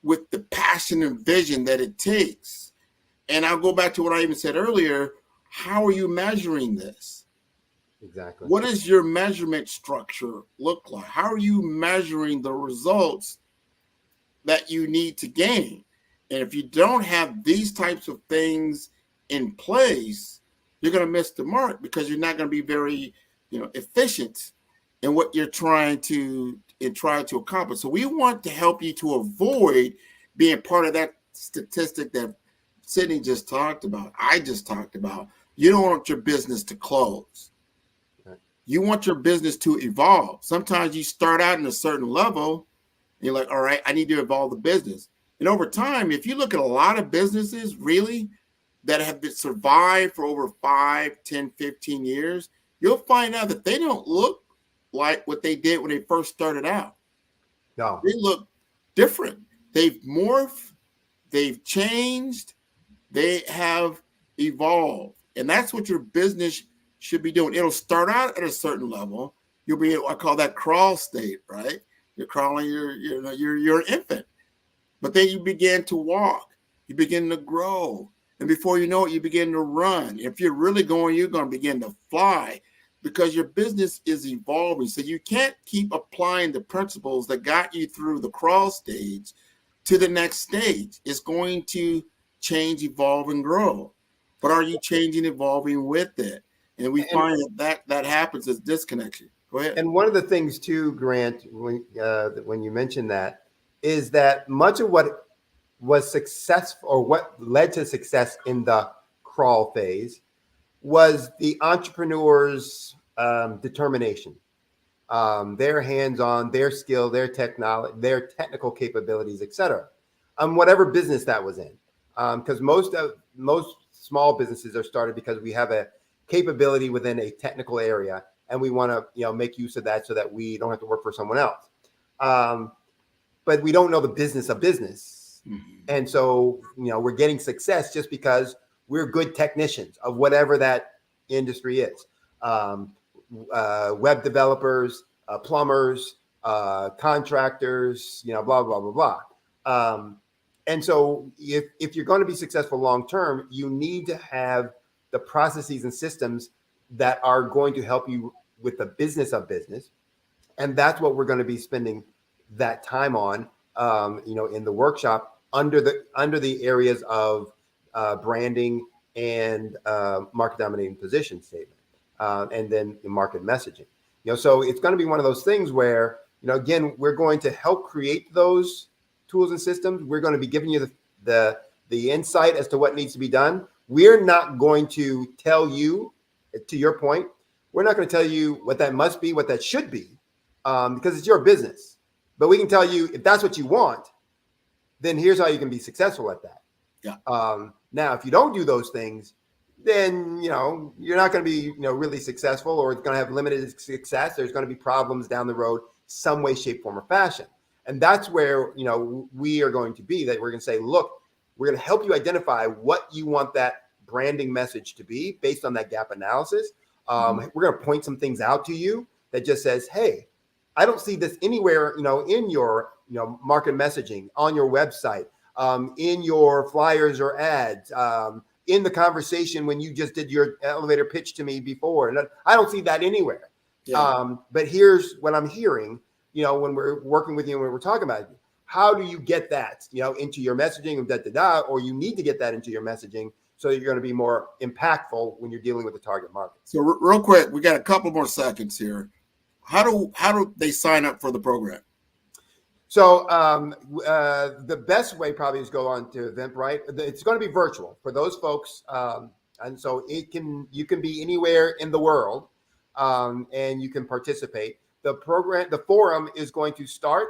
with the passion and vision that it takes? And I'll go back to what I even said earlier. How are you measuring this? Exactly. What does your measurement structure look like? How are you measuring the results that you need to gain? And if you don't have these types of things in place, you're going to miss the mark, because you're not going to be very, efficient in what you're trying to accomplish. So we want to help you to avoid being part of that statistic that Sydney just talked about. I just talked about. You don't want your business to close. You want your business to evolve. Sometimes you start out in a certain level, and you're like, all right, I need to evolve the business. And over time, if you look at a lot of businesses really that have been survived for over 5, 10, 15 years, you'll find out that they don't look like what they did when they first started out. No. They look different. They've morphed, they've changed, they have evolved. And that's what your business should be doing. It'll start out at a certain level. You'll be, I call that crawl state, right? You're crawling, you're an infant. But then you begin to walk, you begin to grow. And before you know it, you begin to run. If you're really going, you're going to begin to fly, because your business is evolving. So you can't keep applying the principles that got you through the crawl stage to the next stage. It's going to change, evolve, and grow. But are you changing, evolving with it? And we find that happens as disconnection. Go ahead. And one of the things too, Grant, when you mentioned that, is that much of what was successful, or what led to success in the crawl phase, was the entrepreneur's determination, their hands-on, their skill, their technology, their technical capabilities, etc. Whatever business that was in, because most small businesses are started because we have a capability within a technical area, and we want to make use of that so that we don't have to work for someone else. But we don't know the business of business, and so we're getting success just because we're good technicians of whatever that industry is. Web developers, plumbers, contractors, blah blah blah blah. And so if you're going to be successful long term, you need to have the processes and systems that are going to help you with the business of business. And that's what we're going to be spending that time on, in the workshop under the areas of branding and market dominating position statement, and then the market messaging. So it's going to be one of those things where, again, we're going to help create those tools and systems. We're going to be giving you the insight as to what needs to be done. We're not going to tell you, to your point, we're not going to tell you what that must be, what that should be, because it's your business. But we can tell you, if that's what you want, then here's how you can be successful at that. Yeah. Now, if you don't do those things, then you're not going to be really successful, or it's going to have limited success. There's going to be problems down the road, some way, shape, form, or fashion. And that's where we are going to be. That we're going to say, look, we're going to help you identify what you want that branding message to be based on that gap analysis. We're going to point some things out to you that just says, hey, I don't see this anywhere, in your, market messaging, on your website, in your flyers or ads, in the conversation when you just did your elevator pitch to me before. And I don't see that anywhere. Yeah. But here's what I'm hearing, when we're working with you, when we're talking about it. How do you get that, into your messaging, or you need to get that into your messaging so that you're going to be more impactful when you're dealing with the target market. So real quick, we got a couple more seconds here. How do they sign up for the program? So the best way probably is go on to Eventbrite. It's going to be virtual for those folks, and so you can be anywhere in the world, and you can participate. The forum is going to start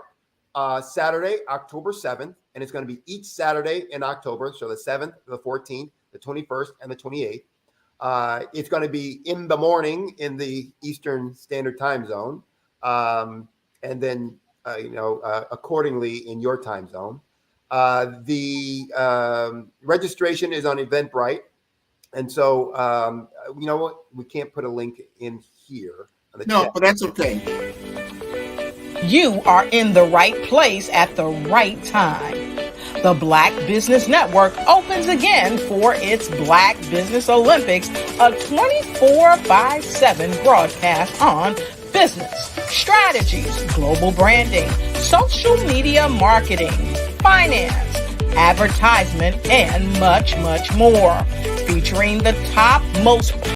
Saturday, October 7th, and it's going to be each Saturday in October. So the 7th, the 14th, the 21st, and the 28th. It's going to be in the morning in the Eastern Standard Time Zone, and then accordingly in your time zone. The registration is on Eventbrite. And so, you know what? We can't put a link in here. No, but that's okay. You are in the right place at the right time. The Black Business Network opens again for its Black Business Olympics, a 24/7 broadcast on business, strategies, global branding, social media marketing, finance, advertisement, and much, much more. Featuring the top, most